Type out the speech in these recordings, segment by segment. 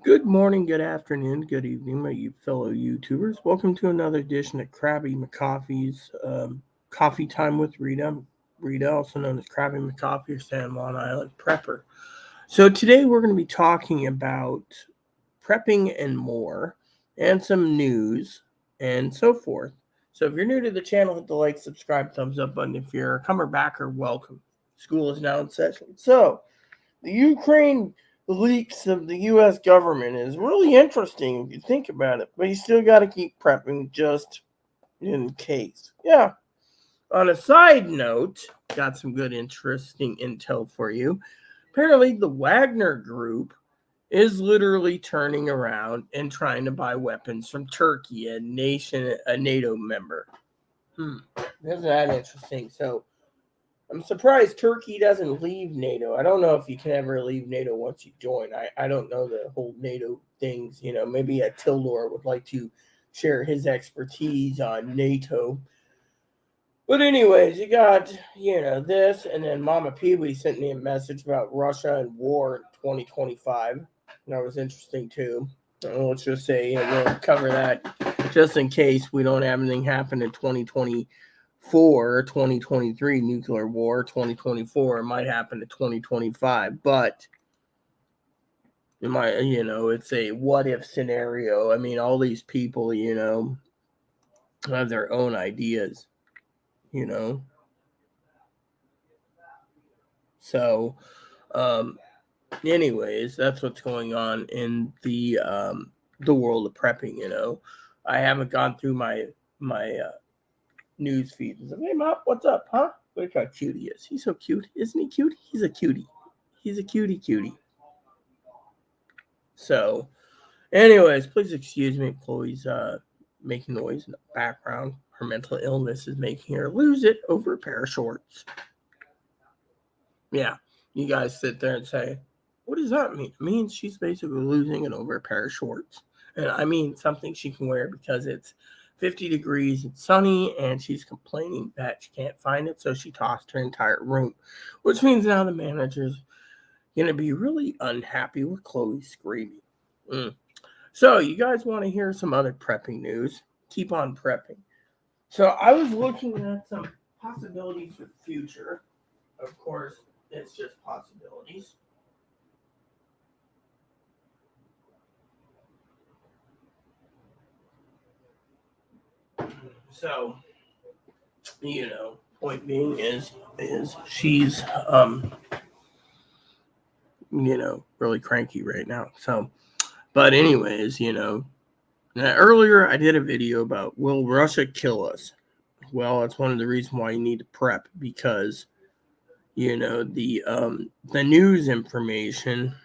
Good morning, good afternoon, good evening, my fellow YouTubers. Welcome to another edition of Krabby McCoffee's Coffee Time with Rita. Rita, also known as Krabby McCoffee or San Juan Island Prepper. So today we're going to be talking about prepping and more, and some news and so forth. So if you're new to the channel, hit the like, subscribe, thumbs up button. If you're a comer backer, welcome. School is now in session. So the Ukraine leaks of the U.S. government is really interesting if you think about it, but you still got to keep prepping just in case. Yeah. On a side note, got some good, interesting intel for you. Apparently, the Wagner Group is literally turning around and trying to buy weapons from Turkey, a NATO member. Isn't that interesting? So I'm surprised Turkey doesn't leave NATO. I don't know if you can ever leave NATO once you join. I don't know the whole NATO things. Maybe Tildor would like to share his expertise on NATO. But anyways, you got, this, and then Mama Pee-wee sent me a message about Russia and war in 2025. That was interesting too. Let's just say we'll cover that just in case we don't have anything happen in 2024, 2023 nuclear war, 2024. It might happen in 2025, but it might, it's a what if scenario. I mean, all these people, have their own ideas, So, anyways, that's what's going on in the world of prepping. I haven't gone through my news feed. It's like, hey, Mom, what's up, huh? Look how cute he is. He's so cute, isn't he? Cute. He's a cutie. He's a cutie. So, anyways, please excuse me. Chloe's making noise in the background. Her mental illness is making her lose it over a pair of shorts. Yeah, you guys sit there and say, what does that mean? It means she's basically losing it over a pair of shorts. And I mean something she can wear because it's 50 degrees, it's sunny, and she's complaining that she can't find it, so she tossed her entire room. Which means now the manager's going to be really unhappy with Chloe screaming. So, you guys want to hear some other prepping news? Keep on prepping. So, I was looking at some possibilities for the future. Of course, it's just possibilities. So, point being is she's really cranky right now. So, but anyways, earlier I did a video about will Russia kill us? Well, that's one of the reasons why you need to prep, because the news information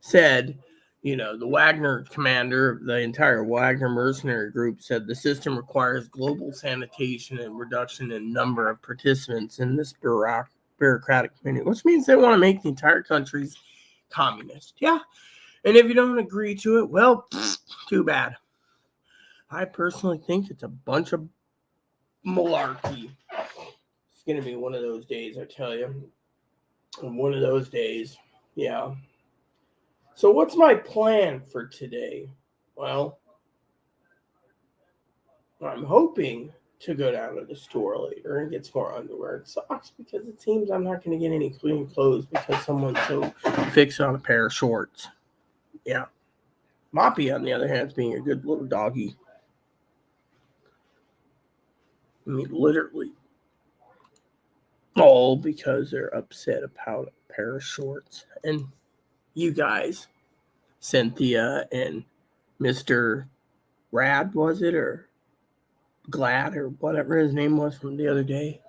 said, the Wagner commander, the entire Wagner mercenary group, said the system requires global sanitation and reduction in number of participants in this bureaucratic community, which means they want to make the entire country communist. Yeah. And if you don't agree to it, well, too bad. I personally think it's a bunch of malarkey. It's going to be one of those days, I tell you. One of those days. Yeah. So what's my plan for today? Well, I'm hoping to go down to the store later and get some more underwear and socks, because it seems I'm not going to get any clean clothes because someone's so fixed on a pair of shorts. Yeah. Moppy, on the other hand, is being a good little doggy. I mean, literally. All because they're upset about a pair of shorts. And you guys, Cynthia and Mr. Rad, was it? Or Glad, or whatever his name was from the other day.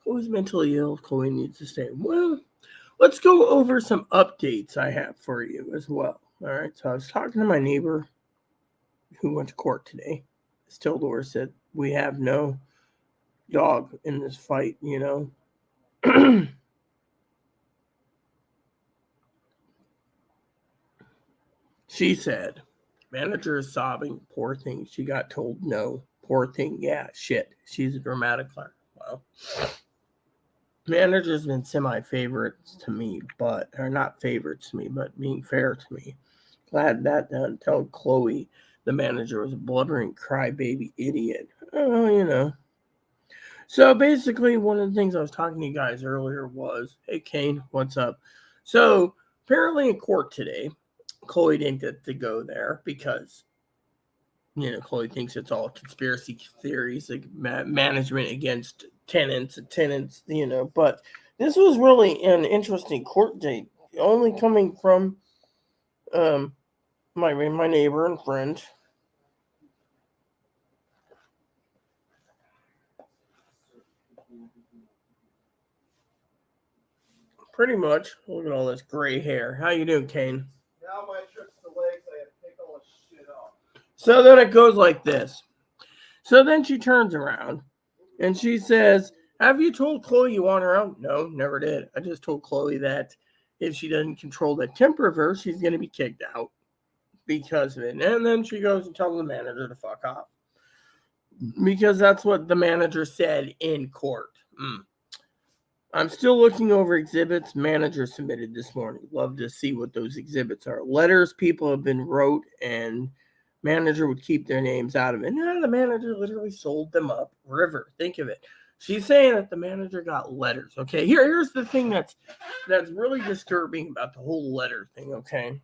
Who's mentally ill? Chloe needs to stay. Well, let's go over some updates I have for you as well. All right. So I was talking to my neighbor who went to court today. Tildor said we have no dog in this fight, She said, manager is sobbing. Poor thing. She got told no. Poor thing. Yeah, shit. She's a dramatic learner. Well, Manager's been semi-favorites to me, but not favorites to me, but being fair to me. Glad that tell Chloe the manager was a blubbering crybaby idiot. Oh, So basically, one of the things I was talking to you guys earlier was, hey Kane, what's up? So apparently in court today, Chloe didn't get to go there because Chloe thinks it's all conspiracy theories, like management against tenants and tenants, But this was really an interesting court date, only coming from um my neighbor and friend. Pretty much. Look at all this gray hair. How you doing, Kane? Now my trip's to legs, I have to take all this shit off. So then it goes like this. So then she turns around and she says, have you told Chloe you want her out? No, never did. I just told Chloe that if she doesn't control the temper of her, she's going to be kicked out because of it. And then she goes and tells the manager to fuck off. Because that's what the manager said in court. I'm still looking over exhibits manager submitted this morning. Love to see what those exhibits are. Letters people have been wrote and manager would keep their names out of it. No, the manager literally sold them up. River, think of it. She's saying that the manager got letters. Okay, here's the thing that's really disturbing about the whole letter thing. Okay,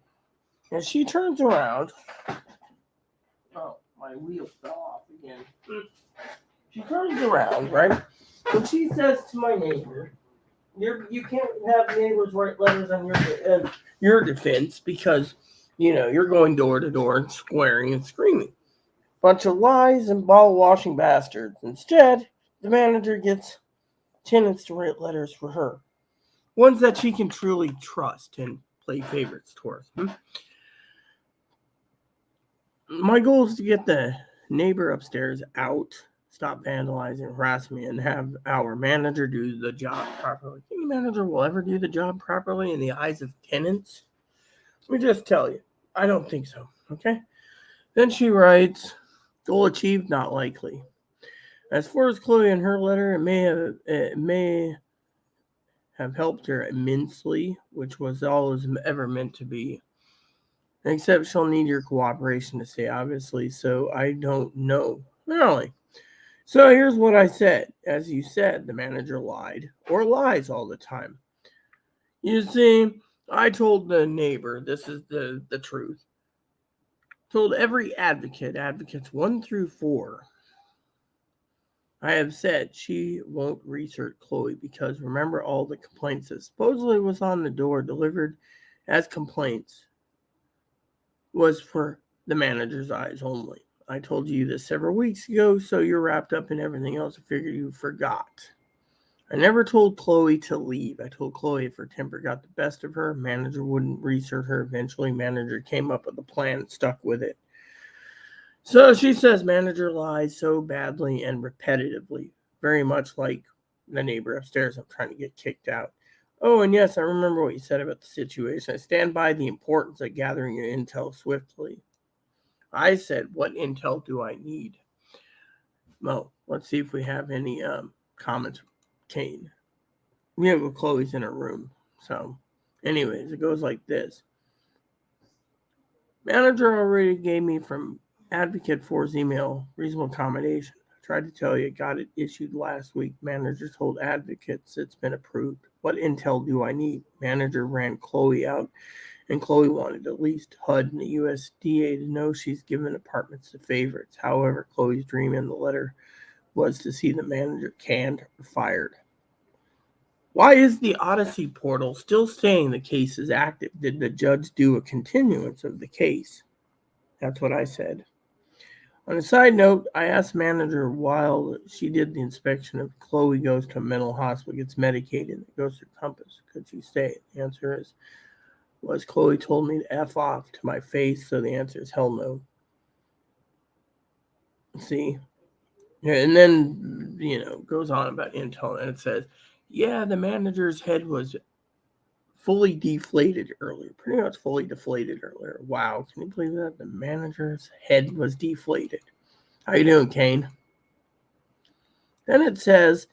and she turns around. Oh, my wheel fell off again. She turns around, right, and she says to my neighbor, "You can't have neighbors write letters on your defense because." You're going door to door and swearing and screaming. Bunch of lies and ball washing bastards. Instead, the manager gets tenants to write letters for her. Ones that she can truly trust and play favorites towards. My goal is to get the neighbor upstairs out, stop vandalizing, harassing me, and have our manager do the job properly. Think the manager will ever do the job properly in the eyes of tenants? Let me just tell you. I don't think so. Okay? Then she writes, goal achieved, not likely. As far as Chloe and her letter, it may have helped her immensely, which was all it was ever meant to be. Except she'll need your cooperation to say, obviously, so I don't know. Really. So here's what I said. As you said, the manager lied or lies all the time. You see, I told the neighbor, this is the truth. Told every advocate, advocates 1 through 4, I have said she won't research Chloe because remember all the complaints that supposedly was on the door delivered as complaints was for the manager's eyes only. I told you this several weeks ago, so you're wrapped up in everything else. I figured you forgot. I never told Chloe to leave. I told Chloe if her temper got the best of her, manager wouldn't research her. Eventually, manager came up with a plan and stuck with it. So she says manager lies so badly and repetitively, very much like the neighbor upstairs. I'm trying to get kicked out. Oh, and yes, I remember what you said about the situation. I stand by the importance of gathering your intel swiftly. I said, what intel do I need? Well, let's see if we have any comments. Kane. Yeah, well, Chloe's in her room. So, anyways, it goes like this. Manager already gave me from Advocate 4's email reasonable accommodation. I tried to tell you, got it issued last week. Manager told advocates it's been approved. What intel do I need? Manager ran Chloe out, and Chloe wanted at least HUD and the USDA to know she's given apartments to favorites. However, Chloe's dream in the letter was to see the manager canned or fired. Why is the Odyssey portal still saying the case is active? Did the judge do a continuance of the case? That's what I said. On a side note, I asked manager while she did the inspection if Chloe goes to a mental hospital, gets medicated, and goes to Compass, could she stay? The answer was Chloe told me to F off to my face, so the answer is hell no. See? And then, goes on about intel, and it says, yeah, the manager's head was fully deflated earlier. Pretty much fully deflated earlier. Wow, can you believe that? The manager's head was deflated. How you doing, Kane? Then it says,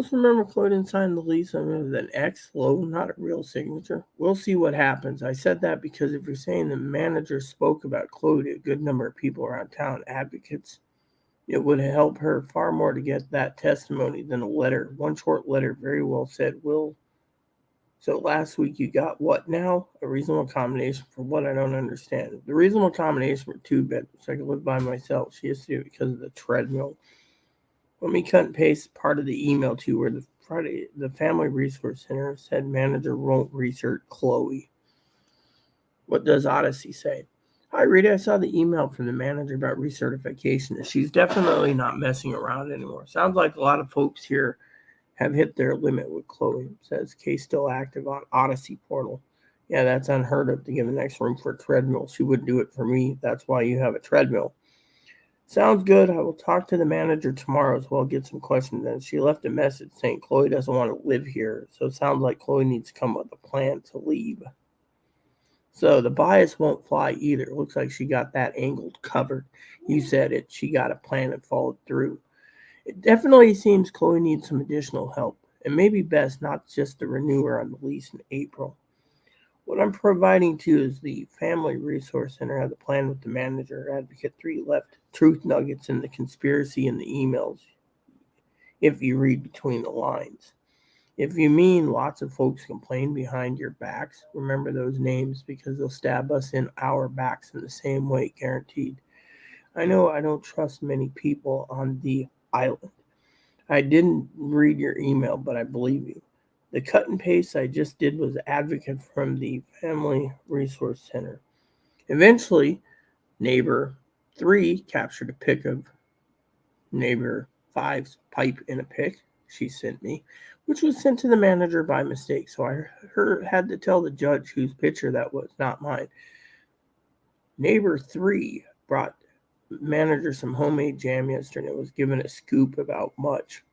Plus, remember, Chloe didn't sign the lease with an X low, not a real signature. We'll see what happens. I said that because if you're saying the manager spoke about Chloe to a good number of people around town, advocates, it would help her far more to get that testimony than a letter. One short letter very well said, Will. So last week you got what now? A reasonable accommodation for what I don't understand. The reasonable accommodation for 2 bedrooms. I can live by myself. She has to do it because of the treadmill. Let me cut and paste part of the email to where the Family Resource Center said manager won't research Chloe. What does Odyssey say? Hi, Rita. I saw the email from the manager about recertification. She's definitely not messing around anymore. Sounds like a lot of folks here have hit their limit with Chloe. It says case still active on Odyssey portal. Yeah, that's unheard of to give the next room for a treadmill. She wouldn't do it for me. That's why you have a treadmill. Sounds good. I will talk to the manager tomorrow as well, get some questions. And she left a message saying Chloe doesn't want to live here. So it sounds like Chloe needs to come up with a plan to leave. So the bias won't fly either. It looks like she got that angled covered. You said it. She got a plan and followed through. It definitely seems Chloe needs some additional help. It may be best not just to renew her on the lease in April. What I'm providing to is the Family Resource Center had a plan with the manager. Advocate 3 left truth nuggets in the conspiracy in the emails, if you read between the lines. If you mean lots of folks complain behind your backs, remember those names because they'll stab us in our backs in the same way, guaranteed. I know I don't trust many people on the island. I didn't read your email, but I believe you. The cut and paste I just did was advocate from the Family Resource Center. Eventually, neighbor 3 captured a pic of neighbor 5's pipe in a pic she sent me, which was sent to the manager by mistake. So I had to tell the judge whose picture that was, not mine. Neighbor 3 brought manager some homemade jam yesterday and was given a scoop about much.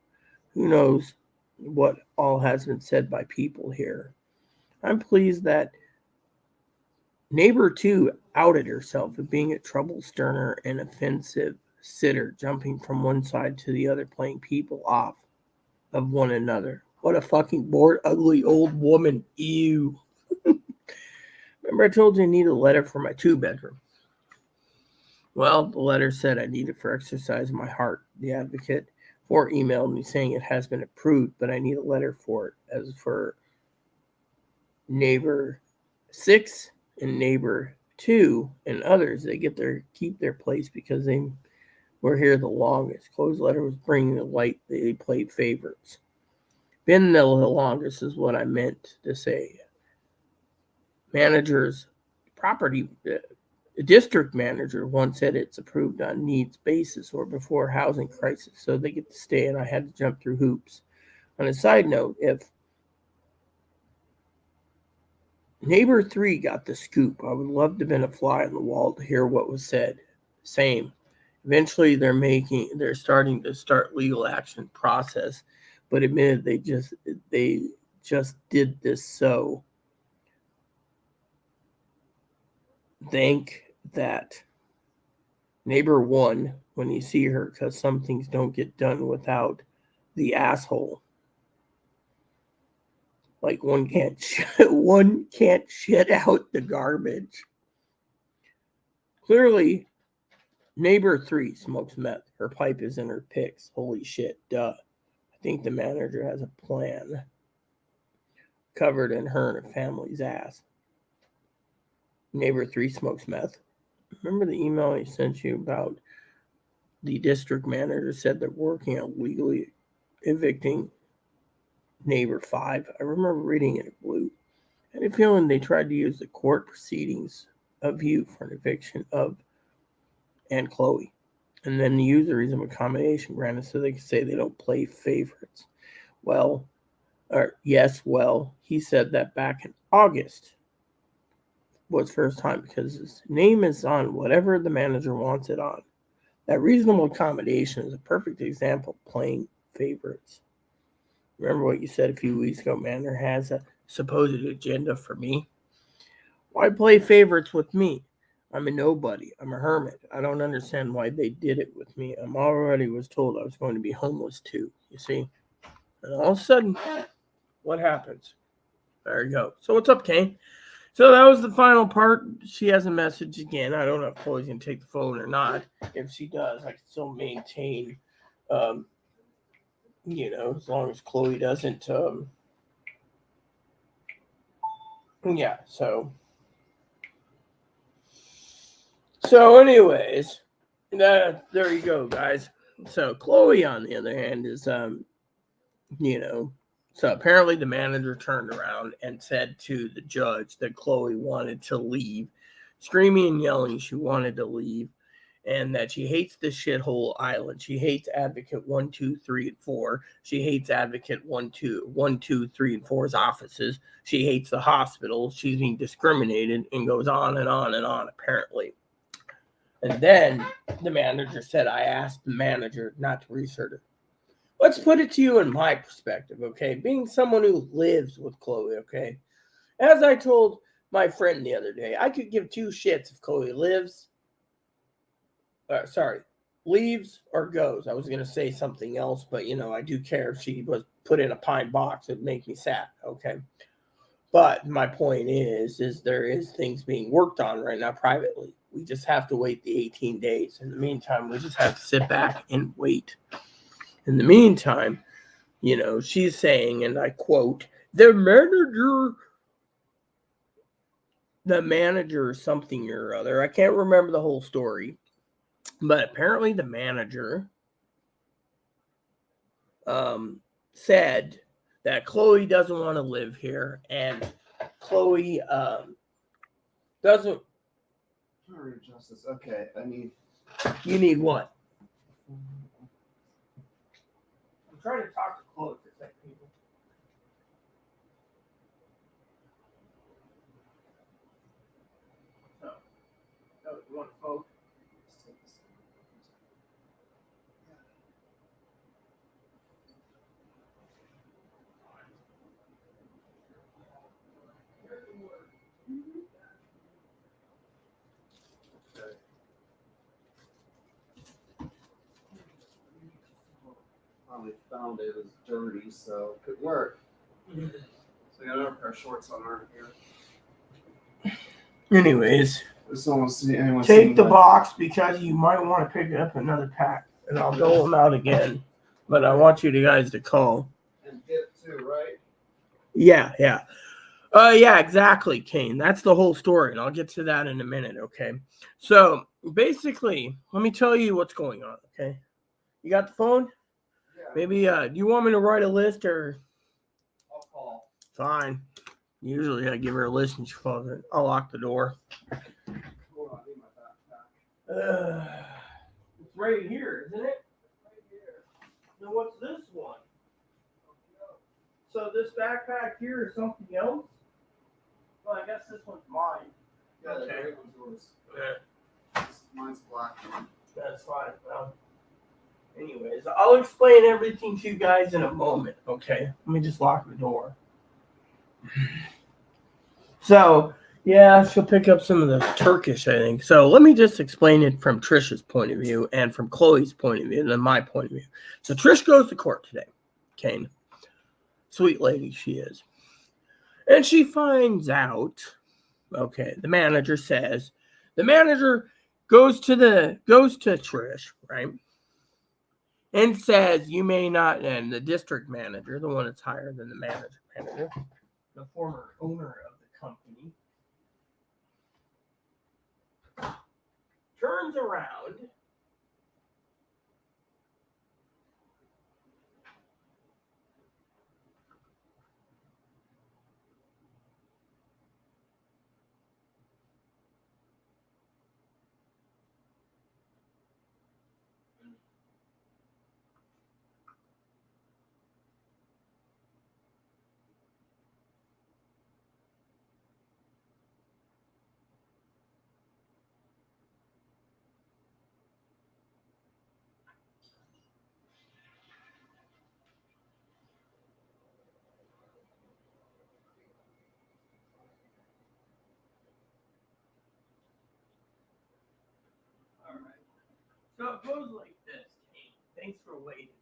Who knows what all has been said by people here. I'm pleased that neighbor 2 outed herself of being a trouble stirrer and offensive sitter, jumping from one side to the other, playing people off of one another. What a fucking bored, ugly old woman. Ew. Remember I told you I need a letter for my 2-bedroom. Well, the letter said I need it for exercise my heart. The advocate 4 emailed me saying it has been approved, but I need a letter for it. As for neighbor 6 and neighbor 2 and others, they keep their place because they were here the longest. Chloe's letter was bringing the light. They played favorites. Been the longest is what I meant to say. Managers, property district manager once said it's approved on needs basis or before housing crisis, so they get to stay, and I had to jump through hoops. On a side note, if neighbor 3 got the scoop, I would love to have been a fly on the wall to hear what was said. Same. Eventually, they're starting to start legal action process, but admitted they just did this so. Thank that neighbor 1 when you see her, because some things don't get done without the asshole. Like one can't shit out the garbage. Clearly, neighbor 3 smokes meth. Her pipe is in her pics. Holy shit, duh. I think the manager has a plan covered in her and her family's ass. Neighbor 3 smokes meth. Remember the email I sent you about the district manager said they're working on legally evicting neighbor 5? I remember reading it in blue. I had a feeling they tried to use the court proceedings of you for an eviction of and Chloe, and then use the reason of accommodation granted so they could say they don't play favorites. Well, he said that back in August was first time because his name is on whatever the manager wants it on. That reasonable accommodation is a perfect example of playing favorites. Remember what you said a few weeks ago, Manor has a supposed agenda for me? Why play favorites with me? I'm a nobody. I'm a hermit. I don't understand why they did it with me. I'm already was told I was going to be homeless too, you see? And all of a sudden, what happens? There you go. So what's up, Kane? So that was the final part. She has a message again. I don't know if Chloe's going to take the phone or not. If she does, I can still maintain, as long as Chloe doesn't, yeah, so anyways, there you go, guys. So Chloe, on the other hand, is, so apparently the manager turned around and said to the judge that Chloe wanted to leave, screaming and yelling she wanted to leave, and that she hates this shithole island. She hates Advocate 1, 2, 3, and 4. She hates Advocate 1, 2, 3, and 4's offices. She hates the hospital. She's being discriminated, and goes on and on and on, apparently. And then the manager said, I asked the manager not to reinsert her. Let's put it to you in my perspective, okay? Being someone who lives with Chloe, okay? As I told my friend the other day, I could give two shits if Chloe leaves or goes. I was going to say something else, but, I do care if she was put in a pine box. It'd make me sad, okay? But my point is there is things being worked on right now privately. We just have to wait the 18 days. In the meantime, we just have to sit back and wait. In the meantime, she's saying, and I quote, the manager something or other. I can't remember the whole story, but apparently the manager said that Chloe doesn't want to live here, and Chloe doesn't. Justice. Okay, I need. You need what? I'm trying to talk to Chloe for a second, people. So, you want to vote? Finally found it was dirty, so it could work. So we got another pair of shorts on our here. Anyways, take the box because you might want to pick up another pack, and I'll dole them out again. But I want you guys to call. And dip too, right? Yeah. Yeah, exactly, Kane. That's the whole story, and I'll get to that in a minute, okay? So, basically, let me tell you what's going on, okay? You got the phone? Yeah. Maybe, do you want me to write a list, or? I'll call. Fine. Usually I give her a list and she follows it. I'll lock the door. Hold on, I need my backpack. It's right here, isn't it? Right here. Then what's this one? So this backpack here is something else? Well, I guess this one's mine. Yeah, the Okay. gray one's yours. Yeah. Mine's black. That's fine. Well, anyways, I'll explain everything to you guys in a moment, okay? Let me just lock the door. So, yeah, she'll pick up some of the Turkish, I think. So let me just explain it from Trisha's point of view and from Chloe's point of view and then my point of view. So Trish goes to court today, Kane. Sweet lady she is. And she finds out, okay, the manager goes to Trish, right? And says, you may not, and the district manager, the one that's higher than the manager, the former owner of the company, turns around So it goes like this, Kate. Thanks for waiting.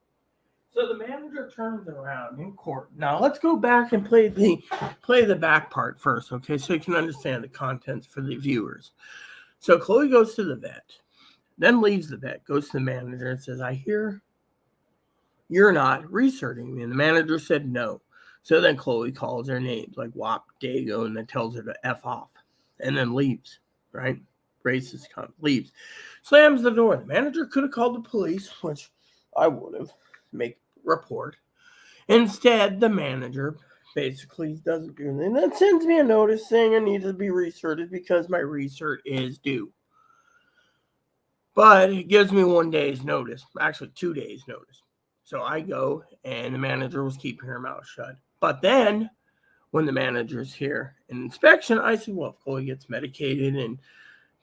So the manager turns around in court. Now let's go back and play the back part first, okay? So you can understand the contents for the viewers. So Chloe goes to the vet, then leaves the vet, goes to the manager and says, "I hear you're not researching me." And the manager said no. So then Chloe calls her names like Wop, Dago, and then tells her to F off. And then leaves, right? Racist cunt. Leaves. Slams the door. The manager could have called the police, which I would have. Make report. Instead, the manager basically doesn't do anything. Then sends me a notice saying I need to be researched because my research is due. But it gives me 1 day's notice. Actually, 2 days' notice. So I go, and the manager was keeping her mouth shut. But then, when the manager's here in inspection, I said, well, if Chloe gets medicated and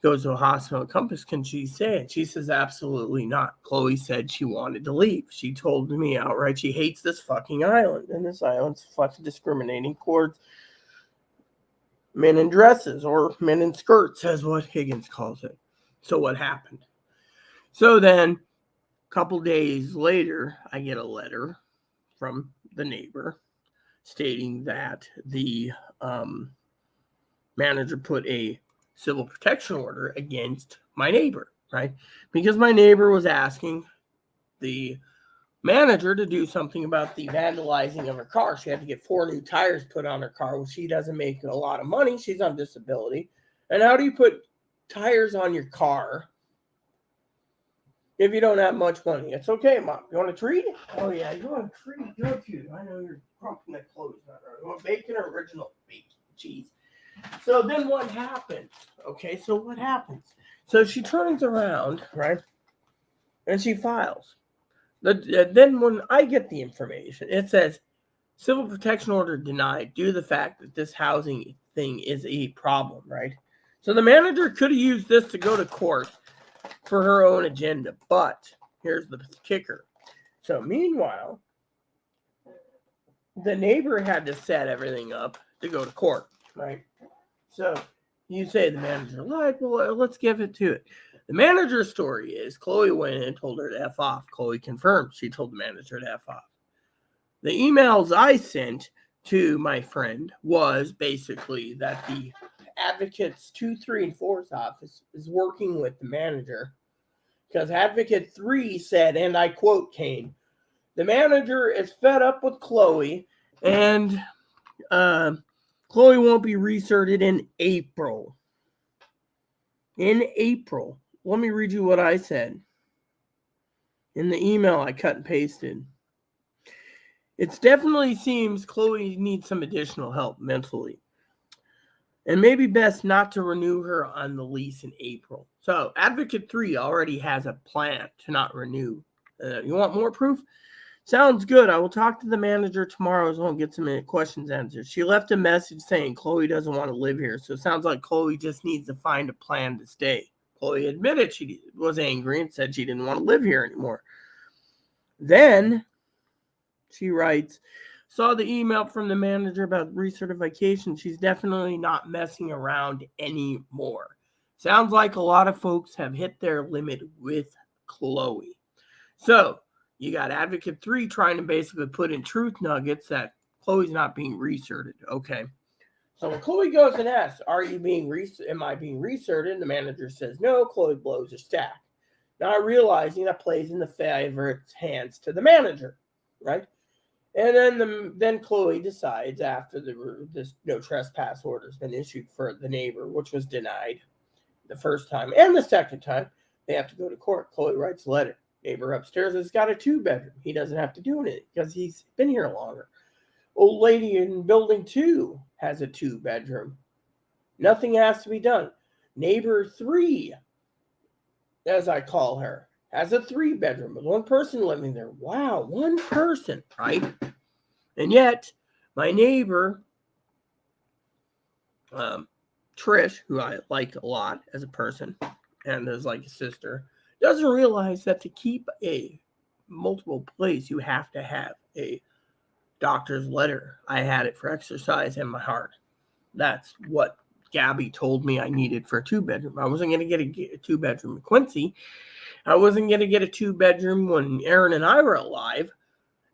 goes to a hospital at Compass, can she stay? And she says, absolutely not. Chloe said she wanted to leave. She told me outright she hates this fucking island. And this island's fucking discriminating towards men in dresses or men in skirts, as what Higgins calls it. So what happened? So then, couple days later, I get a letter from the neighbor stating that the manager put a civil protection order against my neighbor, right? Because my neighbor was asking the manager to do something about the vandalizing of her car. She had to get 4 new tires put on her car. Well, she doesn't make a lot of money. She's on disability. And how do you put tires on your car if you don't have much money? It's okay, Mom. You want a treat? Oh, yeah, you want a treat? You're cute. I know you're crumping that clothes. You want bacon or original bacon cheese? So then what happens? Okay, so what happens? So she turns around, right? And she files. Then when I get the information, it says civil protection order denied due to the fact that this housing thing is a problem, right? So the manager could have used this to go to court for her own agenda. But here's the kicker. So meanwhile, the neighbor had to set everything up to go to court, right? So you say the manager lied. Well, let's give it to it. The manager's story is Chloe went in and told her to F off. Chloe confirmed she told the manager to F off. The emails I sent to my friend was basically that the Advocates 2, 3, and 4's office is working with the manager because Advocate 3 said, and I quote Kane, the manager is fed up with Chloe and Chloe won't be researched in April. In April. Let me read you what I said in the email I cut and pasted. It definitely seems Chloe needs some additional help mentally. And maybe best not to renew her on the lease in April. So Advocate 3 already has a plan to not renew. You want more proof? Sounds good. I will talk to the manager tomorrow as well and get some questions answered. She left a message saying Chloe doesn't want to live here. So it sounds like Chloe just needs to find a plan to stay. Chloe admitted she was angry and said she didn't want to live here anymore. Then she writes, saw the email from the manager about recertification. She's definitely not messing around anymore. Sounds like a lot of folks have hit their limit with Chloe. So you got Advocate 3 trying to basically put in truth nuggets that Chloe's not being recerted. Okay. So when Chloe goes and asks, am I being recerted? The manager says no. Chloe blows her stack. Not realizing that plays in the favorite's hands to the manager, right? And then Chloe decides after this no trespass order has been issued for the neighbor, which was denied the first time and the second time, they have to go to court. Chloe writes a letter. Neighbor upstairs has got a 2-bedroom. He doesn't have to do anything because he's been here longer. Old lady in building 2 has a 2-bedroom. Nothing has to be done. Neighbor 3, as I call her, has a 3-bedroom with 1 person living there. Wow, 1 person, right? And yet, my neighbor, Trish, who I like a lot as a person and as like a sister, doesn't realize that to keep a multiple place, you have to have a doctor's letter. I had it for exercise in my heart. That's what Gabby told me I needed for a 2-bedroom. I wasn't going to get a 2-bedroom with Quincy. I wasn't going to get a 2-bedroom when Aaron and I were alive.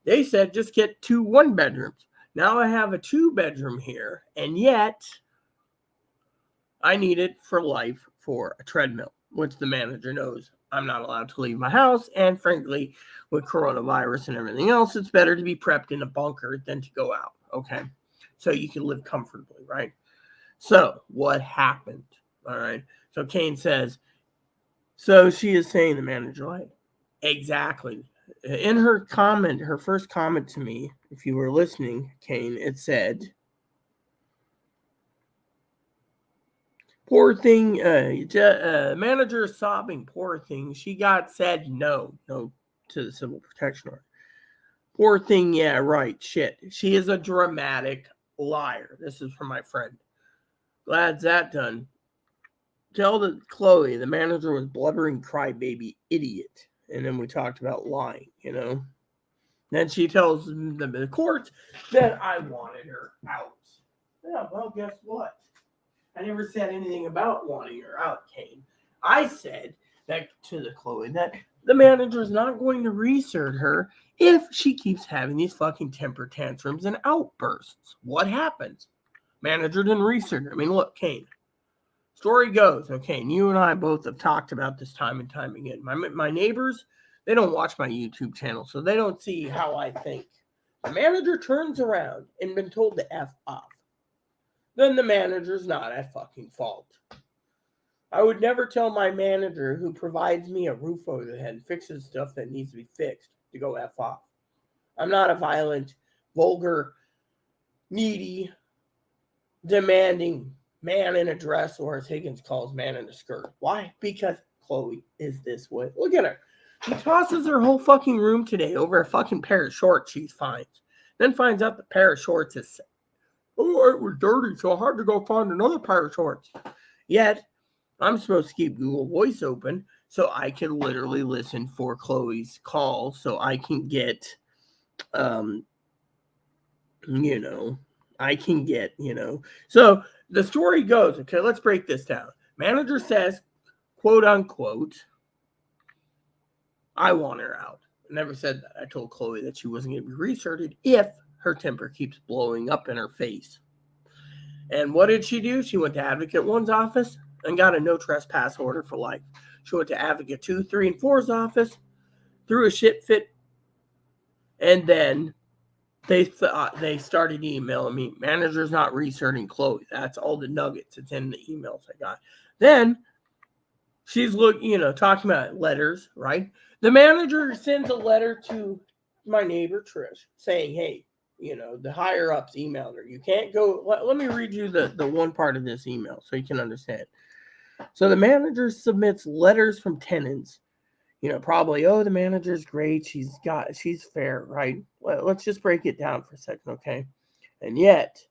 They said just get 2 1-bedrooms. Now I have a 2-bedroom here, and yet I need it for life for a treadmill, which the manager knows I'm not allowed to leave my house. And frankly, with coronavirus and everything else, it's better to be prepped in a bunker than to go out. Okay. So you can live comfortably, right? So what happened? All right. So Kane says, so she is saying the manager lied. Exactly. In her comment, her first comment to me, if you were listening, Kane, it said, poor thing, manager is sobbing, poor thing. She got said no to the civil protection order. Poor thing, yeah, right, shit. She is a dramatic liar. This is from my friend. Glad that done. Tell the Chloe the manager was blubbering crybaby idiot. And then we talked about lying, Then she tells the court that I wanted her out. Yeah, well, guess what? I never said anything about wanting her out, Kane. I said that to the Chloe that the manager is not going to recert her if she keeps having these fucking temper tantrums and outbursts. What happens? Manager didn't recert her. I mean, look, Kane. Story goes, okay, and you and I both have talked about this time and time again. My neighbors, they don't watch my YouTube channel, so they don't see how I think. The manager turns around and been told to F off. Then the manager's not at fucking fault. I would never tell my manager who provides me a roof over the head and fixes stuff that needs to be fixed to go F off. I'm not a violent, vulgar, needy, demanding man in a dress, or as Higgins calls man in a skirt. Why? Because Chloe is this way. Look at her. She tosses her whole fucking room today over a fucking pair of shorts she finds. Then finds out the pair of shorts is, oh, it was dirty, so I had to go find another pair of shorts. Yet, I'm supposed to keep Google Voice open so I can literally listen for Chloe's call so I can get, So the story goes, okay, let's break this down. Manager says, quote unquote, I want her out. I never said that. I told Chloe that she wasn't going to be recerted if her temper keeps blowing up in her face. And what did she do? She went to Advocate 1's office and got a no trespass order for life. She went to Advocate 2, 3, and 4's office, threw a shit fit, and then they started emailing me, manager's not recerting Chloe. That's all the nuggets. It's in the emails I got. Then she's talking about letters, right? The manager sends a letter to my neighbor, Trish, saying, hey, the higher ups emailed her. You can't go. Let me read you the one part of this email so you can understand. So the manager submits letters from tenants. Probably, the manager's great. She's fair, right? Let's just break it down for a second, okay? And yet,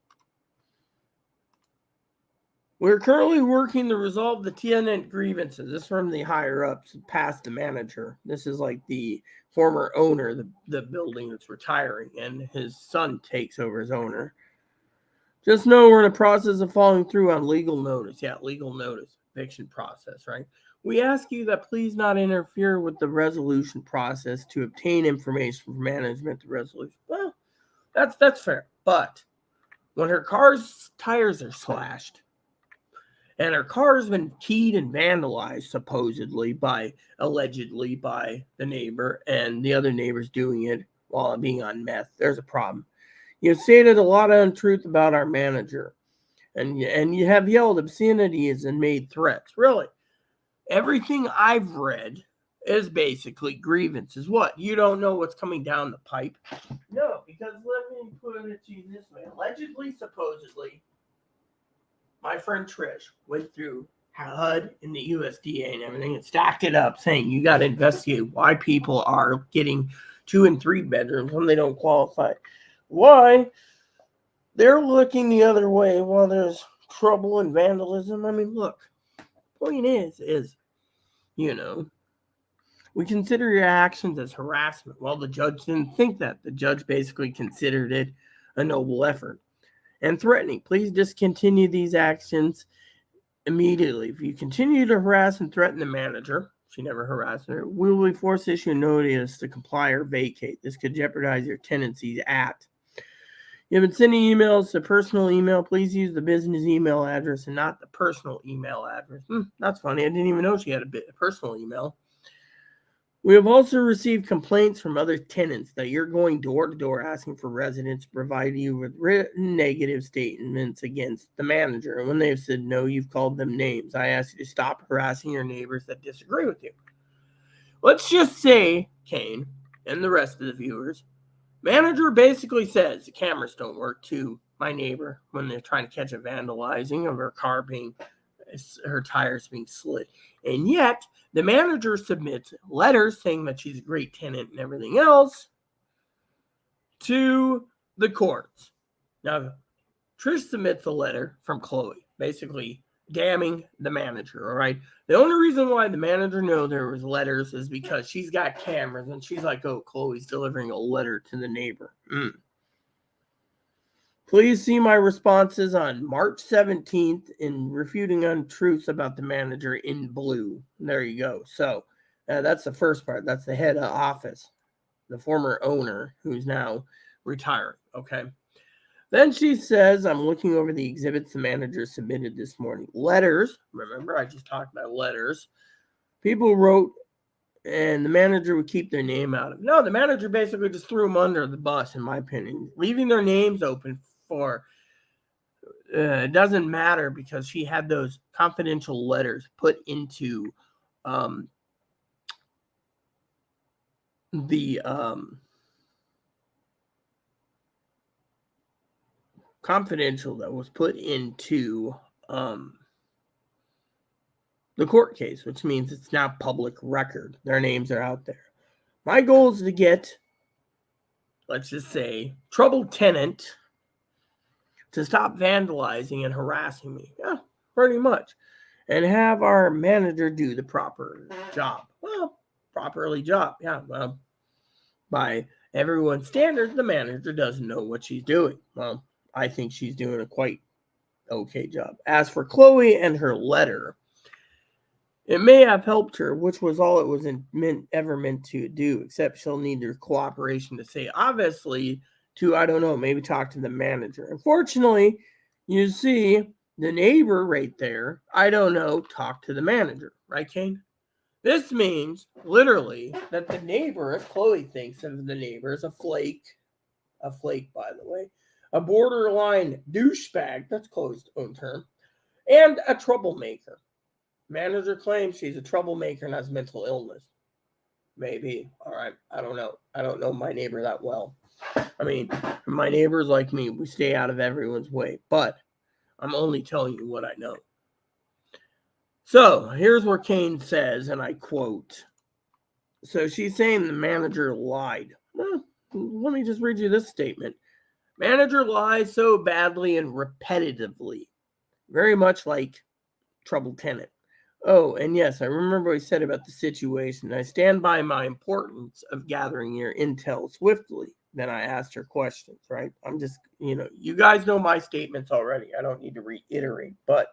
we're currently working to resolve the tenant grievances. This is from the higher ups past the manager. This is like the former owner, the building that's retiring, and his son takes over as owner. Just know we're in the process of following through on legal notice. Yeah, legal notice, eviction process, right? We ask you that please not interfere with the resolution process to obtain information from management to resolution. Well, that's fair. But when her car's tires are slashed and her car's been keyed and vandalized allegedly by the neighbor, and the other neighbor's doing it while being on meth, there's a problem. You've stated a lot of untruth about our manager, and you have yelled obscenities and made threats. Really? Everything I've read is basically grievances. What? You don't know what's coming down the pipe? No, because let me put it to you this way. Allegedly, supposedly, my friend Trish went through HUD and the USDA and everything and stacked it up saying you got to investigate why people are getting 2 and 3 bedrooms when they don't qualify. Why? They're looking the other way while there's trouble and vandalism. I mean, look, point is, we consider your actions as harassment. Well, the judge didn't think that. The judge basically considered it a noble effort. And threatening, please discontinue these actions immediately. If you continue to harass and threaten the manager, She never harassed her. We will be forced to issue a notice to comply or vacate. This could jeopardize your tenancies at. You have been sending emails to personal email. Please use the business email address and not the personal email address. That's funny. I didn't even know she had a personal email. We have also received complaints from other tenants that you're going door to door asking for residents to provide you with written negative statements against the manager. And when they've said no, you've called them names. I ask you to stop harassing your neighbors that disagree with you. Let's just say, Kane, and the rest of the viewers, manager basically says the cameras don't work to my neighbor when they're trying to catch a vandalizing of her car her tires being slit. And yet, the manager submits letters saying that she's a great tenant and everything else to the courts. Now, Trish submits a letter from Chloe, basically damning the manager, all right? The only reason why the manager knows there was letters is because she's got cameras, and she's like, oh, Chloe's delivering a letter to the neighbor. Please see my responses on March 17th in refuting untruths about the manager in blue. There you go. So that's the first part. That's the head of office, the former owner who's now retiring. Okay. Then she says, I'm looking over the exhibits the manager submitted this morning. Letters. Remember, I just talked about letters. People wrote, and the manager would keep their name out of it. No, the manager basically just threw them under the bus, in my opinion, leaving their names open for it doesn't matter because she had those confidential letters put into the confidential that was put into the court case, which means it's now public record. Their names are out there. My goal is to get, let's just say, troubled tenant to stop vandalizing and harassing me. Yeah, pretty much. And have our manager do the proper job. Well, properly job. Yeah, well, by everyone's standards, the manager doesn't know what she's doing. Well, I think she's doing a quite okay job. As for Chloe and her letter, it may have helped her, which was all it was ever meant to do, except she'll need their cooperation to say, obviously, to, I don't know, maybe talk to the manager. Unfortunately, you see the neighbor right there, I don't know, talk to the manager. Right, Kane? This means, literally, that the neighbor, as Chloe thinks of the neighbor, is a flake, by the way, a borderline douchebag, that's Chloe's own term, and a troublemaker. Manager claims she's a troublemaker and has mental illness. Maybe. All right. I don't know. I don't know my neighbor that well. I mean, my neighbors like me, we stay out of everyone's way. But I'm only telling you what I know. So here's where Kane says, and I quote. So she's saying the manager lied. Well, let me just read you this statement. Manager lies so badly and repetitively. Very much like troubled tenant. Oh, and yes, I remember what he said about the situation. I stand by my importance of gathering your intel swiftly. Then I asked her questions, right? I'm just, you guys know my statements already. I don't need to reiterate, but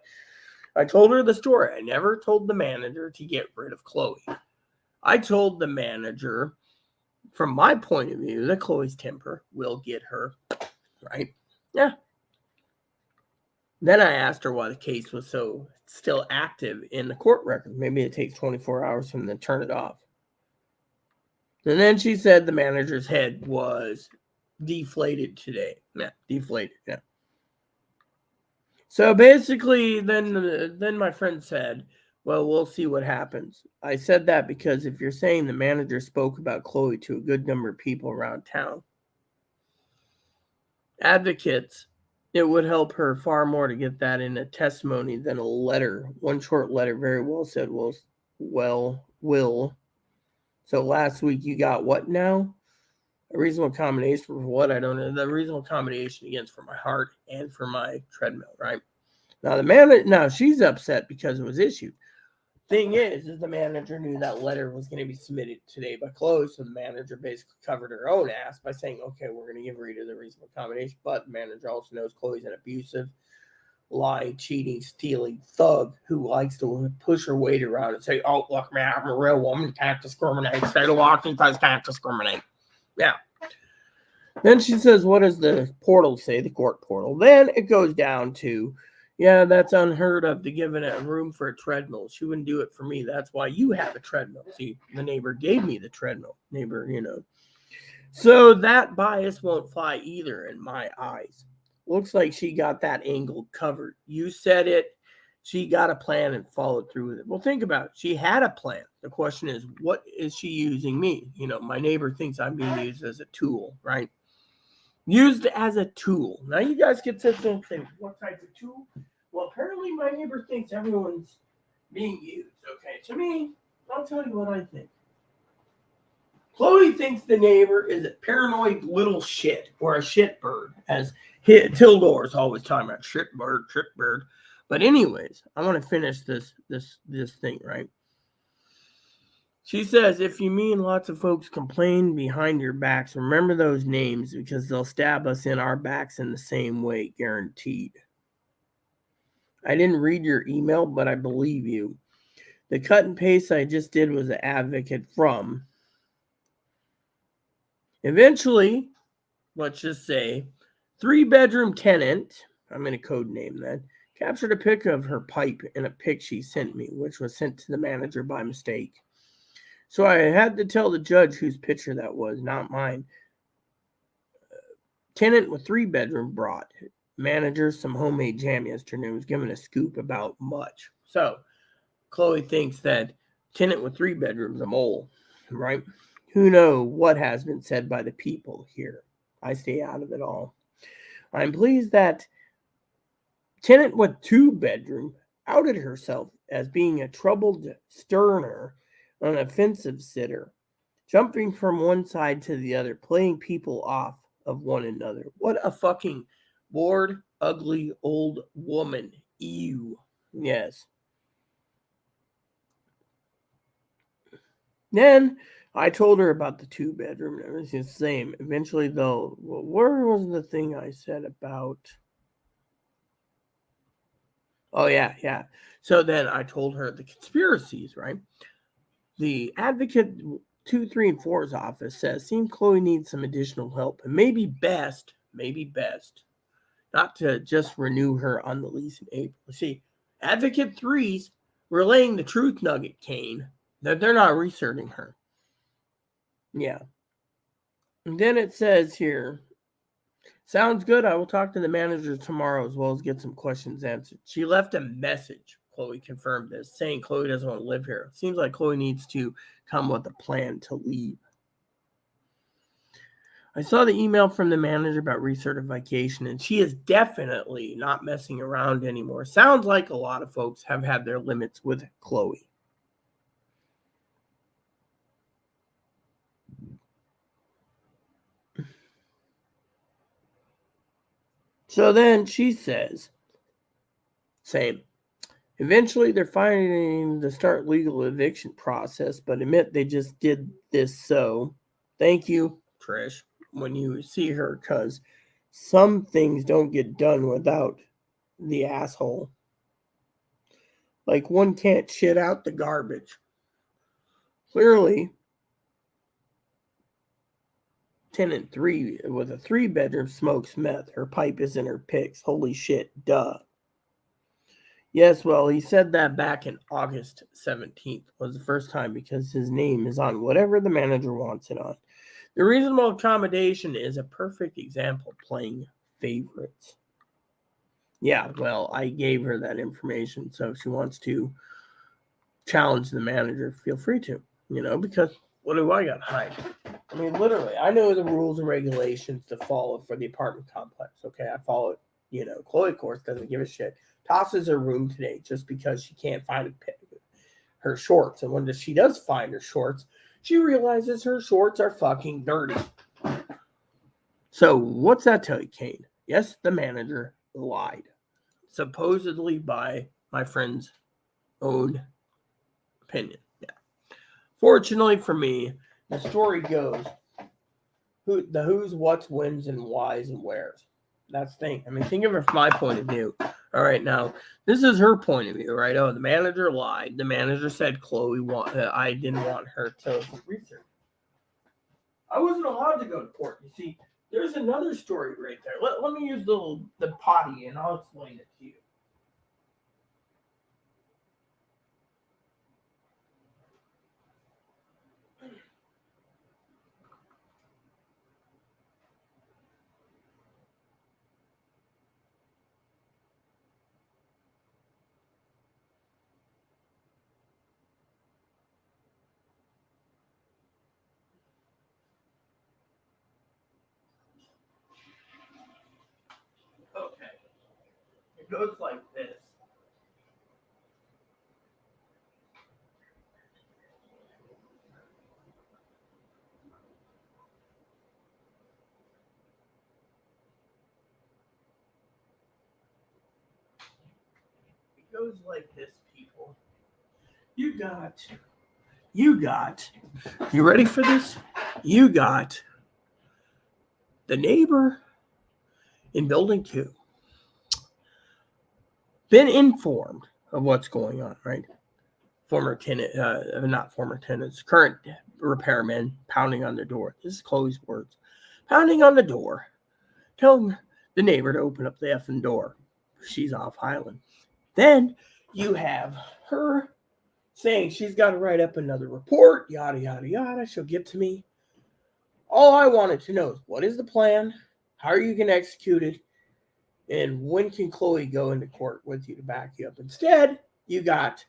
I told her the story. I never told the manager to get rid of Chloe. I told the manager, from my point of view, that Chloe's temper will get her, right? Yeah. Then I asked her why the case was so still active in the court record. Maybe it takes 24 hours for them to turn it off. And then she said the manager's head was deflated today. Yeah, deflated. Yeah. So basically, then my friend said, well, we'll see what happens. I said that because if you're saying the manager spoke about Chloe to a good number of people around town, advocates, it would help her far more to get that in a testimony than a letter. One short letter very well said, will. So last week you got what now? A reasonable accommodation for what? I don't know. The reasonable accommodation against for my heart and for my treadmill, right? Now she's upset because it was issued. Thing is the manager knew that letter was going to be submitted today by Chloe, so the manager basically covered her own ass by saying, okay, we're going to give Rita the reasonable accommodation, but the manager also knows Chloe's an abusive lying, cheating, stealing thug who likes to push her weight around and say, "Oh, look, man, I'm a real woman. Can't discriminate. State of Washington can't discriminate." Yeah. Then she says, "What does the portal say, the court portal?" Then it goes down to, "Yeah, that's unheard of to give it a room for a treadmill. She wouldn't do it for me. That's why you have a treadmill." See, the neighbor gave me the treadmill. Neighbor. So that bias won't fly either in my eyes. Looks like she got that angle covered. You said it. She got a plan and followed through with it. Well, think about it. She had a plan. The question is, what is she using me? My neighbor thinks I'm being used as a tool, right? Used as a tool. Now you guys get to think, what type of tool? Well, apparently my neighbor thinks everyone's being used. Okay, to me, I'll tell you what I think. Chloe thinks the neighbor is a paranoid little shit or a shit bird, as Tildore's always talking about shit bird. But anyways, I want to finish this thing, right? She says, "If you mean lots of folks complain behind your backs, remember those names because they'll stab us in our backs in the same way, guaranteed." I didn't read your email, but I believe you. The cut and paste I just did was an advocate from. Eventually, let's just say, 3-bedroom tenant, I'm going to code name that, captured a pic of her pipe in a pic she sent me, which was sent to the manager by mistake. So I had to tell the judge whose picture that was, not mine. Tenant with 3-bedroom brought manager some homemade jam yesterday, was given a scoop about much. So Chloe thinks that tenant with 3 bedrooms a mole, right? Who knows what has been said by the people here. I stay out of it all. I'm pleased that tenant with 2-bedroom outed herself as being a troubled sterner, an offensive sitter, jumping from one side to the other, playing people off of one another. What a fucking bored, ugly old woman. Ew. Yes. Then I told her about the 2-bedroom. It was the same. Eventually, though, where was the thing I said about? Oh, yeah. So then I told her the conspiracies, right? The advocate 2, 3, and 4's office says, seems Chloe needs some additional help, and maybe best, not to just renew her on the lease in April. See, advocate 3's relaying the truth nugget, Kane, that they're not researching her. Yeah. And then it says here, sounds good. I will talk to the manager tomorrow as well as get some questions answered. She left a message. Chloe confirmed this, saying Chloe doesn't want to live here. Seems like Chloe needs to come with a plan to leave. I saw the email from the manager about recertification, and she is definitely not messing around anymore. Sounds like a lot of folks have had their limits with Chloe. So then she says, same. Eventually, they're fighting to start legal eviction process, but admit they just did this. So thank you, Trish, when you see her, because some things don't get done without the asshole. Like one can't shit out the garbage. Clearly, tenant 3 with a 3-bedroom smokes meth. Her pipe is in her pics. Holy shit, duh. Yes, well, he said that back in August 17th was the first time because his name is on whatever the manager wants it on. The reasonable accommodation is a perfect example playing favorites. Yeah, well, I gave her that information, so if she wants to challenge the manager, feel free to, because what do I got to hide? I mean, literally, I know the rules and regulations to follow for the apartment complex, okay? I follow it. Chloe, of course, doesn't give a shit. Tosses her room today just because she can't find her shorts. And when she does find her shorts, she realizes her shorts are fucking dirty. So what's that tell you, Kane? Yes, the manager lied. Supposedly by my friend's own opinion. Yeah. Fortunately for me, the story goes, the who's, what's, whens, and whys, and wheres. That's the thing. I mean, think of it from my point of view. All right, now this is her point of view, right? Oh, the manager lied. The manager said I didn't want her to research. I wasn't allowed to go to court. You see, there's another story right there. Let me use the potty, and I'll explain it to you. Okay. It goes like this. It goes like this, people. You ready for this? You got the neighbor in building 2 been informed of what's going on, right? Not former tenants, current repairmen pounding on the door. This is Chloe's words. Pounding on the door, telling the neighbor to open up the effing door. She's off island. Then you have her saying she's got to write up another report, yada, yada, yada. She'll get to me. All I wanted to know is what is the plan? How are you going to execute it? And when can Chloe go into court with you to back you up? Instead, you got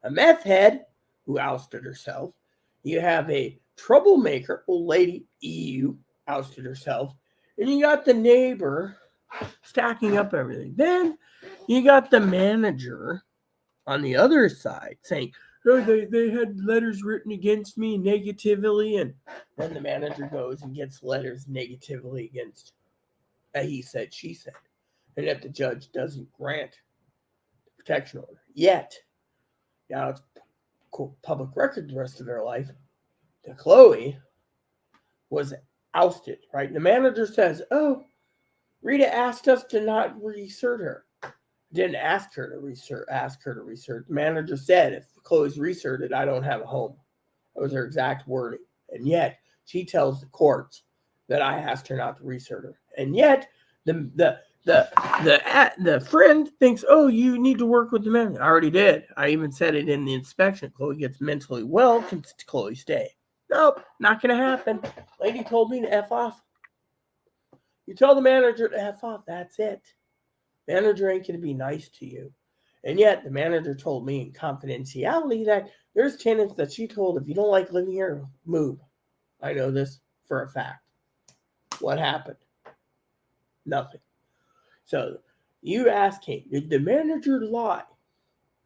a meth head who ousted herself. You have a troublemaker, old lady, EU, ousted herself. And you got the neighbor stacking up everything. Then you got the manager on the other side saying, oh, they had letters written against me negatively. And then the manager goes and gets letters negatively against he said, she said. And that the judge doesn't grant the protection order yet. Now it's public record the rest of their life that Chloe was ousted, right? And the manager says, oh, Rita asked us to not recert her. Didn't ask her to recert. The manager said, if Chloe's recerted, I don't have a home. That was her exact wording. And yet she tells the courts that I asked her not to recert her. And yet the friend thinks, oh, you need to work with the manager. I already did. I even said it in the inspection. Chloe gets mentally well. Can Chloe stay? Nope, not going to happen. Lady told me to F off. You tell the manager to F off. That's it. Manager ain't going to be nice to you. And yet the manager told me in confidentiality that there's tenants that she told, if you don't like living here, move. I know this for a fact. What happened? Nothing. So you ask him, did the manager lie?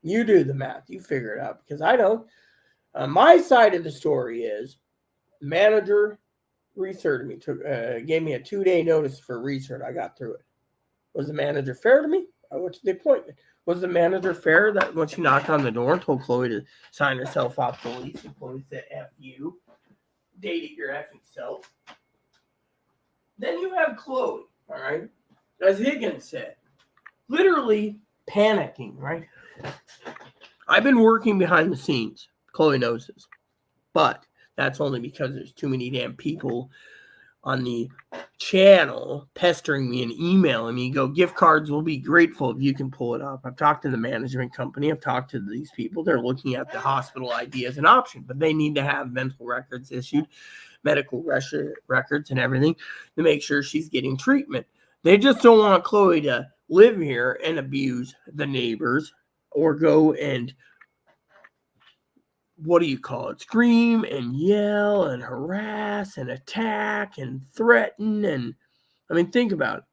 You do the math. You figure it out because I don't. My side of the story is manager recerted me, gave me a 2-day notice for recert. I got through it. Was the manager fair to me? I went to the appointment. Was the manager fair that when she knocked on the door and told Chloe to sign herself off the lease and Chloe said, F you, date it your effing self? Then you have Chloe, all right? As Higgins said, literally panicking, right? I've been working behind the scenes. Chloe knows this. But that's only because there's too many damn people on the channel pestering me and emailing me. Go, gift cards will be grateful if you can pull it up. I've talked to the management company. I've talked to these people. They're looking at the hospital ID as an option, but they need to have mental records issued, medical records and everything to make sure she's getting treatment. They just don't want Chloe to live here and abuse the neighbors or go and, what do you call it, scream and yell and harass and attack and threaten. And I mean, think about it.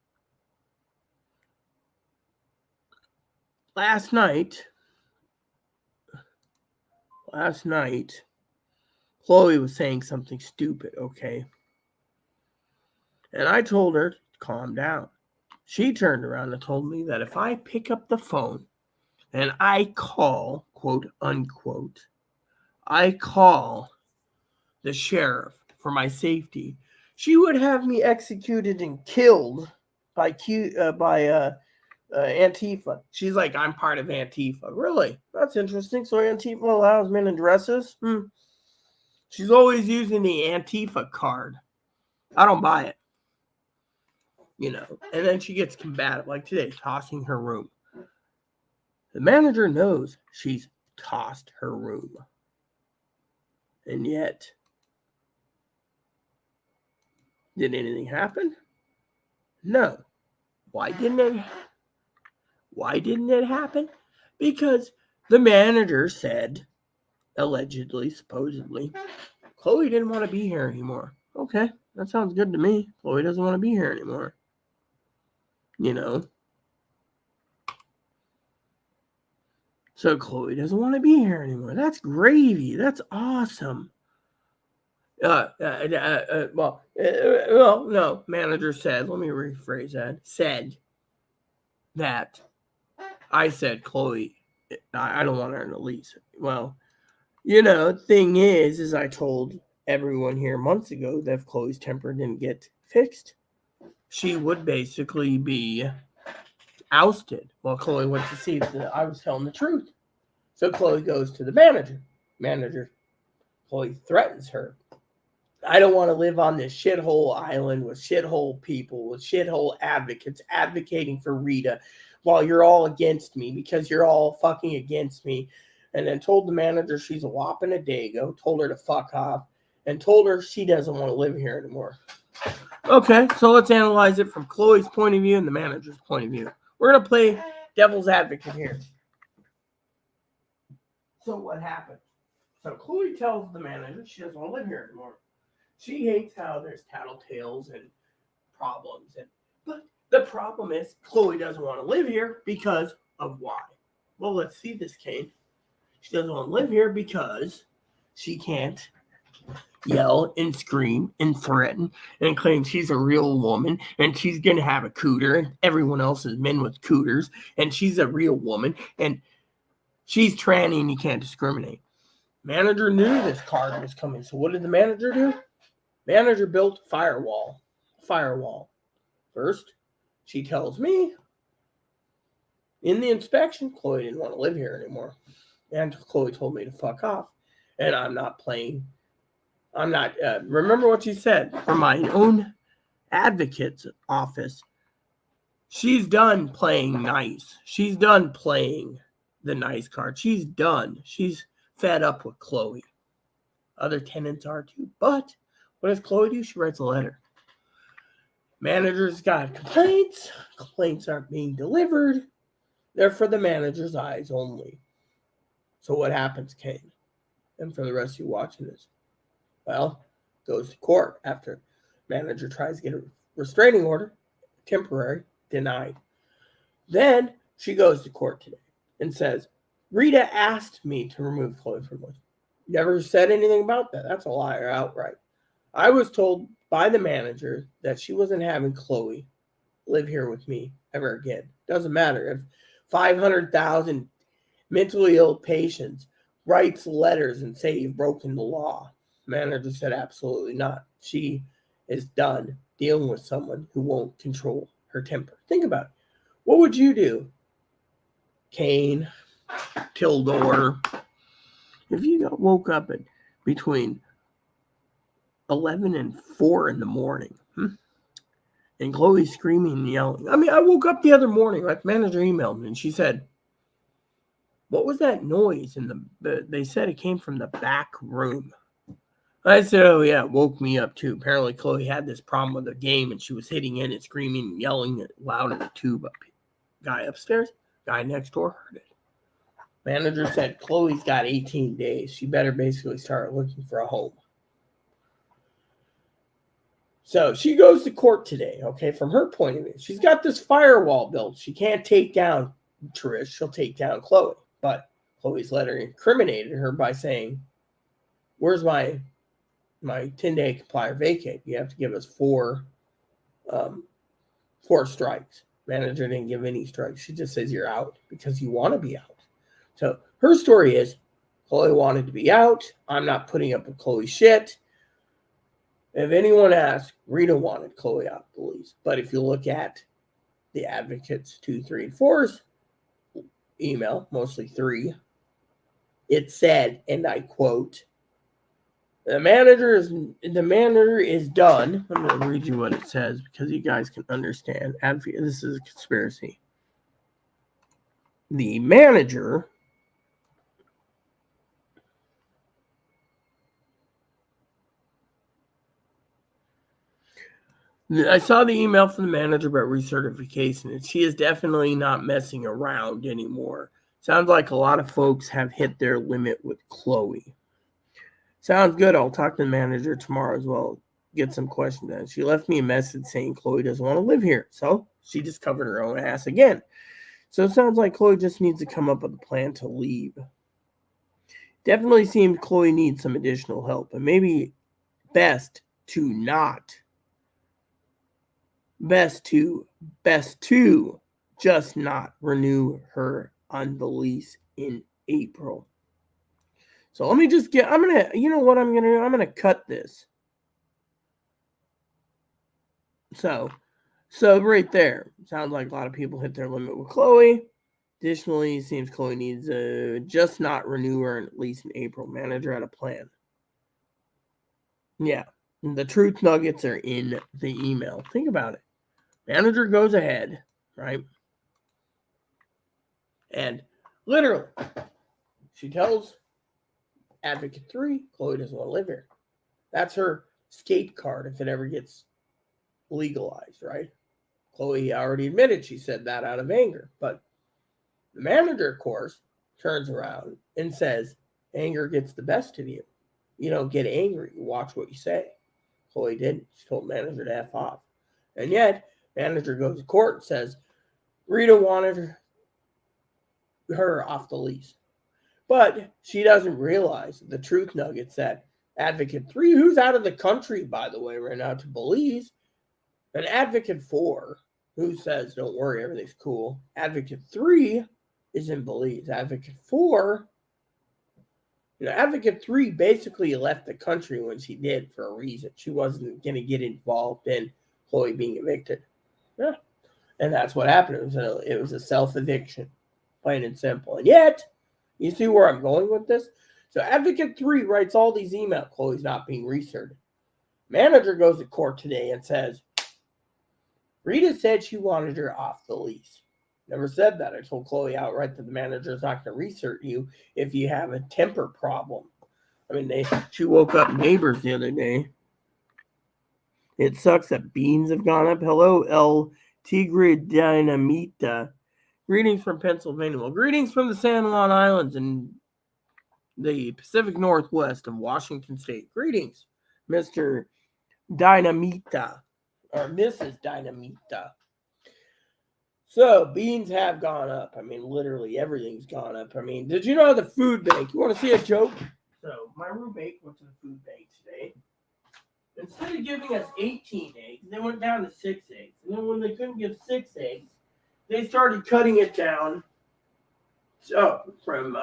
Last night, Chloe was saying something stupid, okay? And I told her to calm down. She turned around and told me that if I pick up the phone and I call, quote, unquote, I call the sheriff for my safety, she would have me executed and killed by Antifa. She's like, I'm part of Antifa. Really? That's interesting. So Antifa allows men in dresses? She's always using the Antifa card. I don't buy it. And then she gets combative, like today, tossing her room. The manager knows she's tossed her room. And yet, did anything happen? No. Why didn't it happen? Because the manager said, allegedly, supposedly, Chloe didn't want to be here anymore. Okay, that sounds good to me. Chloe doesn't want to be here anymore. So Chloe doesn't want to be here anymore. That's gravy. That's awesome. No. Manager said, let me rephrase that. Said that I said, Chloe, I don't want her in the lease. Well, thing is I told everyone here months ago that if Chloe's temper didn't get fixed, she would basically be ousted. Well, Chloe went to see if I was telling the truth. So Chloe goes to the manager. Chloe threatens her. I don't want to live on this shithole island with shithole people, with shithole advocates advocating for Rita while you're all against me because you're all fucking against me. And then told the manager she's a whopping a dago, told her to fuck off, and told her she doesn't want to live here anymore. Okay, so let's analyze it from Chloe's point of view and the manager's point of view. We're going to play devil's advocate here. So what happened? So Chloe tells the manager she doesn't want to live here anymore. She hates how there's tattletales and problems. But the problem is Chloe doesn't want to live here because of why? Well, let's see this, Kane. She doesn't want to live here because she can't yell and scream and threaten and claim she's a real woman and she's going to have a cooter and everyone else is men with cooters and she's a real woman and she's tranny and you can't discriminate. Manager knew this card was coming. So what did the manager do? Manager built firewall. First, she tells me in the inspection, Chloe didn't want to live here anymore. And Chloe told me to fuck off. And I'm not playing. Remember what she said from my own advocate's office. She's done playing nice. She's done playing the nice card. She's done. She's fed up with Chloe. Other tenants are too. But what does Chloe do? She writes a letter. Manager's got complaints. Complaints aren't being delivered. They're for the manager's eyes only. So what happens, Kane? And for the rest of you watching this? Well, goes to court after manager tries to get a restraining order. Temporary. Denied. Then she goes to court today and says, Rita asked me to remove Chloe from this. Never said anything about that. That's a liar outright. I was told by the manager that she wasn't having Chloe live here with me ever again. Doesn't matter if 500,000 mentally ill patients writes letters and say you've broken the law. Manager said absolutely not. She is done dealing with someone who won't control her temper. Think about it. What would you do, Kane, Tildor, if you woke up at between 11 and 4 in the morning, and Chloe's screaming and yelling? I mean, I woke up the other morning, like manager emailed me, and she said, what was that noise? And they said it came from the back room. I said, oh yeah, it woke me up too. Apparently Chloe had this problem with the game, and she was hitting in and screaming and yelling loud in the tube up here. Guy upstairs, guy next door heard it. Manager said Chloe's got 18 days. She better basically start looking for a home. So she goes to court today, okay, from her point of view. She's got this firewall built. She can't take down Trish. She'll take down Chloe. But Chloe's letter incriminated her by saying, where's my 10-day comply or vacate? You have to give us four strikes. Manager didn't give any strikes. She just says you're out because you want to be out. So her story is Chloe wanted to be out. I'm not putting up with Chloe's shit. If anyone asks, Rita wanted Chloe out of the lease. But if you look at the advocates 2, 3, and 4's email, mostly 3, it said, and I quote, the manager is done. I'm going to read you what it says because you guys can understand. This is a conspiracy. The manager I saw the email from the manager about recertification, and she is definitely not messing around anymore. Sounds like a lot of folks have hit their limit with Chloe. Sounds good. I'll talk to the manager tomorrow as well. Get some questions done. She left me a message saying Chloe doesn't want to live here. So she just covered her own ass again. So it sounds like Chloe just needs to come up with a plan to leave. Definitely seems Chloe needs some additional help. And maybe best to just not renew her on the lease in April. So let me just I'm going to, you know what I'm going to do? I'm going to cut this. So right there, sounds like a lot of people hit their limit with Chloe. Additionally, it seems Chloe needs just not renew her at least in April. Manager had a plan. Yeah, the truth nuggets are in the email. Think about it. Manager goes ahead, right? And literally, she tells Advocate 3, Chloe doesn't want to live here. That's her escape card if it ever gets legalized, right? Chloe already admitted she said that out of anger. But the manager, of course, turns around and says, anger gets the best of you. You don't get angry. You watch what you say. Chloe didn't. She told manager to F off. And yet, manager goes to court and says, Rita wanted her off the lease. But she doesn't realize the truth nuggets that Advocate 3, who's out of the country, by the way, right now to Belize, and Advocate 4, who says, don't worry, everything's cool. Advocate 3 is in Belize. Advocate 4, Advocate 3 basically left the country when she did for a reason. She wasn't going to get involved in Chloe being evicted. Yeah. And that's what happened. It was a self-eviction, plain and simple. And yet, you see where I'm going with this? So Advocate 3 writes all these emails. Chloe's not being recerted. Manager goes to court today and says, Rita said she wanted her off the lease. Never said that. I told Chloe outright that the manager is not going to recert you if you have a temper problem. I mean, she woke up neighbors the other day. It sucks that beans have gone up. Hello, El Tigre Dinamita. Greetings from Pennsylvania. Well, greetings from the San Juan Islands and the Pacific Northwest of Washington State. Greetings, Mr. Dynamita, or Mrs. Dynamita. So, beans have gone up. I mean, literally everything's gone up. I mean, did you know the food bank? You want to see a joke? So, my roommate went to the food bank today. Instead of giving us 18 eggs, they went down to 6 eggs. And then when they couldn't give 6 eggs, they started cutting it down. So, from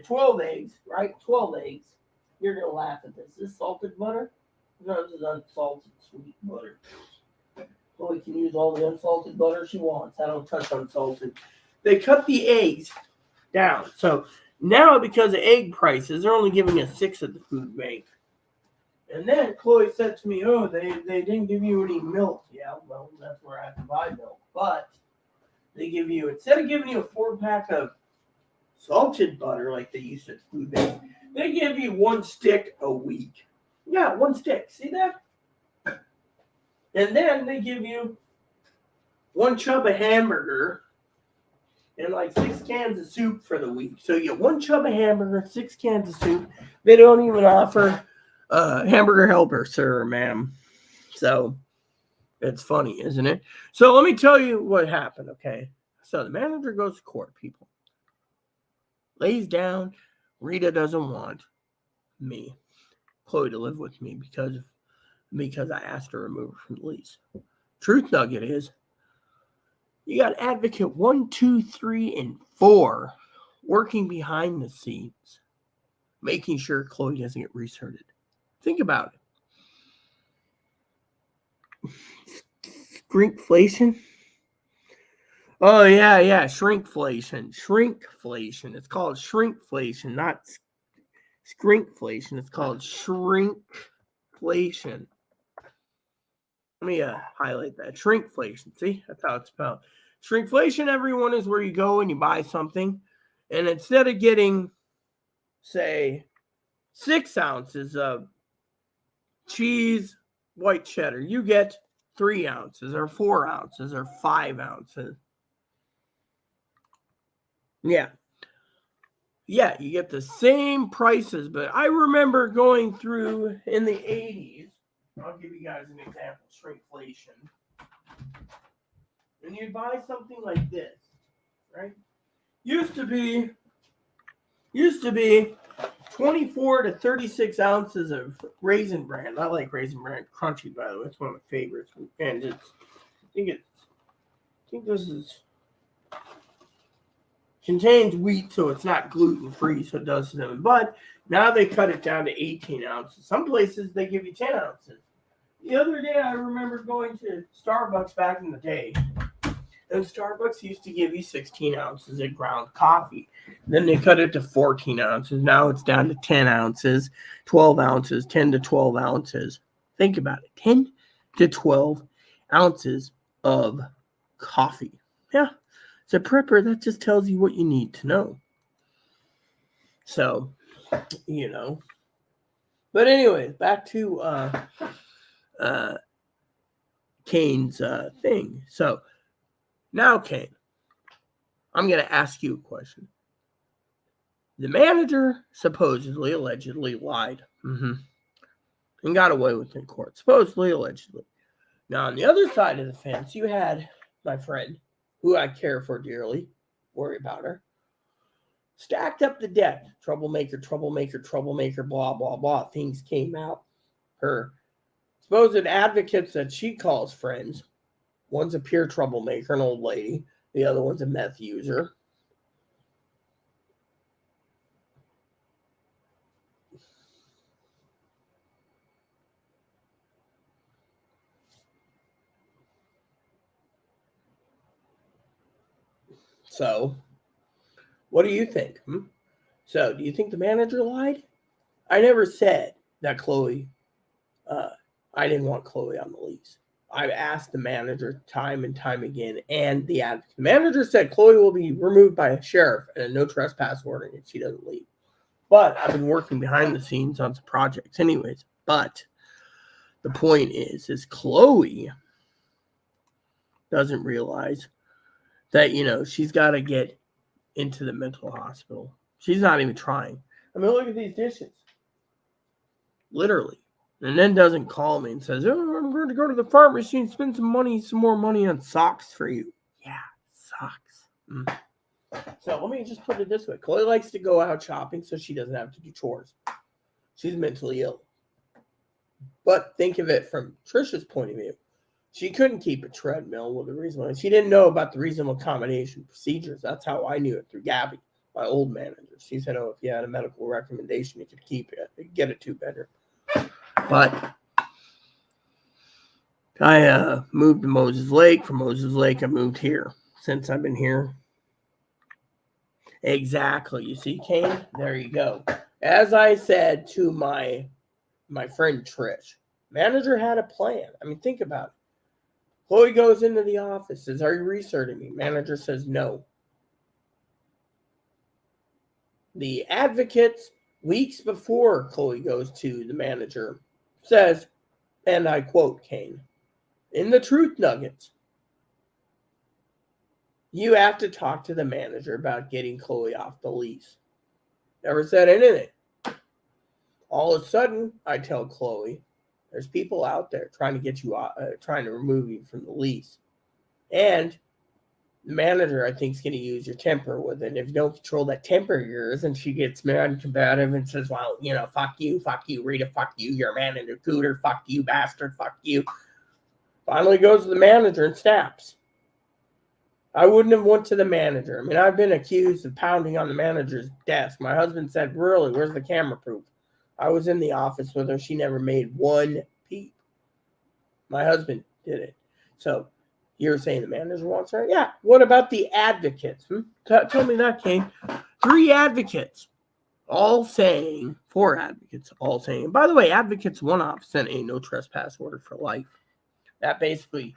12 eggs, right? 12 eggs. You're going to laugh at this. Is this salted butter? No, this is unsalted sweet butter. Chloe can use all the unsalted butter she wants. I don't touch unsalted. They cut the eggs down. So now, because of egg prices, they're only giving us 6 at the food bank. And then Chloe said to me, oh, they didn't give you any milk. Yeah, well, that's where I have to buy milk. But they give you, instead of giving you a 4-pack of salted butter like they used at the food bank, they give you 1 stick a week. Yeah, 1 stick. See that? And then they give you 1 chub of hamburger and like 6 cans of soup for the week. So you get 1 chub of hamburger, 6 cans of soup. They don't even offer hamburger helper, sir or ma'am. So it's funny, isn't it? So let me tell you what happened, okay? So the manager goes to court, people. Lays down. Rita doesn't want me, Chloe, to live with me because I asked her to remove her from the lease. Truth nugget is, you got Advocate 1, 2, 3, and 4 working behind the scenes, making sure Chloe doesn't get recerted. Think about it. Shrinkflation. Oh, yeah. Shrinkflation. It's called shrinkflation, not skrinkflation. It's called shrinkflation. Let me highlight that. Shrinkflation. See? That's how it's spelled. Shrinkflation, everyone, is where you go and you buy something. And instead of getting, say, 6 ounces of cheese, white cheddar, you get 3 ounces or 4 ounces or 5 ounces. Yeah, you get the same prices, but I remember going through in the 80s. I'll give you guys an example, shrinkflation. And you'd buy something like this, right? Used to be 24 to 36 ounces of Raisin Bran. I like Raisin Bran Crunchy, by the way. It's one of my favorites. And I think this contains wheat, so it's not gluten-free, so it does them. But now they cut it down to 18 ounces. Some places, they give you 10 ounces. The other day, I remember going to Starbucks back in the day. And Starbucks used to give you 16 ounces of ground coffee. Then they cut it to 14 ounces. Now it's down to 10 ounces, 12 ounces, 10 to 12 ounces. Think about it. 10 to 12 ounces of coffee. Yeah. As a prepper, that just tells you what you need to know. So, But anyway, back to Kane's thing. So, now, Kane, I'm going to ask you a question. The manager supposedly, allegedly lied. And got away with it in court. Supposedly, allegedly. Now, on the other side of the fence, you had my friend, who I care for dearly, worry about her, stacked up the deck. Troublemaker, blah, blah, blah. Things came out. Her supposed advocates that she calls friends. One's a pure troublemaker, an old lady. The other one's a meth user. So, what do you think? So, do you think the manager lied? I never said that Chloe, I didn't want Chloe on the lease. I've asked the manager time and time again, and the advocate. The manager said Chloe will be removed by a sheriff and a no trespass warning if she doesn't leave. But I've been working behind the scenes on some projects anyways. But the point is Chloe doesn't realize that, she's got to get into the mental hospital. She's not even trying. I mean, look at these dishes. Literally. And then doesn't call me and says, "Oh, I'm going to go to the pharmacy and spend some more money on socks for you." Yeah, socks. So let me just put it this way. Chloe likes to go out shopping so she doesn't have to do chores. She's mentally ill. But think of it from Trisha's point of view. She couldn't keep a treadmill with a reasonable. She didn't know about the reasonable accommodation procedures. That's how I knew it, through Gabby, my old manager. She said, "Oh, if you had a medical recommendation, you could keep it, get a 2-bedroom." But I moved to Moses Lake. From Moses Lake, I moved here. Since I've been here. Exactly. You see, Kane? There you go. As I said to my friend Trish, manager had a plan. I mean, think about it. Chloe goes into the office, says, "Are you researching me?" Manager says no. The advocates, weeks before Chloe goes to the manager, says, and I quote Kane, in the Truth Nuggets, "You have to talk to the manager about getting Chloe off the lease." Never said anything. All of a sudden, I tell Chloe, there's people out there trying to get you, trying to remove you from the lease. And the manager, I think, is going to use your temper with it. If you don't control that temper of yours, and she gets mad and combative and says, "Well, fuck you, Rita, fuck you, you're a manager, cooter, fuck you, bastard, fuck you." Finally goes to the manager and snaps. I wouldn't have went to the manager. I mean, I've been accused of pounding on the manager's desk. My husband said, "Really, where's the camera proof?" I was in the office with her. She never made one peep. My husband did it. So You're saying the manager wants her? Yeah. What about the advocates? Tell me that, Kane. 3 advocates. All saying, 4 advocates, all saying. And by the way, advocates one off sent a no trespass order for life. That basically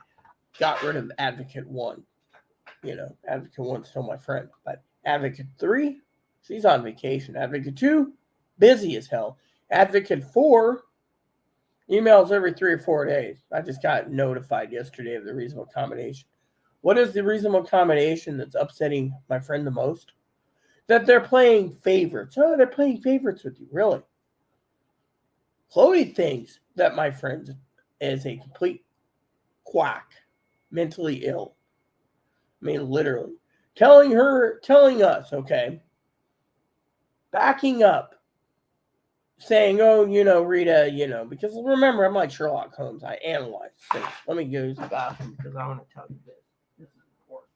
got rid of advocate 1. Advocate 1's still my friend. But advocate 3, she's on vacation. Advocate 2, busy as hell. Advocate 4, emails every 3 or 4 days. I just got notified yesterday of the reasonable accommodation. What is the reasonable accommodation that's upsetting my friend the most? That they're playing favorites. Oh, they're playing favorites with you. Really? Chloe thinks that my friend is a complete quack, mentally ill. I mean, literally. Telling us, okay, backing up, saying, oh, Rita, because remember, I'm like Sherlock Holmes. I analyze things. Let me go to the bathroom because I want to tell you this. This is important.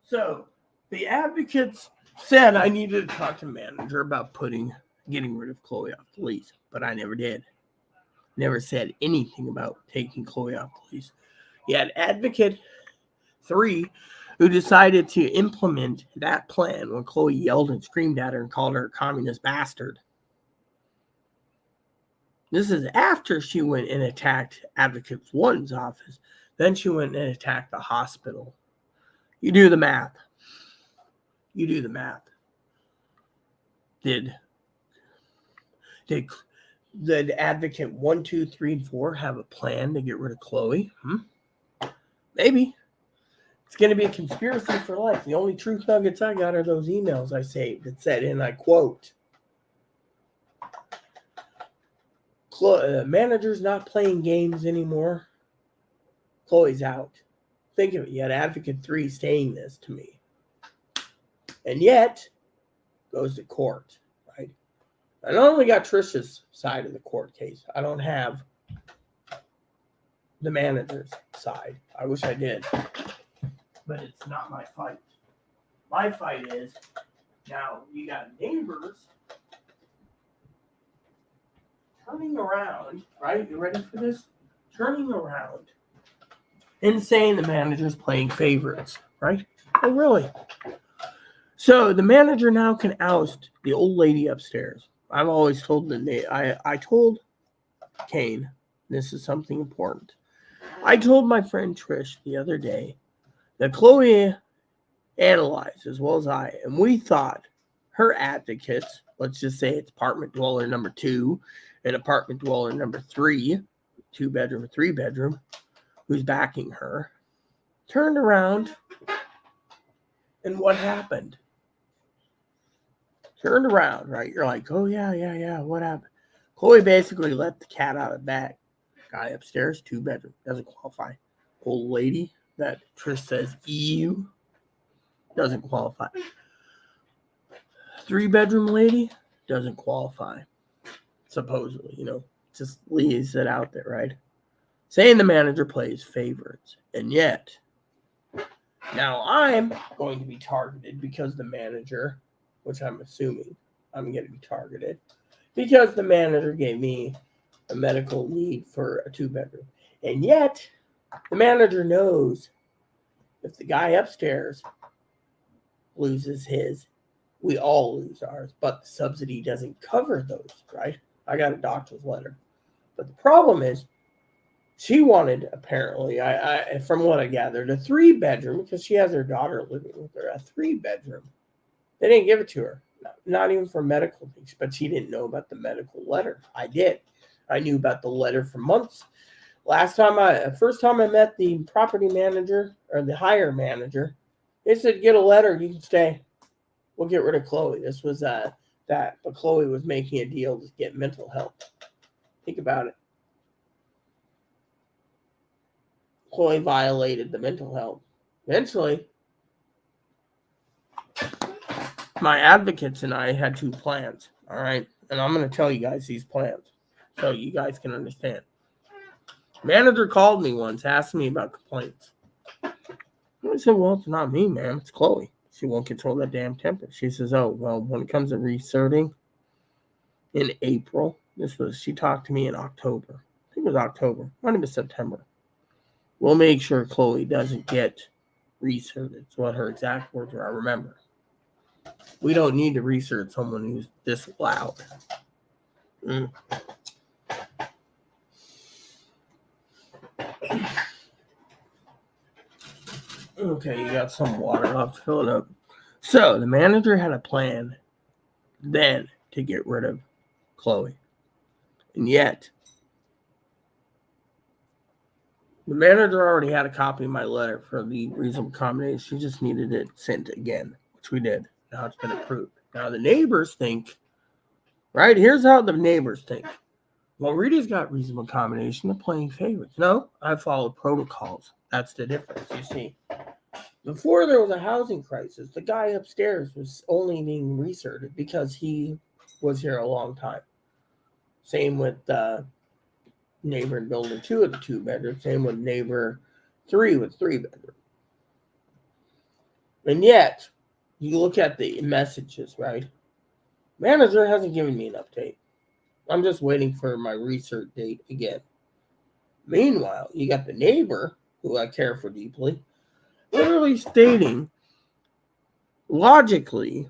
So the advocates said I needed to talk to the manager about getting rid of Chloe off the lease, but I never did. Never said anything about taking Chloe off the lease. You had advocate 3 who decided to implement that plan when Chloe yelled and screamed at her and called her a communist bastard. This is after she went and attacked Advocate 1's office. Then she went and attacked the hospital. You do the math. Did the advocate 1, 2, 3, and 4 have a plan to get rid of Chloe? Maybe. It's going to be a conspiracy for life. The only truth nuggets I got are those emails I saved that said, and I quote, manager's not playing games anymore. Chloe's out. Think of it. You had advocate 3 saying this to me. And yet, goes to court, right? I not only got Trisha's side of the court case, I don't have the manager's side. I wish I did. But it's not my fight. My fight is, now you got neighbors turning around, right? You ready for this? Turning around and saying the manager's playing favorites, right? Oh, really? So the manager now can oust the old lady upstairs. I've always told I told Kane, this is something important. I told my friend Trish the other day that Chloe analyzed as well as I, and we thought her advocates, let's just say it's apartment dweller number 2 and apartment dweller number 3, 2-bedroom or 3-bedroom, who's backing her, turned around, and what happened? Turned around, right? You're like, oh, yeah, what happened? Chloe basically let the cat out of the bag. Guy upstairs, 2-bedroom, doesn't qualify. Old lady that Trish says, ew, doesn't qualify. 3-bedroom lady, doesn't qualify. Supposedly, just leaves it out there, right? Saying the manager plays favorites. And yet, now I'm going to be targeted because the manager, which I'm assuming I'm going to be targeted, because the manager gave me a medical need for a 2-bedroom. And yet, the manager knows if the guy upstairs loses his, we all lose ours, but the subsidy doesn't cover those, right? I got a doctor's letter. But the problem is, she wanted, apparently, I from what I gathered, a 3-bedroom because she has her daughter living with her, a 3-bedroom. They didn't give it to her. Not even for medical things, but she didn't know about the medical letter. I did. I knew about the letter for months. First time I met the property manager or the hire manager, they said, get a letter, you can stay. We'll get rid of Chloe. This was that, but Chloe was making a deal to get mental health. Think about it. Chloe violated the mental health. Eventually, my advocates and I had 2 plans, all right? And I'm going to tell you guys these plans so you guys can understand. Manager called me once, asked me about complaints. I said, well, it's not me, man. It's Chloe. She won't control that damn temper. She says, oh, well, when it comes to recerting in April, she talked to me in October. I think it was October. Might have been September. We'll make sure Chloe doesn't get recerted. It's what her exact words were. I remember. We don't need to recert someone who's this loud. Okay, you got some water. I'll have to fill it up. So the manager had a plan then to get rid of Chloe. And yet, the manager already had a copy of my letter for the reasonable accommodation. She just needed it sent again, which we did. Now it's been approved. Now the neighbors think, right? Here's how the neighbors think. Well, Rita's got reasonable accommodation. They're playing favorites. No, I followed protocols. That's the difference, you see. Before there was a housing crisis, the guy upstairs was only being recerted because he was here a long time. Same with neighbor in building 2 with the 2-bedroom. Same with neighbor 3 with 3-bedroom. And yet, you look at the messages, right? Manager hasn't given me an update. I'm just waiting for my recert date again. Meanwhile, you got the neighbor, who I care for deeply, literally stating logically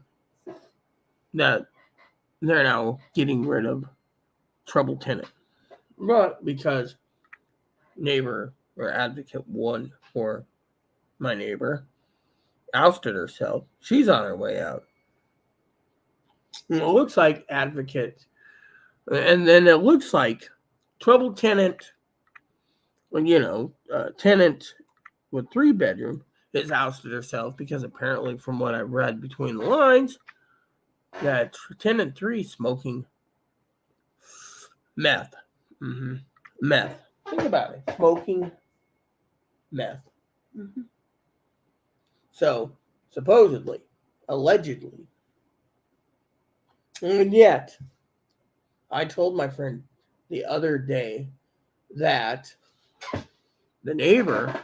that they're now getting rid of troubled tenant. But because neighbor or advocate 1 for my neighbor ousted herself, she's on her way out. And it looks like advocate, and then it looks like troubled tenant, tenant with 3-bedroom has ousted herself because apparently, from what I read between the lines, that tenant 3 smoking meth. Meth. Think about it. Smoking meth. So, supposedly, allegedly. And yet, I told my friend the other day that the neighbor,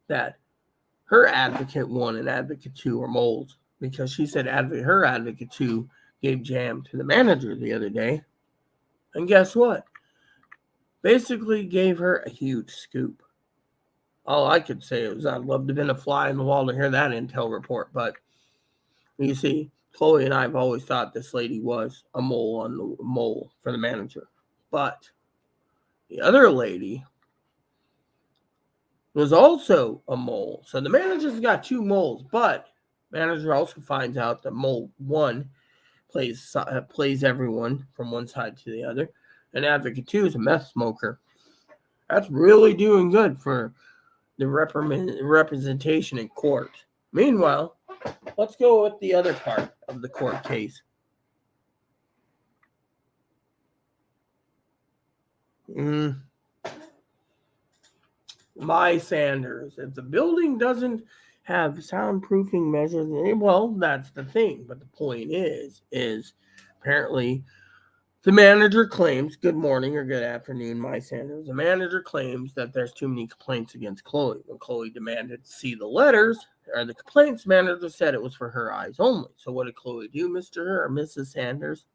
that her advocate 1 and advocate 2 are moles, because she said her advocate 2 gave jam to the manager the other day. And guess what? Basically gave her a huge scoop. All I could say was I'd love to have been a fly in the wall to hear that intel report. But you see, Chloe and I have always thought this lady was a mole for the manager. But the other lady was also a mole. So the manager's got 2 moles, but manager also finds out that mole 1 plays everyone from one side to the other. And advocate 2 is a meth smoker. That's really doing good for the representation in court. Meanwhile, let's go with the other part of the court case. My Sanders. If the building doesn't have soundproofing measures, well, that's the thing. But the point is apparently the manager claims, good morning or good afternoon, my Sanders. The manager claims that there's too many complaints against Chloe. When Chloe demanded to see the letters or the complaints, manager said it was for her eyes only. So what did Chloe do, Mr. or Mrs. Sanders?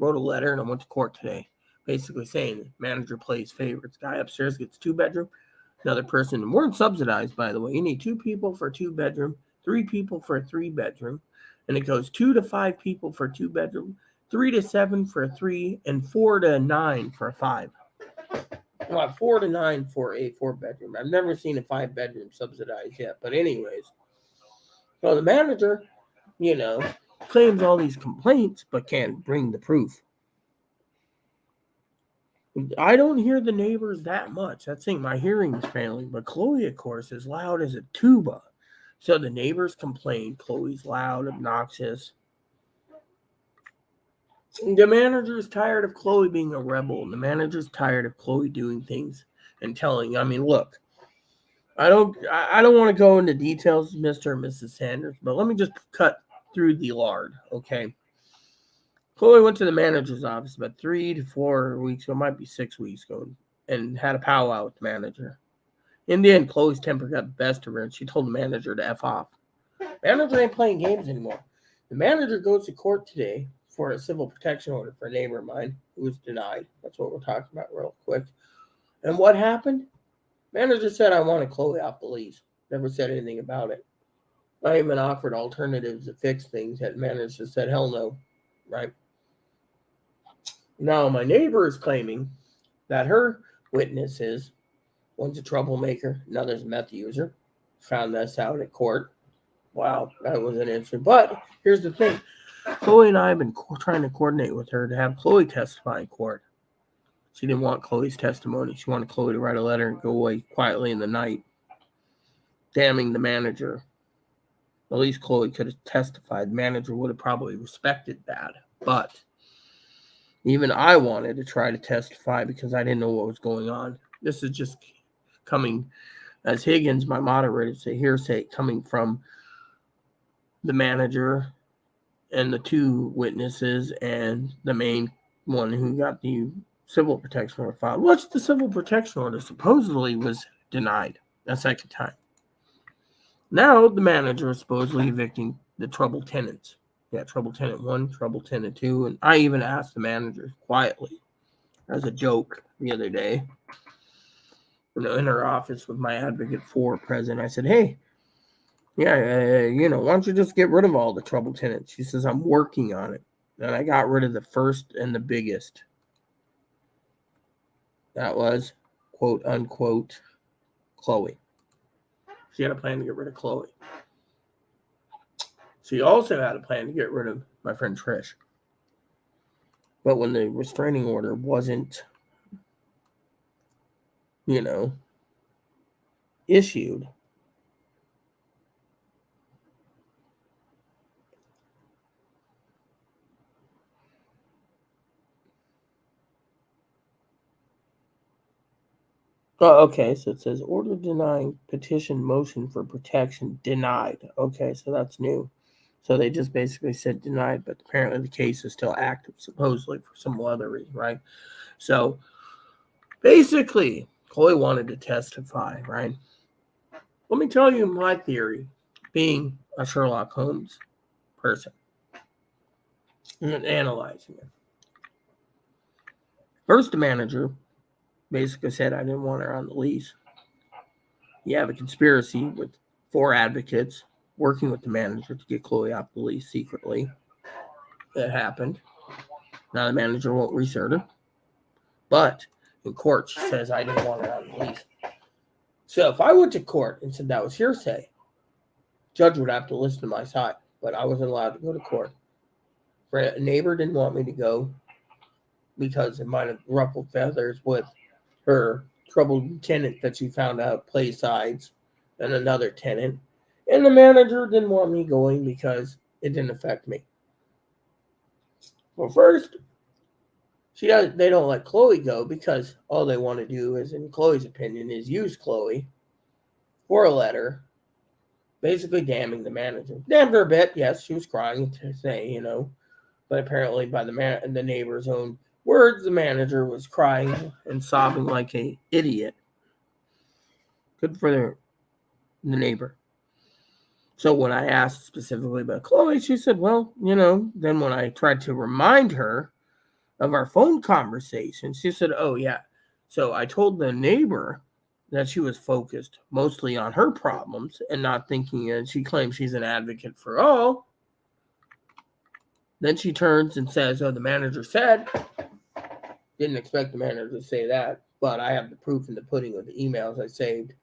Wrote a letter and I went to court today, basically saying manager plays favorites. Guy upstairs gets 2-bedroom. Another person, and we're subsidized, by the way. You need 2 people for a 2-bedroom, 3 people for a 3-bedroom, and it goes 2 to 5 people for a 2-bedroom, 3 to 7 for a 3, and 4 to 9 for a 5. Well, 4 to 9 for a 4-bedroom. I've never seen a 5-bedroom subsidized yet. But anyways, so the manager, claims all these complaints but can't bring the proof. I don't hear the neighbors that much. That's saying my hearing is failing. But Chloe, of course, is loud as a tuba. So the neighbors complain Chloe's loud, obnoxious. The manager's tired of Chloe being a rebel. And the manager's tired of Chloe doing things and telling. I mean, look, I don't want to go into details, Mr. and Mrs. Sanders, but let me just cut through the lard, okay? Chloe went to the manager's office about 3 to 4 weeks ago, might be 6 weeks ago, and had a powwow with the manager. In the end, Chloe's temper got the best of her, and she told the manager to F off. Manager ain't playing games anymore. The manager goes to court today for a civil protection order for a neighbor of mine who was denied. That's what we're talking about real quick. And what happened? Manager said I wanted Chloe off the lease. Never said anything about it. I even offered alternatives to fix things, and manager said hell no, right? Now my neighbor is claiming that her witnesses, one's a troublemaker, another's a meth user, found this out at court. Wow, that was an interesting. But here's the thing. Chloe and I have been trying to coordinate with her to have Chloe testify in court. She didn't want Chloe's testimony. She wanted Chloe to write a letter and go away quietly in the night, damning the manager. At least Chloe could have testified. The manager would have probably respected that. But even I wanted to try to testify because I didn't know what was going on. This is just coming, as Higgins, my moderator, say hearsay, coming from the manager and the two witnesses and the main one who got the civil protection order filed. Which the civil protection order supposedly was denied a second time. Now the manager is supposedly evicting the troubled tenants. Yeah, trouble tenant 1, trouble tenant 2. And I even asked the manager quietly as a joke the other day, in her office with my advocate 4 present. I said, hey, yeah, why don't you just get rid of all the trouble tenants? She says, I'm working on it. And I got rid of the first and the biggest. That was, quote, unquote, Chloe. She had a plan to get rid of Chloe. She also had a plan to get rid of my friend Trish. But when the restraining order wasn't, issued, oh, okay, so it says order denying petition motion for protection denied. Okay, so that's new. So they just basically said denied, but apparently the case is still active, supposedly for some other reason, right? So basically, Chloe wanted to testify, right? Let me tell you my theory, being a Sherlock Holmes person and analyzing it. First, the manager basically said I didn't want her on the lease. You have a conspiracy with 4 advocates working with the manager to get Chloe off the lease secretly. That happened. Now the manager won't reassert her. But in court, she says I didn't want her on the lease. So if I went to court and said that was hearsay, judge would have to listen to my side. But I wasn't allowed to go to court. A neighbor didn't want me to go because it might have ruffled feathers with her troubled tenant that she found out play sides and another tenant. And the manager didn't want me going because it didn't affect me. Well, first, they don't let Chloe go because all they want to do is, in Chloe's opinion, is use Chloe for a letter, basically damning the manager. Damned her a bit, yes, she was crying to say, but apparently by the neighbor's own words, the manager was crying and sobbing like an idiot. Good for the neighbor. So when I asked specifically about Chloe, she said, well, then when I tried to remind her of our phone conversation, she said, oh, yeah. So I told the neighbor that she was focused mostly on her problems and not thinking, and she claims she's an advocate for all. Then she turns and says, oh, the manager said. Didn't expect the manager to say that, but I have the proof in the pudding of the emails I saved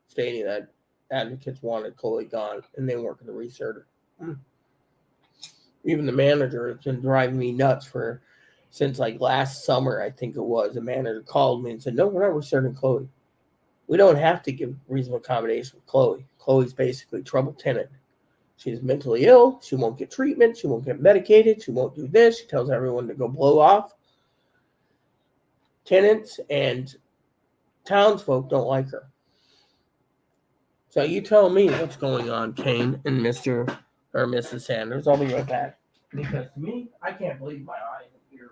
stating that advocates wanted Chloe gone and they weren't going to reassert her. Even the manager has been driving me nuts since like last summer, I think it was. The manager called me and said, "No, we're not returning Chloe. We don't have to give reasonable accommodation for Chloe. Chloe's basically troubled tenant. She's mentally ill. She won't get treatment. She won't get medicated. She won't do this. She tells everyone to go blow off. Tenants and townsfolk don't like her." So you tell me what's going on, Kane and Mr. or Mrs. Sanders. I'll be right back. Because to me, I can't believe my eyes and ears.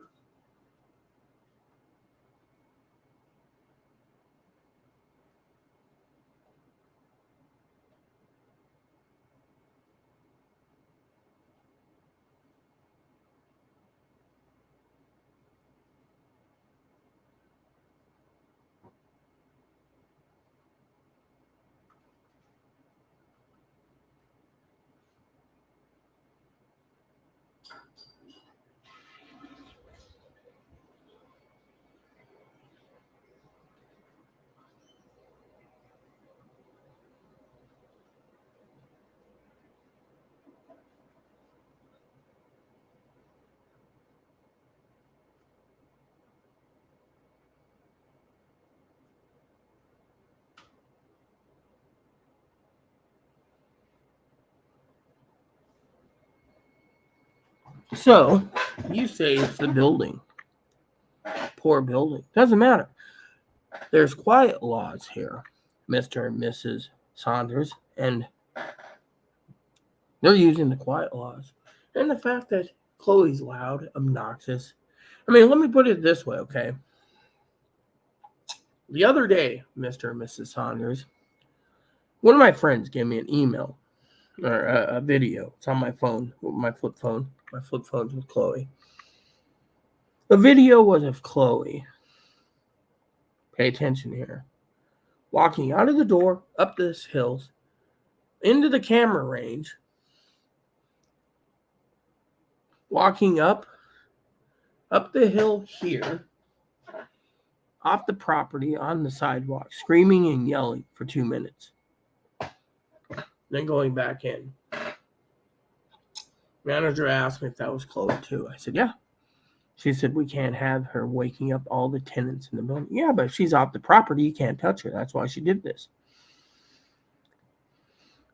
So you say it's the building. Poor building. Doesn't matter. There's quiet laws here, Mr. and Mrs. Saunders, and they're using the quiet laws. And the fact that Chloe's loud, obnoxious. I mean, let me put it this way, okay? The other day, Mr. and Mrs. Saunders, one of my friends gave me an email or a video. It's on my phone, my flip phone. My flip phone's with Chloe. The video was of Chloe. Pay attention here. Walking out of the door, up this hills, into the camera range, walking up the hill here, off the property on the sidewalk, screaming and yelling for 2 minutes. Then going back in. Manager asked me if that was Chloe too. I said, yeah. She said, we can't have her waking up all the tenants in the building. Yeah, but if she's off the property, you can't touch her. That's why she did this.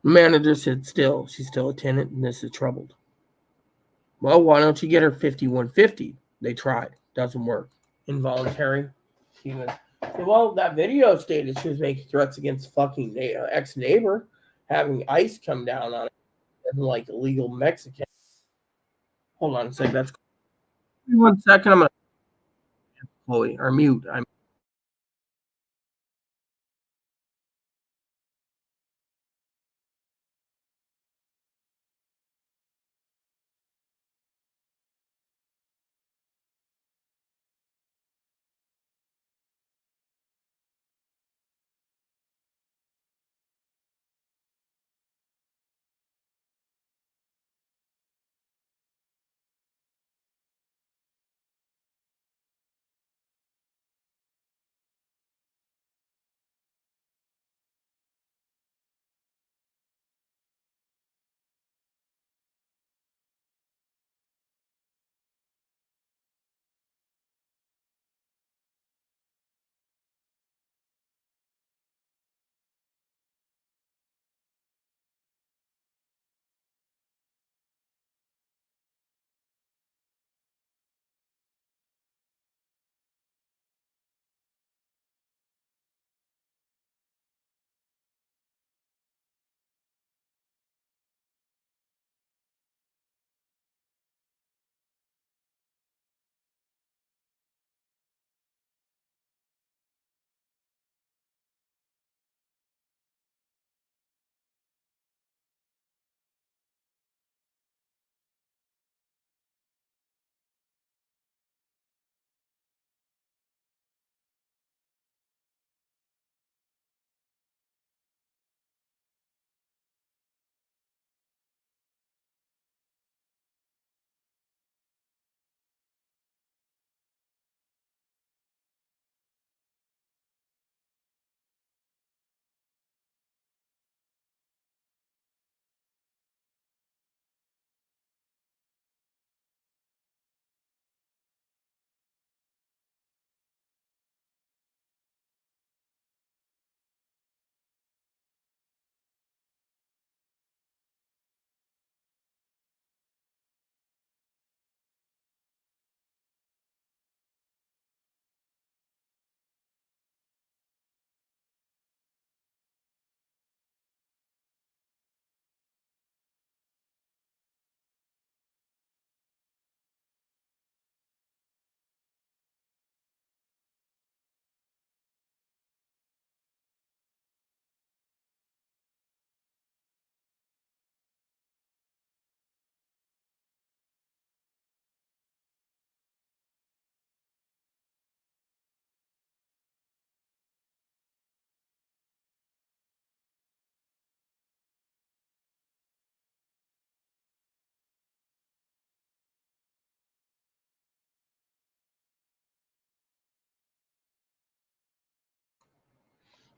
The manager said, she's still a tenant and this is troubled. Well, why don't you get her 5150? They tried. Doesn't work. Involuntary. She was, well, that video stated she was making threats against fucking ex-neighbor, having ICE come down on it as like illegal Mexican. Hold on a second. That's 1 second. I'm going to Chloe or mute. I'm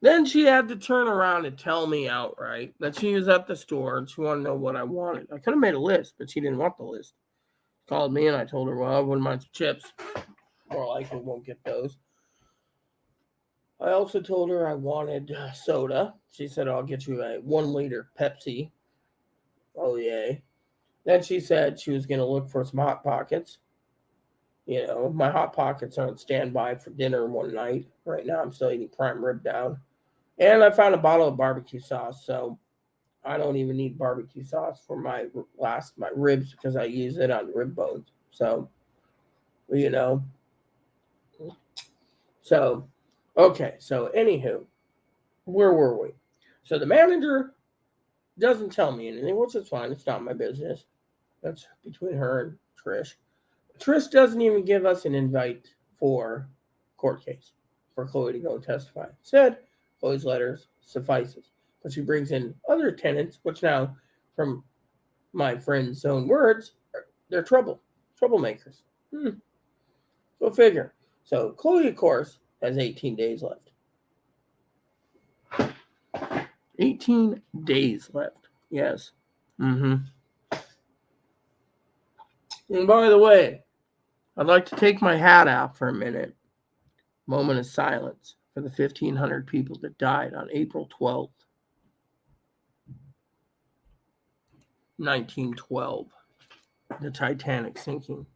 Then she had to turn around and tell me outright that she was at the store and she wanted to know what I wanted. I could have made a list, but she didn't want the list. She called me and I told her, well, I wouldn't mind some chips. More likely won't get those. I also told her I wanted soda. She said, I'll get you a 1 liter Pepsi. Oh, yay. Then she said she was going to look for some Hot Pockets. You know, my Hot Pockets are on standby for dinner one night. Right now, I'm still eating prime rib down. And I found a bottle of barbecue sauce, so I don't even need barbecue sauce for my ribs because I use it on rib bones. So, you know, so okay. So, anywho, where were we? So the manager doesn't tell me anything, which is fine. It's not my business. That's between her and Trish. Trish doesn't even give us an invite for court case for Chloe to go and testify. Said Chloe's letters suffices, but she brings in other tenants, which now, from my friend's own words, they're troublemakers. Go figure. So Chloe, of course, has 18 days left. 18 days left. Yes. And by the way, I'd like to take my hat off for a minute. Moment of silence for the 1,500 people that died on April 12th, 1912. The Titanic sinking.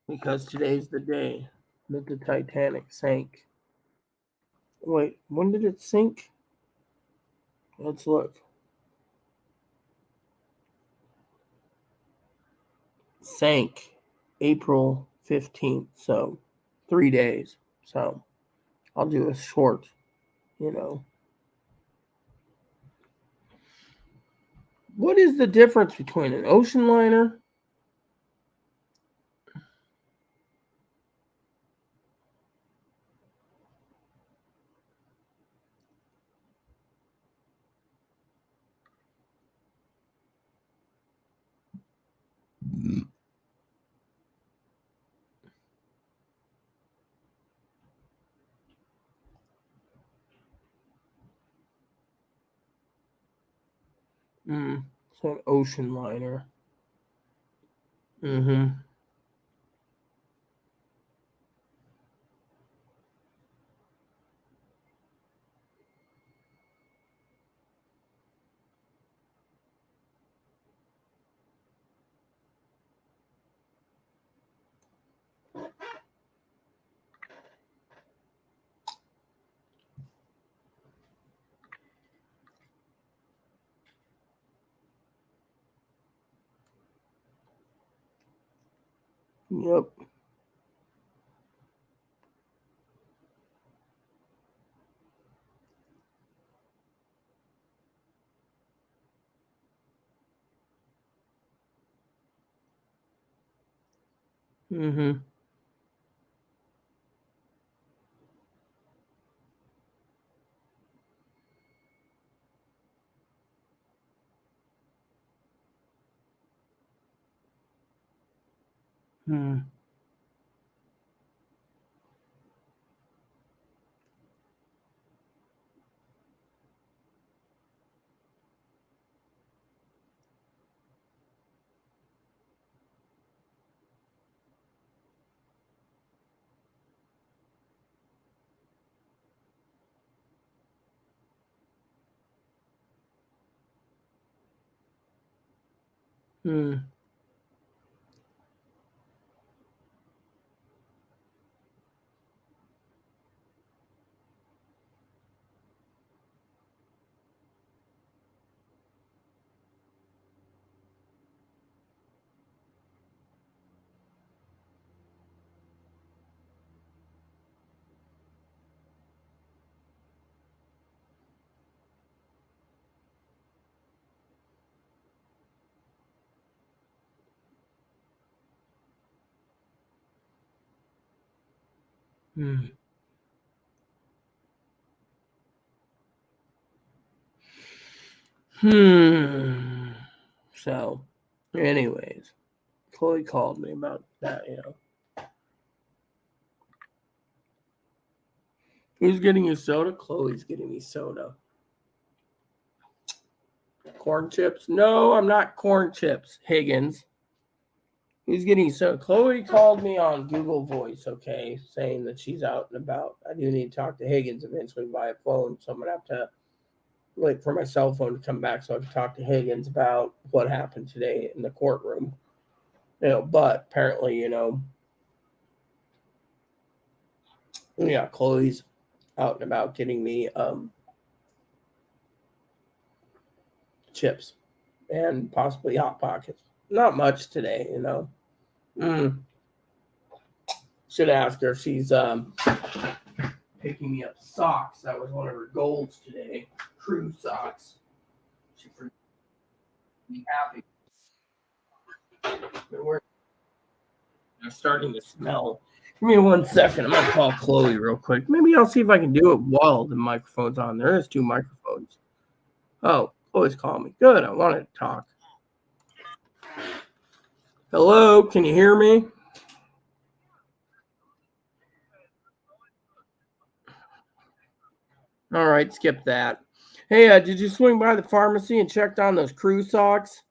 Because today's the day that the Titanic sank. Wait, when did it sink? Let's look. Sank April 15th, so 3 days. So I'll do a short, you know. What is the difference between an ocean liner? So an ocean liner. Mm-hmm. Yep. Mm-hmm. Hmm. Hmm. Hmm. Hmm. So Anyways, Chloe called me about that, Who's getting you soda? Chloe's getting me soda. Corn chips? No, I'm not corn chips, Higgins. Who's getting you soda? Chloe called me on Google Voice, okay, saying that she's out and about. I do need to talk to Higgins eventually by a phone, so I'm going to have to wait for my cell phone to come back so I can talk to Higgins about what happened today in the courtroom. But apparently, Chloe's out and about getting me chips and possibly Hot Pockets. Not much today, Should ask her if she's picking me up socks. That was one of her goals today. Crew socks. She would be happy. They're starting to smell. Give me 1 second. I'm gonna call Chloe real quick. Maybe I'll see if I can do it while the microphone's on. There is 2 microphones. Oh, Chloe's calling me. Good. I wanted to talk. Hello, can you hear me? All right, skip that. Hey, did you swing by the pharmacy and checked on those crew socks?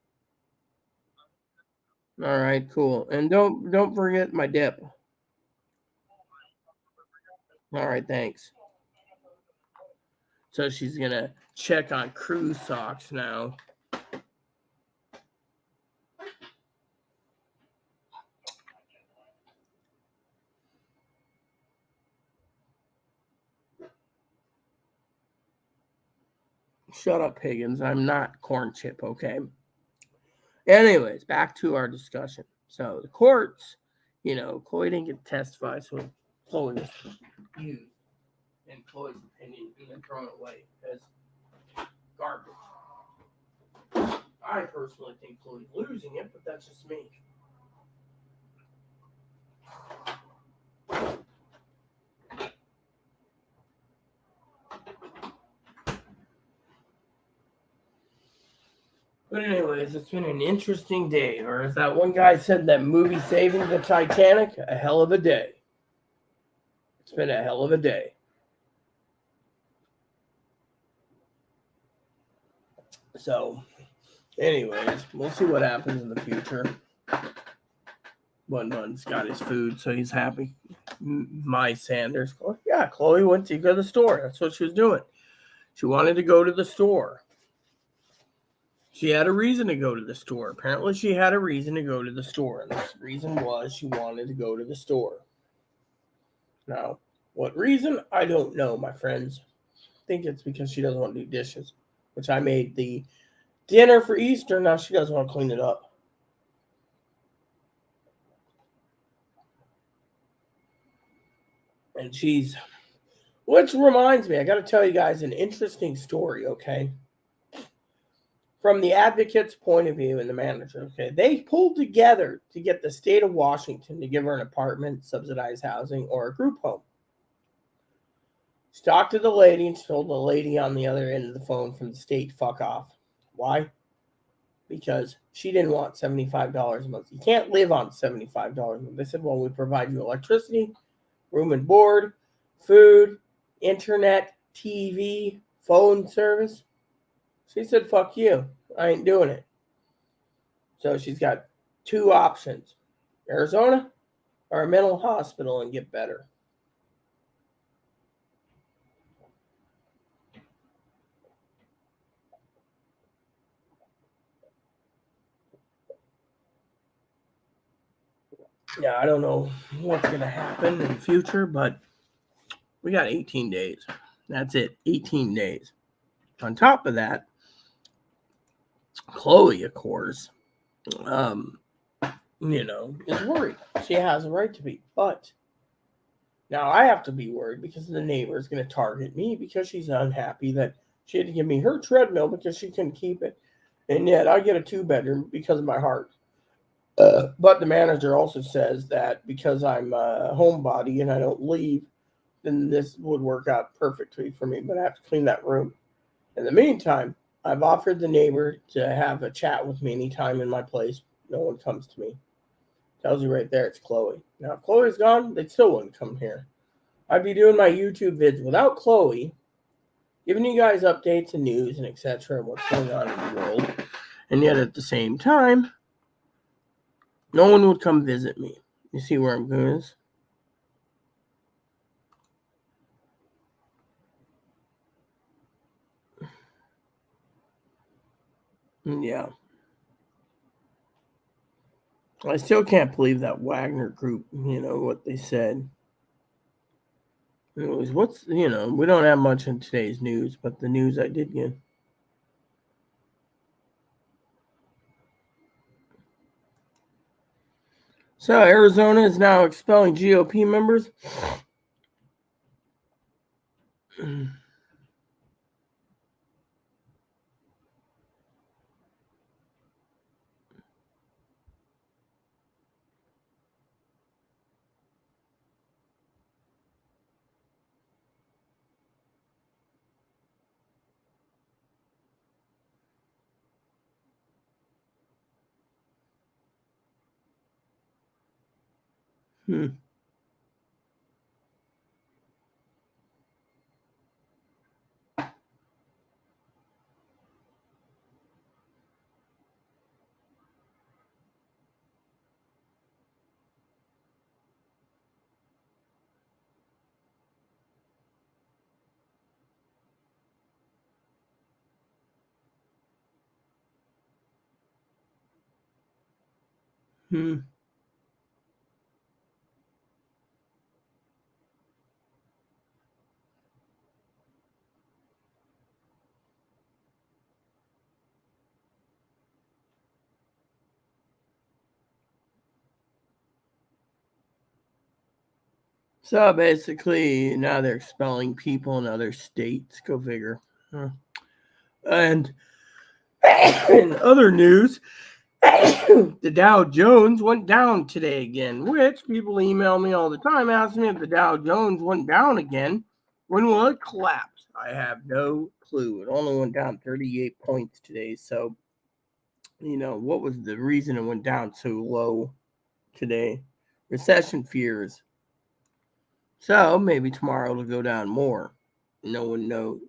All right, cool. And don't forget my dip. All right, thanks. So she's gonna check on crew socks now. Shut up, Higgins. I'm not corn chip, okay? Anyways, back to our discussion. So the courts, Chloe didn't get to testify, so Chloe was used in Chloe's opinion and then thrown away as garbage. I personally think Chloe's losing it, but that's just me. But anyways, it's been an interesting day, or as that one guy said, that movie Saving the Titanic, a hell of a day. It's been a hell of a day. So, anyways, we'll see what happens in the future. One Bun's got his food, so he's happy. My Sanders. Yeah, Chloe went to go to the store. That's what she was doing. She wanted to go to the store. She had a reason to go to the store. Apparently, she had a reason to go to the store. And the reason was she wanted to go to the store. Now, what reason? I don't know, my friends. I think it's because she doesn't want to do dishes, which I made the dinner for Easter. Now she doesn't want to clean it up. And which reminds me, I got to tell you guys an interesting story, okay? From the advocate's point of view and the manager, okay? They pulled together to get the state of Washington to give her an apartment, subsidized housing, or a group home. She talked to the lady and she told the lady on the other end of the phone from the state, fuck off. Why? Because she didn't want $75 a month. You can't live on $75 a month. They said, well, we provide you electricity, room and board, food, internet, TV, phone service. She said, fuck you. I ain't doing it. So she's got 2 options, Arizona or a mental hospital, and get better. Yeah, I don't know what's going to happen in the future, but we got 18 days. That's it, 18 days. On top of that, Chloe, of course, is worried. She has a right to be. But now I have to be worried because the neighbor is going to target me because she's unhappy that she had to give me her treadmill because she couldn't keep it. And yet I get a 2-bedroom because of my heart. But the manager also says that because I'm a homebody and I don't leave, then this would work out perfectly for me. But I have to clean that room. In the meantime, I've offered the neighbor to have a chat with me anytime in my place. No one comes to me. Tells you right there it's Chloe. Now, if Chloe's gone, they still wouldn't come here. I'd be doing my YouTube vids without Chloe, giving you guys updates and news and etc. and what's going on in the world. And yet at the same time, no one would come visit me. You see where I'm going with this? Yeah. I still can't believe that Wagner group, what they said. It was, we don't have much in today's news, but the news I did get. So Arizona is now expelling GOP members. Hmm. Hmm. So basically, now they're expelling people in other states. Go figure. Huh. And in other news, the Dow Jones went down today again, which people email me all the time asking me if the Dow Jones went down again. When will it collapse? I have no clue. It only went down 38 points today. So, what was the reason it went down so low today? Recession fears. So maybe tomorrow it'll go down more. No one knows.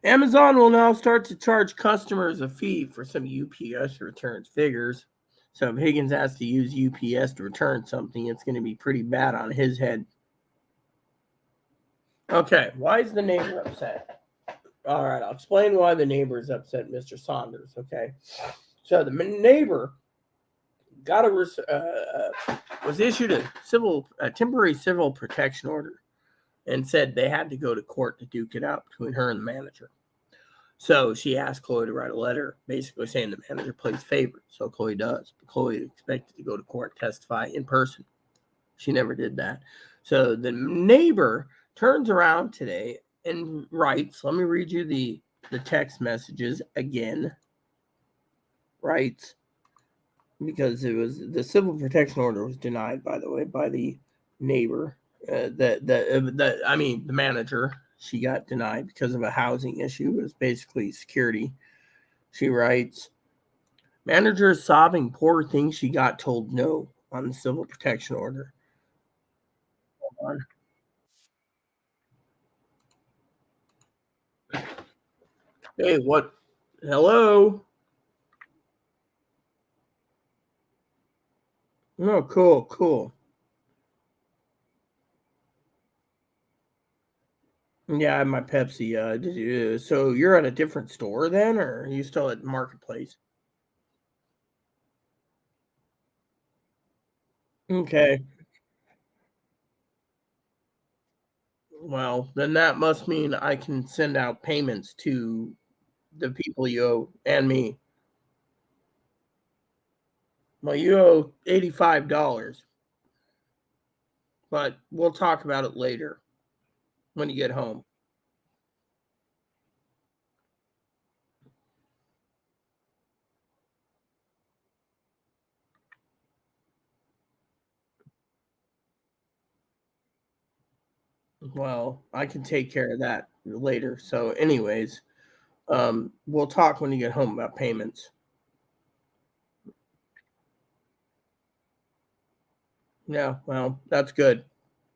Amazon will now start to charge customers a fee for some UPS returns figures. So if Higgins has to use UPS to return something, it's going to be pretty bad on his head. Okay, why is the neighbor upset? All right, I'll explain why the neighbor is upset, Mr. Saunders. Okay, so the neighbor got was issued a temporary civil protection order, and said they had to go to court to duke it out between her and the manager. So she asked Chloe to write a letter basically saying the manager plays favorites. So Chloe does. But Chloe expected to go to court and testify in person. She never did that. So the neighbor turns around today and writes, let me read you the text messages again. Writes, because it was the civil protection order was denied, by the way, by the neighbor. The manager, she got denied because of a housing issue. It was basically security. She writes, manager is sobbing, poor thing, she got told no on the civil protection order. Hold on. Hey, what? Hello? Oh, cool. Yeah, I have my Pepsi. So you're at a different store then, or are you still at Marketplace? Okay. Well, then that must mean I can send out payments to the people you owe and me. Well, you owe $85, but we'll talk about it later when you get home. Well, I can take care of that later. So, anyways, we'll talk when you get home about payments. Yeah, well, that's good.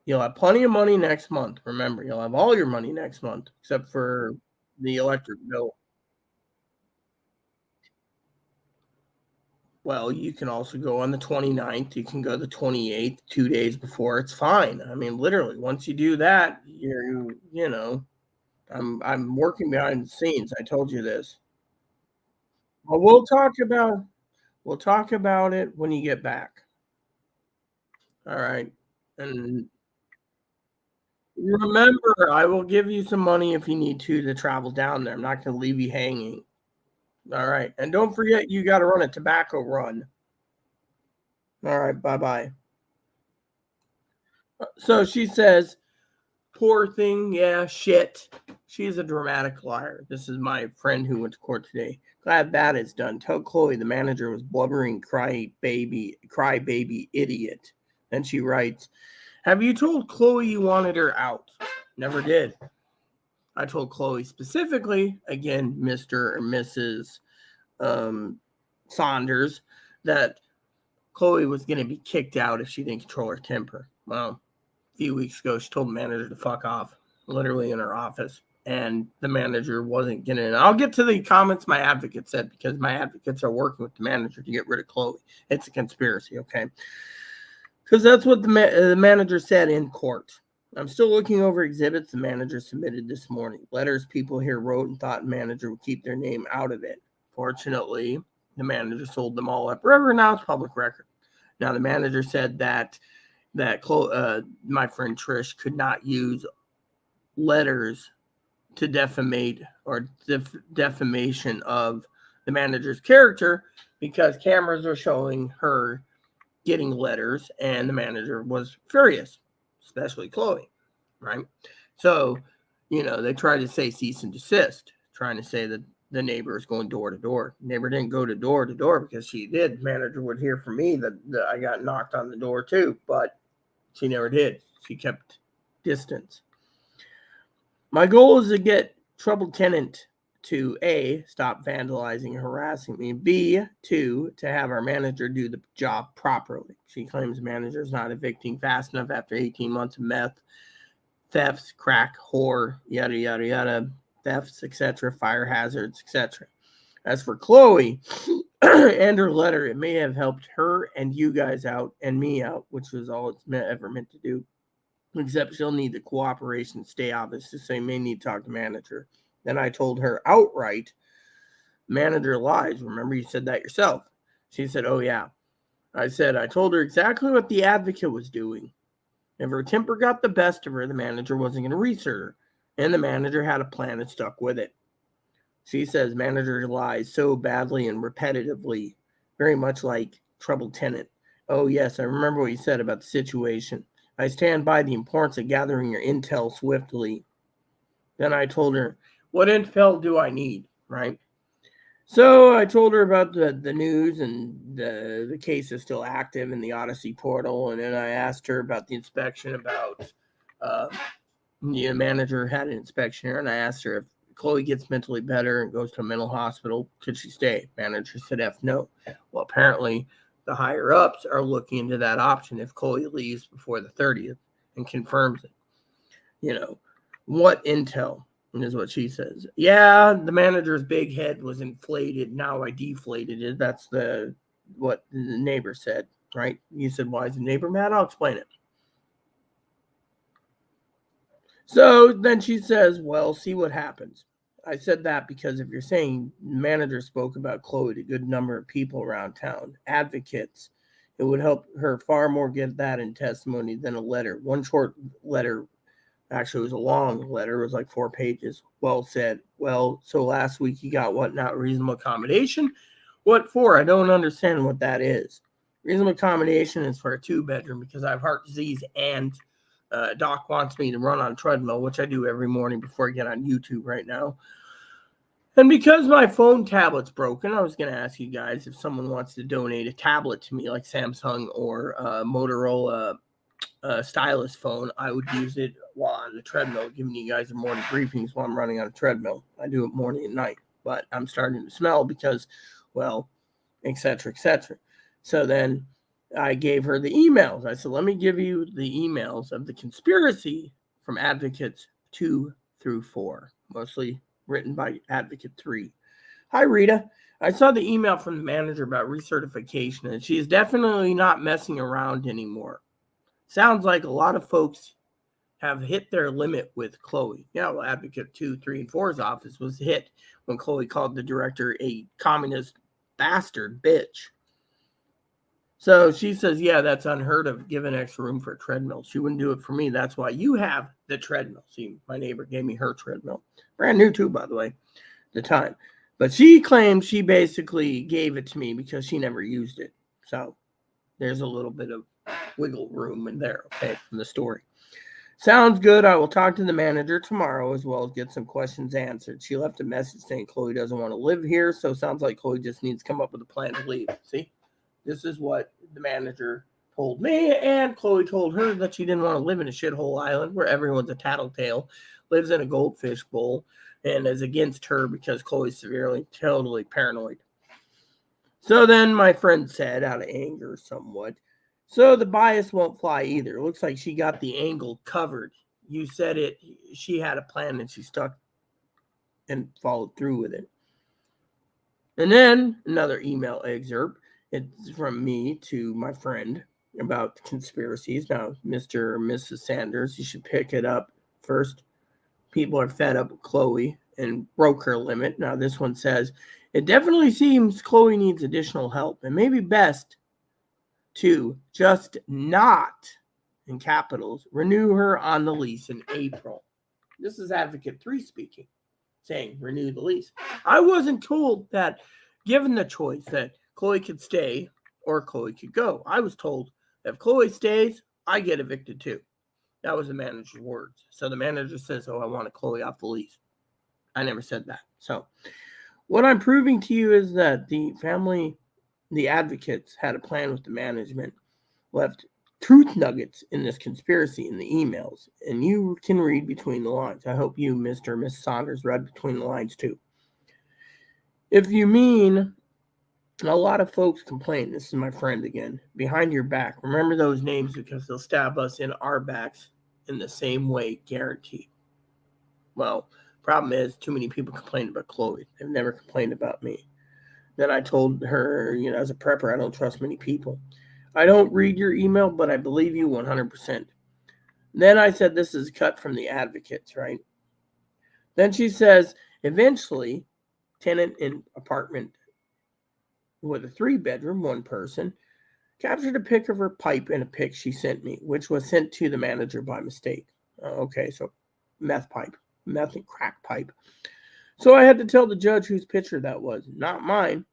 You'll have plenty of money next month. Remember, you'll have all your money next month, except for the electric bill. Well, you can also go on the 29th. You can go the 28th, 2 days before. It's fine. I mean, literally, once you do that, I'm working behind the scenes. I told you this. Well, we'll talk about it when you get back. All right. And remember, I will give you some money if you need to travel down there. I'm not going to leave you hanging. All right. And don't forget, you got to run a tobacco run. All right. Bye bye. So she says, poor thing. Yeah, shit. She's a dramatic liar. This is my friend who went to court today. Glad that is done. Tell Chloe the manager was blubbering, cry baby idiot. Then she writes, have you told Chloe you wanted her out? Never did. I told Chloe specifically, again, Mr. or Mrs. Saunders, that Chloe was going to be kicked out if she didn't control her temper. Well, a few weeks ago, she told the manager to fuck off, literally in her office. And the manager wasn't getting it. I'll get to the comments my advocate said, because my advocates are working with the manager to get rid of Chloe. It's a conspiracy, okay? Because that's what the manager said in court. I'm still looking over exhibits the manager submitted this morning. Letters people here wrote and thought the manager would keep their name out of it. Fortunately, the manager sold them all up forever. Now it's public record. Now the manager said that my friend Trish could not use letters to defamate or defamation of the manager's character because cameras are showing her getting letters, and the manager was furious, especially Chloe, right? So, they tried to say cease and desist, trying to say that the neighbor is going door to door. Neighbor didn't go to door because she did. Manager would hear from me that I got knocked on the door too, but she never did. She kept distance. My goal is to get troubled tenant to A, stop vandalizing and harassing me, B, to have our manager do the job properly. She claims manager is not evicting fast enough after 18 months of meth, thefts, crack, whore, yada, yada, yada, thefts, etc., fire hazards, etc. As for Chloe and her letter, it may have helped her and you guys out and me out, which was all it's ever meant to do. Except she'll need the cooperation to stay obvious, so you may need to talk to manager. Then I told her outright, manager lies. Remember, you said that yourself. She said, oh, yeah. I told her exactly what the advocate was doing. If her temper got the best of her, the manager wasn't going to research her. And the manager had a plan and stuck with it. She says manager lies so badly and repetitively, very much like troubled tenant. Oh, yes, I remember what you said about the situation. I stand by the importance of gathering your intel swiftly. Then I told her, what intel do I need, right? So I told her about the news and the case is still active in the Odyssey portal. And then I asked her about the inspection, about the manager had an inspection here. And I asked her if Chloe gets mentally better and goes to a mental hospital, could she stay? Manager said F no. Well, apparently the higher ups are looking into that option if Chloe leaves before the 30th and confirms it. What intel is what she says. Yeah, the manager's big head was inflated. Now I deflated it. That's what the neighbor said, right? You said, why is the neighbor mad? I'll explain it. So then she says, well, see what happens. I said that because if you're saying manager spoke about Chloe to a good number of people around town, advocates, it would help her far more get that in testimony than a letter. One short letter, actually it was a long letter, it was like 4 pages. Well said. Well, so last week you got what, not reasonable accommodation? What for? I don't understand what that is. Reasonable accommodation is for a 2-bedroom because I have heart disease and Doc wants me to run on a treadmill, which I do every morning before I get on YouTube right now. And because my phone tablet's broken, I was going to ask you guys if someone wants to donate a tablet to me, like Samsung or Motorola stylus phone. I would use it while on the treadmill, giving you guys the morning briefings while I'm running on a treadmill. I do it morning and night, but I'm starting to smell because, well, et cetera, et cetera. So then I gave her the emails. I said, let me give you the emails of the conspiracy from advocates 2 through 4, mostly written by advocate 3. Hi, Rita. I saw the email from the manager about recertification, and she is definitely not messing around anymore. Sounds like a lot of folks have hit their limit with Chloe. Yeah, well, advocate 2, 3, and 4's office was hit when Chloe called the director a communist bastard bitch. So she says, yeah, that's unheard of, giving extra room for a treadmill. She wouldn't do it for me. That's why you have the treadmill. See, my neighbor gave me her treadmill. Brand new too, by the way, at the time. But she claims she basically gave it to me because she never used it. So there's a little bit of wiggle room in there, okay, from the story. Sounds good. I will talk to the manager tomorrow as well as get some questions answered. She left a message saying Chloe doesn't want to live here, so sounds like Chloe just needs to come up with a plan to leave. See? This is what the manager told me, and Chloe told her that she didn't want to live in a shithole island where everyone's a tattletale, lives in a goldfish bowl, and is against her because Chloe's severely, totally paranoid. So then my friend said, out of anger somewhat, so the bias won't fly either. It looks like she got the angle covered. You said it, she had a plan and she stuck and followed through with it. And then another email excerpt. It's from me to my friend about conspiracies. Now, Mr. or Mrs. Sanders, you should pick it up first. People are fed up with Chloe and broke her limit. Now, this one says, it definitely seems Chloe needs additional help. It may be best to just not, in capitals, renew her on the lease in April. This is Advocate 3 speaking, saying renew the lease. I wasn't told that, given the choice, that Chloe could stay or Chloe could go. I was told that if Chloe stays, I get evicted too. That was the manager's words. So the manager says, oh, I want Chloe off the lease. I never said that. So what I'm proving to you is that the advocates had a plan with the management, left truth nuggets in this conspiracy in the emails, and you can read between the lines. I hope you, Mr. or Miss Saunders, read between the lines too. If you mean a lot of folks complain, this is my friend again, behind your back, remember those names because they'll stab us in our backs in the same way, guaranteed. Well, problem is too many people complain about Chloe. They've never complained about me. Then I told her, as a prepper, I don't trust many people. I don't read your email, but I believe you 100%. Then I said, this is cut from the advocates, right? Then she says, eventually, tenant in apartment with a 3-bedroom, 1 person, captured a pic of her pipe in a pic she sent me, which was sent to the manager by mistake. Okay, so meth and crack pipe. So I had to tell the judge whose picture that was, not mine.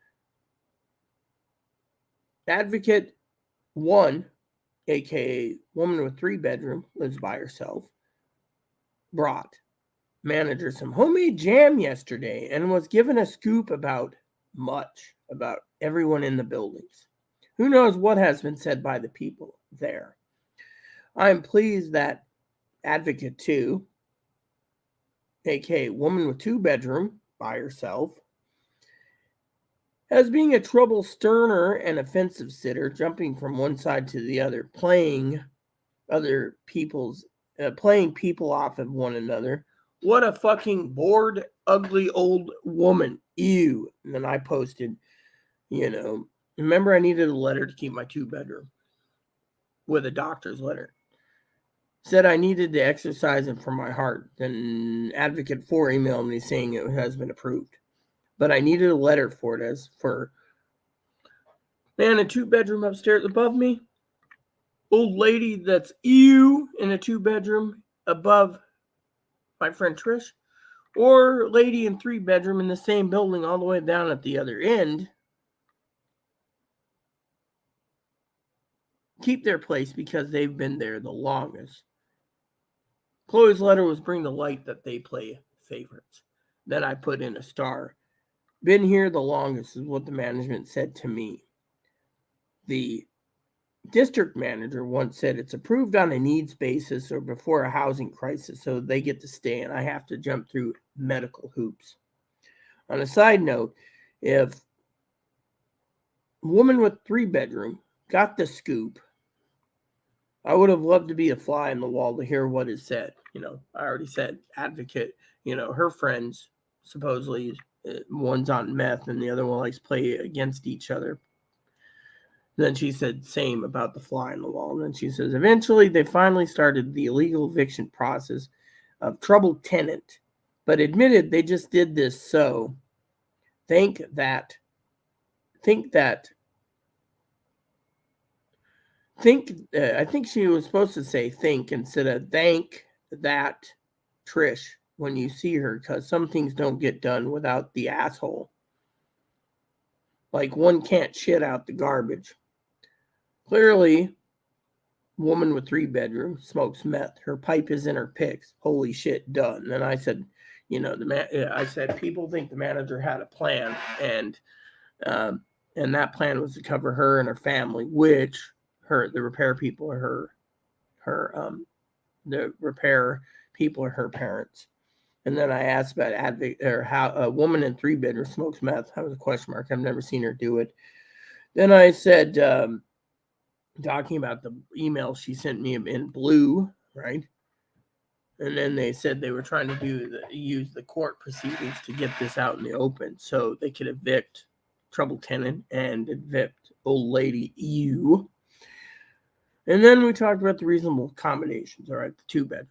Advocate 1, aka woman with 3-bedroom, lives by herself, brought manager some homemade jam yesterday and was given a scoop about everyone in the buildings. Who knows what has been said by the people there. I am pleased that Advocate 2, aka woman with 2-bedroom by herself, as being a trouble sterner and offensive sitter, jumping from one side to the other, playing people off of one another. What a fucking bored, ugly old woman. Ew. And then I posted, remember I needed a letter to keep my 2-bedroom with a doctor's letter. Said I needed to exercise it from my heart. Then Advocate 4 emailed me saying it has been approved. But I needed a letter for it as for, man, a 2-bedroom upstairs above me. Old lady that's ew in a 2-bedroom above my friend Trish. Or lady in 3-bedroom in the same building all the way down at the other end. Keep their place because they've been there the longest. Chloe's letter was bring the light that they play favorites. Then I put in a star. Been here the longest is what the management said to me. The district manager once said it's approved on a needs basis or before a housing crisis, so they get to stay and I have to jump through medical hoops. On a side note, if a woman with 3-bedroom got the scoop. I would have loved to be a fly in the wall to hear what is said. I already said advocate. Her friends supposedly, one's on meth and the other one likes to play against each other. Then she said same about the fly in the wall. And then she says eventually they finally started the illegal eviction process of troubled tenant, but admitted they just did this so think that I think she was supposed to say think instead of thank that Trish when you see her, because some things don't get done without the asshole. Like one can't shit out the garbage. Clearly, woman with 3 bedrooms smokes meth. Her pipe is in her pics. Holy shit, done. And I said, I said people think the manager had a plan, and that plan was to cover her and her family, which the repair people are the repair people are her parents. And then I asked about how a woman in 3 bedrooms smokes meth. That was a question mark. I've never seen her do it. Then I said, talking about the email she sent me in blue, right? And then they said they were trying to use the court proceedings to get this out in the open so they could evict troubled tenant and evict old lady you. And then we talked about the reasonable accommodations, all right, the 2 bedroom.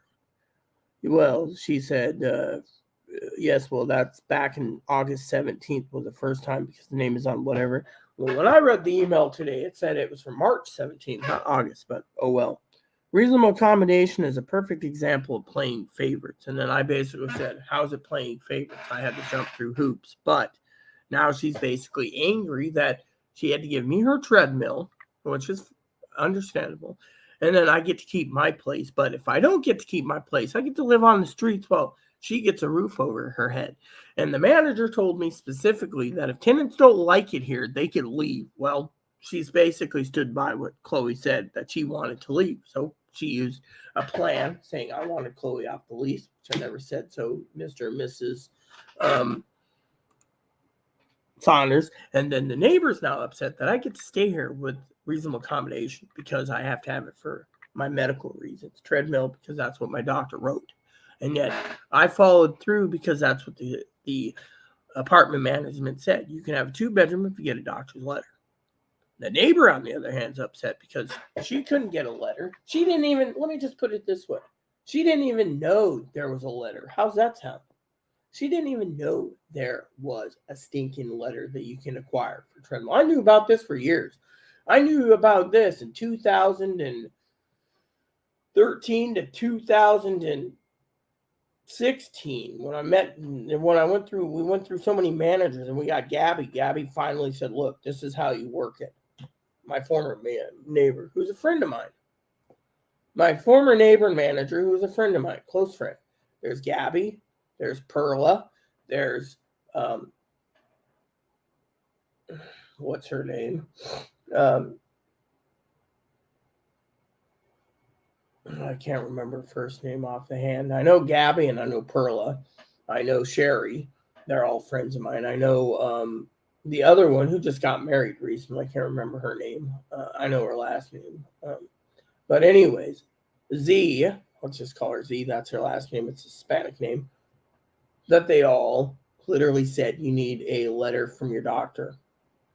Well, she said, yes, well, that's back in August 17th was the first time because the name is on whatever. Well, when I read the email today, it said it was from March 17th, not August, but oh well. Reasonable accommodation is a perfect example of playing favorites. And then I basically said, how's it playing favorites? I had to jump through hoops. But now she's basically angry that she had to give me her treadmill, which is understandable. And then I get to keep my place. But if I don't get to keep my place, I get to live on the streets while she gets a roof over her head. And the manager told me specifically that if tenants don't like it here, they can leave. Well, she's basically stood by what Chloe said, that she wanted to leave. So she used a plan saying, I wanted Chloe off the lease, which I never said so, Mr. and Mrs. Saunders. And then the neighbor's now upset that I get to stay here with reasonable accommodation because I have to have it for my medical reasons. Treadmill because that's what my doctor wrote. And yet I followed through because that's what the apartment management said. You can have a 2-bedroom if you get a doctor's letter. The neighbor, on the other hand, is upset because she couldn't get a letter. She didn't even, let me just put it this way. She didn't even know there was a letter. How's that sound? She didn't even know there was a stinking letter that you can acquire for treadmill. I knew about this for years. I knew about this in 2013 to 2016 when we went through so many managers and we got Gabby. Gabby finally said, look, this is how you work it. My former neighbor, who's a friend of mine. My former neighbor and manager, who was a friend of mine, close friend. There's Gabby. There's Perla. There's, what's her name? I can't remember her first name off the hand. I know Gabby and I know Perla. I know Sherry. They're all friends of mine. I know the other one who just got married recently. I can't remember her name. I know her last name. But anyways, Z, let's just call her Z. That's her last name. It's a Hispanic name. That they all literally said you need a letter from your doctor.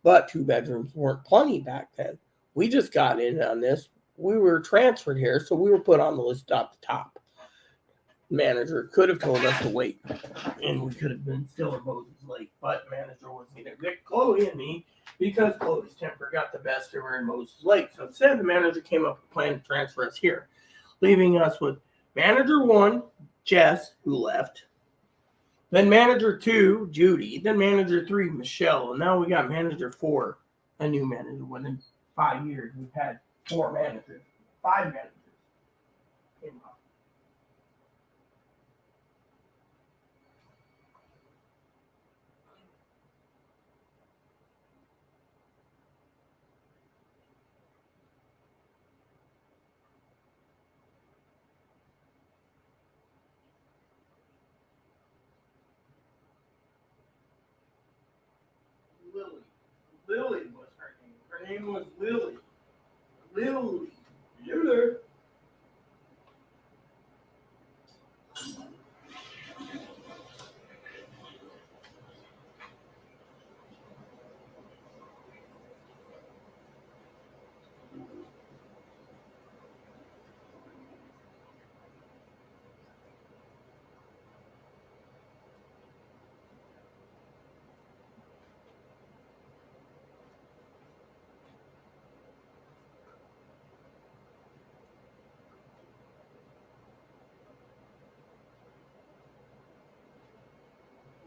But 2 bedrooms weren't plenty back then. We just got in on this. We were transferred here, so we were put on the list at the top. Manager could have told us to wait, and we could have been still in Moses Lake, but manager was going to evict Chloe and me because Chloe's temper got the best of her in Moses Lake. So instead, the manager came up with a plan to transfer us here, leaving us with manager 1, Jess, who left, then manager 2, Judy, then manager 3, Michelle, and now we got manager 4, a new manager. Within 5 years, we've had 4 managers, 5 managers. Lily was her name. Her name was Lily. Lily, you there?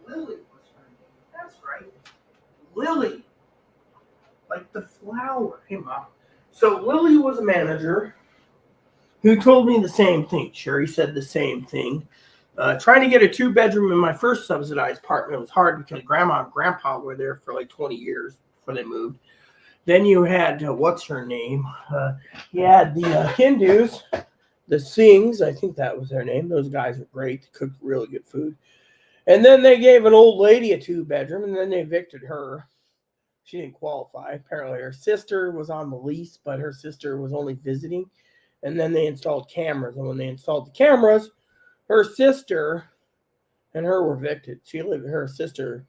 Lily was her name. That's right. Lily. Like the flower. Hey, Mom. So Lily was a manager who told me the same thing. Sherry said the same thing. Trying to get a 2-bedroom in my first subsidized apartment was hard because Grandma and Grandpa were there for like 20 years before they moved. Then you had, what's her name? You had the Hindus, the Singhs. I think that was their name. Those guys were great. They cooked really good food. And then they gave an old lady a 2-bedroom, and then they evicted her. She didn't qualify. Apparently her sister was on the lease, but her sister was only visiting. And then they installed cameras. And when they installed the cameras, her sister and her were evicted. Her sister,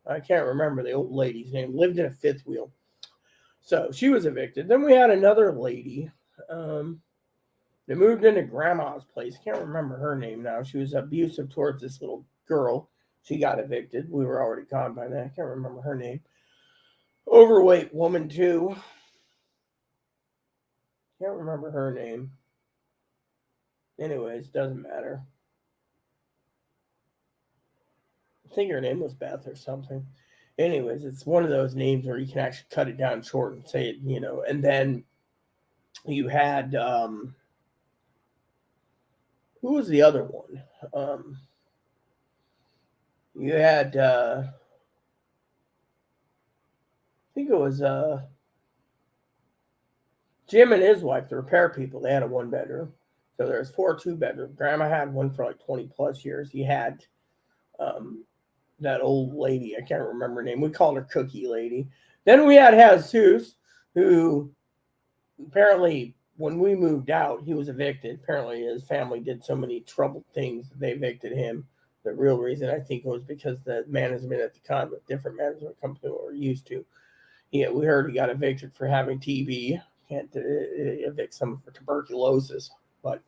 I can't remember the old lady's name, lived in a fifth wheel. So she was evicted. Then we had another lady. They moved into Grandma's place. I can't remember her name now. She was abusive towards this little girl. She got evicted. We were already gone by then. I can't remember her name. Overweight woman too. Can't remember her name. Anyways, doesn't matter. I think her name was Beth or something. Anyways, it's one of those names where you can actually cut it down short and say it, And then you had who was the other one? You had I think it was Jim and his wife, the repair people. They had a 1-bedroom. So there's 4 2-bedrooms. Grandma had one for like 20 plus years. He had that old lady. I can't remember her name. We called her Cookie Lady. Then we had Jesus, who apparently when we moved out, he was evicted. Apparently his family did so many troubled things that they evicted him. The real reason I think was because the management at the time, a different management company we were used to. Yeah, we heard he got evicted for having TB. Can't evict someone for tuberculosis, but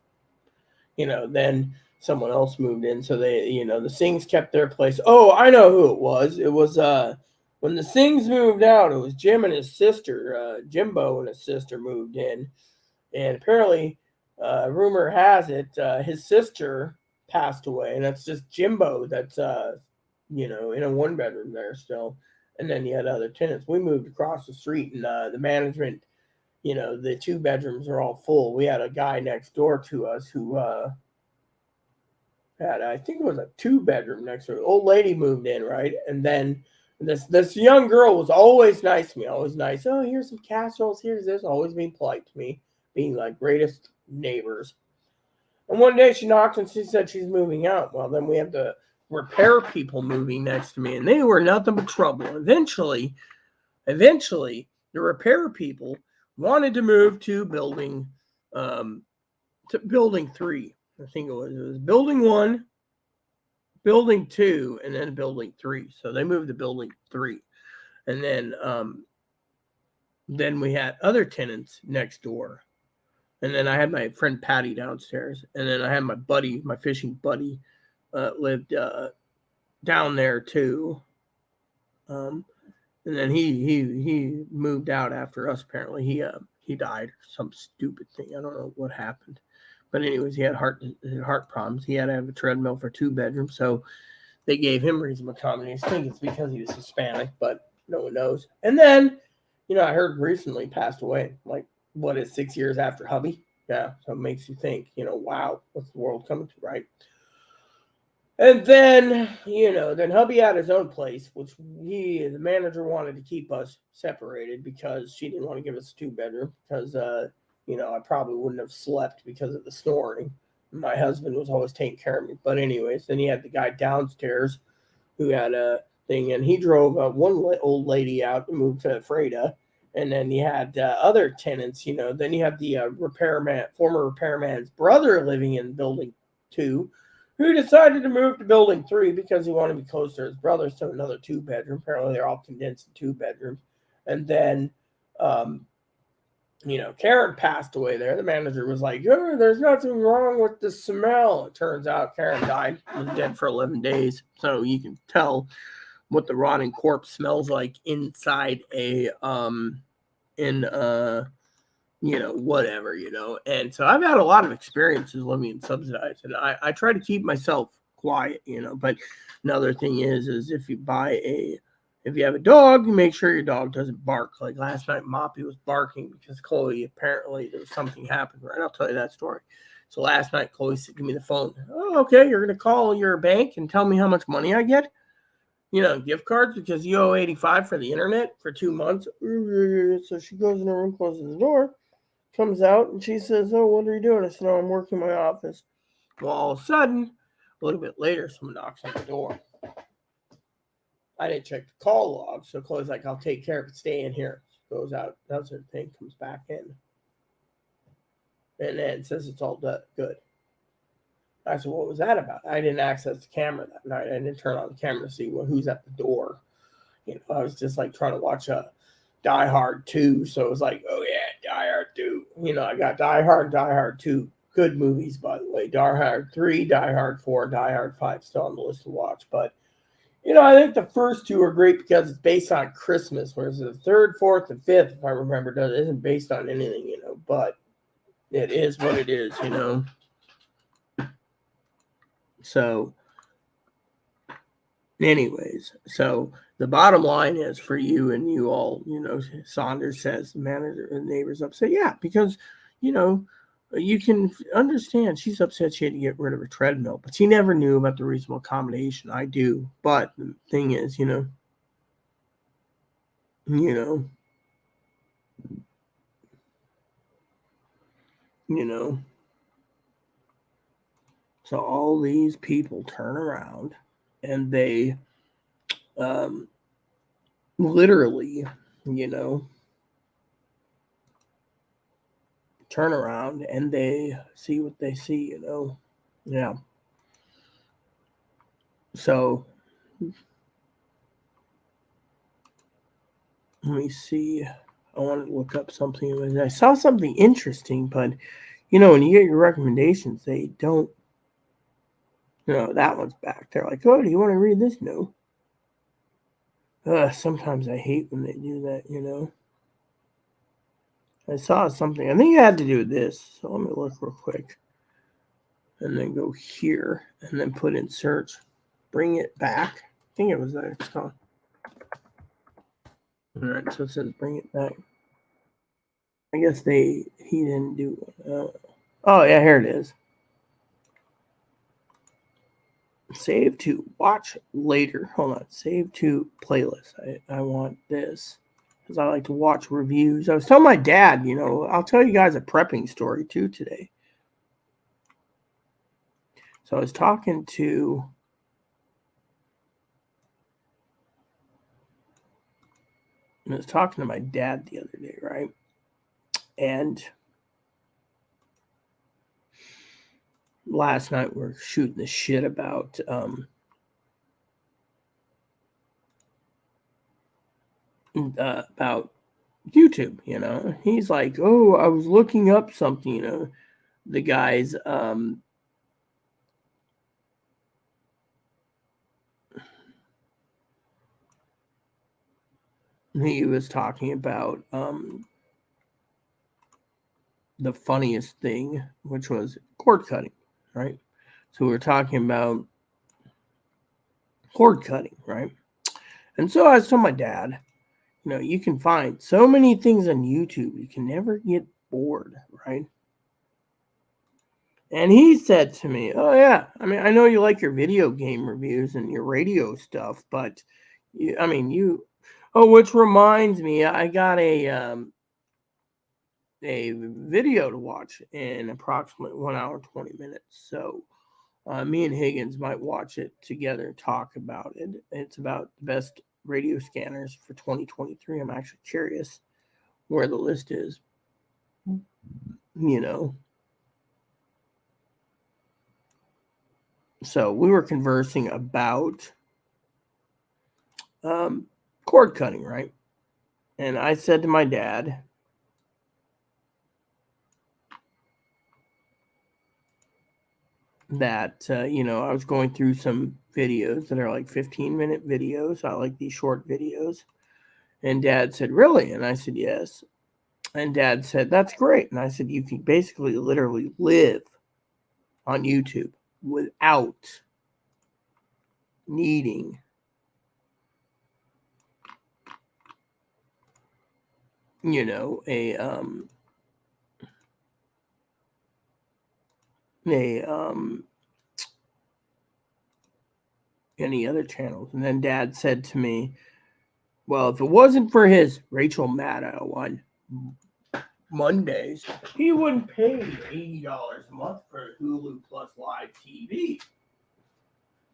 then someone else moved in, so they, the Singhs kept their place. Oh, I know who it was. It was when the Singhs moved out. It was Jim and his sister, Jimbo and his sister moved in, and apparently, rumor has it, his sister passed away, and that's just Jimbo. That's in a 1-bedroom there still. And then you had other tenants. We moved across the street, and the management, the 2 bedrooms are all full. We had a guy next door to us who had, I think it was a 2-bedroom next door. The old lady moved in, right? And then this young girl was always nice to me, always nice. Oh, here's some casseroles. Here's this. Always being polite to me, being like greatest neighbors. And one day she knocked and she said she's moving out. Well, then we have the repair people moving next to me, and they were nothing but trouble. Eventually, the repair people wanted to move to building 3. I think it was building 1, building 2, and then building 3. So they moved to building 3, and then we had other tenants next door. And then I had my friend Patty downstairs. And then I had my buddy, my fishing buddy, lived down there too. And then he moved out after us. Apparently, he died or some stupid thing. I don't know what happened. But anyways, he had heart problems. He had to have a treadmill for 2 bedrooms. So they gave him reasonable accommodation. I think it's because he was Hispanic, but no one knows. And then, I heard recently passed away. Like, what is 6 years after hubby? Yeah, so it makes you think, wow, what's the world coming to, right? And then, then hubby had his own place, which the manager wanted to keep us separated because she didn't want to give us a 2-bedroom because, I probably wouldn't have slept because of the snoring. My husband was always taking care of me. But anyways, then he had the guy downstairs who had a thing, and he drove one old lady out and moved to Rita. And then you had other tenants, then you have the former repairman's brother living in building 2, who decided to move to building 3 because he wanted to be close to his brother. So another 2-bedroom. Apparently they're all condensed to 2 bedrooms. And then, Karen passed away there. The manager was like, oh, there's nothing wrong with the smell. It turns out Karen died, was dead for 11 days. So you can tell what the rotting corpse smells like inside whatever. And so I've had a lot of experiences living in subsidized, and I try to keep myself quiet, but another thing is if you have a dog, you make sure your dog doesn't bark. Like last night, Moppy was barking because Chloe, apparently there was something happened, right? I'll tell you that story. So last night, Chloe said, give me the phone. Oh, okay, you're going to call your bank and tell me how much money I get? Gift cards because you owe $85 for the internet for 2 months. So she goes in her room, closes the door, comes out, and she says, oh, what are you doing? I said, oh, I'm working in my office. Well, all of a sudden, a little bit later, someone knocks on the door. I didn't check the call log, so Chloe's like, I'll take care of it. Stay in here. She goes out, does her thing, comes back in. And then says it's all good. I said, what was that about? I didn't access the camera that night. I didn't turn on the camera to see who's at the door. I was just like trying to watch Die Hard 2. So it was like, oh yeah, Die Hard 2. I got Die Hard, Die Hard 2. Good movies, by the way. Die Hard 3, Die Hard 4, Die Hard 5 still on the list to watch. But, I think the first 2 are great because it's based on Christmas, whereas the 3rd, 4th, and 5th, if I remember, isn't based on anything, but it is what it is, So, anyways, so the bottom line is for you and you all, Saunders says the manager and neighbors upset. Yeah, because, you can understand she's upset she had to get rid of her treadmill, but she never knew about the reasonable accommodation. I do. But the thing is, so all these people turn around and they literally, turn around and they see what they see, Yeah. So let me see. I want to look up something. I saw something interesting, but when you get your recommendations, they don't. That one's back. They're like, oh, do you want to read this? No. Sometimes I hate when they do that, I saw something. I think it had to do with this. So let me look real quick. And then go here and then put in search. Bring it back. I think it was that it's called. All right, so it says bring it back. I guess he didn't do one. Oh, yeah, here it is. Save to watch later. Hold on. Save to playlist. I want this because I like to watch reviews. I was telling my dad, I'll tell you guys a prepping story too today. So I was talking to my dad the other day, right? And last night we were shooting the shit about YouTube, He's like, oh, I was looking up something, the guy's he was talking about the funniest thing, which was cord cutting, right? So we were talking about cord cutting, right? And so I was telling my dad, you can find so many things on YouTube. You can never get bored, right? And he said to me, oh, yeah, I mean, I know you like your video game reviews and your radio stuff, but, which reminds me, I got a video to watch in approximately 1 hour, 20 minutes. So me and Higgins might watch it together and talk about it. It's about the best radio scanners for 2023. I'm actually curious where the list is, you know. So we were conversing about cord cutting, right? And I said to my dad, that I was going through some videos that are like 15-minute videos. I like these short videos. And Dad said, "Really?" And I said, "Yes." And Dad said, "That's great." And I said, "You can basically literally live on YouTube without needing a any other channels." And then Dad said to me, "Well, if it wasn't for his Rachel Maddow on Mondays, he wouldn't pay $80 a month for Hulu Plus Live TV."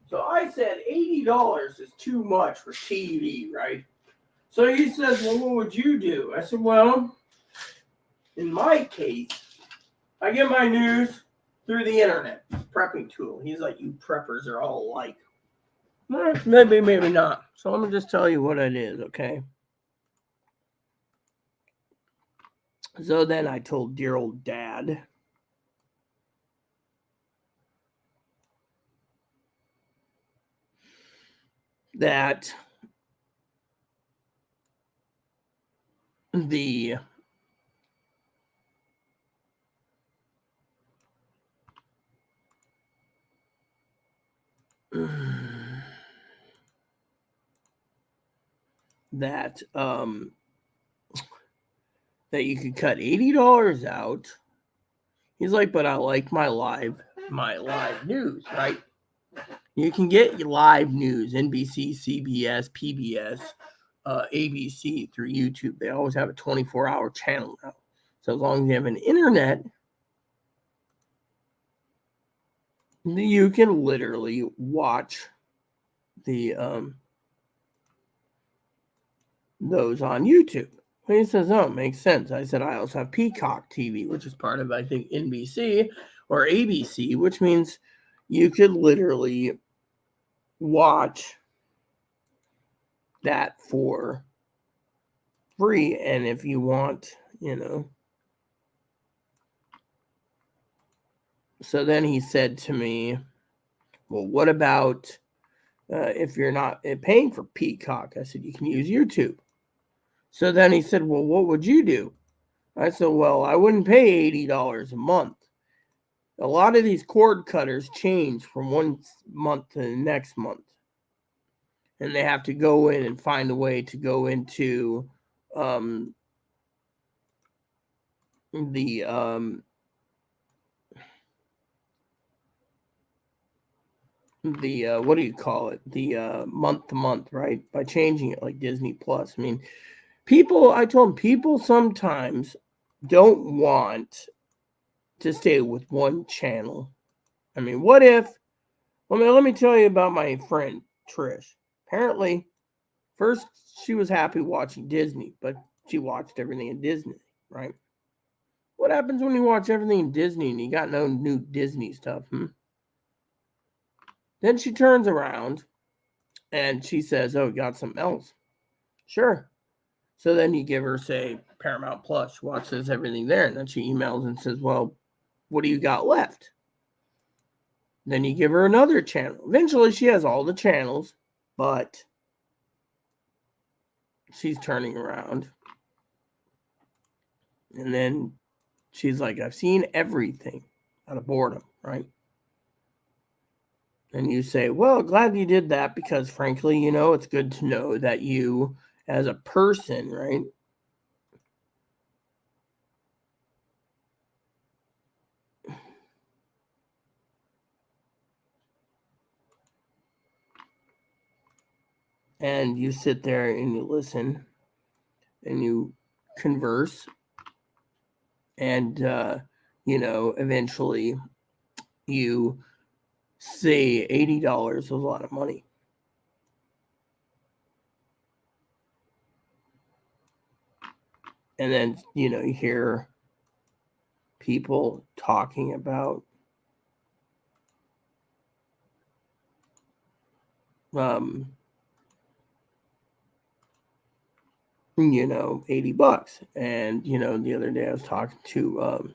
So I said $80 is too much for TV, right? So he says, "Well, what would you do?" I said, "Well, in my case, I get my news through the internet prepping tool." He's like, "You preppers are all alike." Maybe, maybe not. So let me just tell you what it is, okay? So then I told dear old Dad that the that that you could cut $80 out. He's like, "But I like my live news, right? You can get live news, NBC, CBS, PBS, ABC through YouTube. They always have a 24-hour channel now. So as long as you have an internet, you can literally watch the those on YouTube." And he says, "Oh, it makes sense." I said, "I also have Peacock TV, which is part of, I think, NBC or ABC, which means you could literally watch that for free. And if you want, So then he said to me, "Well, what about if you're not paying for Peacock?" I said, "You can use YouTube." So then he said, "Well, what would you do?" I said, "Well, I wouldn't pay $80 a month. A lot of these cord cutters change from one month to the next month. And they have to go in and find a way to go into the what do you call it? The month to month, right? By changing it like Disney Plus. I mean, I told them, people sometimes don't want to stay with one channel. I mean, what if, let me tell you about my friend Trish. Apparently, first she was happy watching Disney, but she watched everything in Disney, right? What happens when you watch everything in Disney and you got no new Disney stuff? Then she turns around and she says, "Oh, got something else?" Sure. So then you give her, say, Paramount Plus. She watches everything there. And then she emails and says, "Well, what do you got left?" Then you give her another channel. Eventually she has all the channels, but she's turning around. And then she's like, "I've seen everything," out of boredom, right? And you say, "Well, glad you did that because frankly, it's good to know that you as a person," right? And you sit there and you listen and you converse and, eventually you say $80 is a lot of money. And then, you hear people talking about $80. And, the other day I was talking to,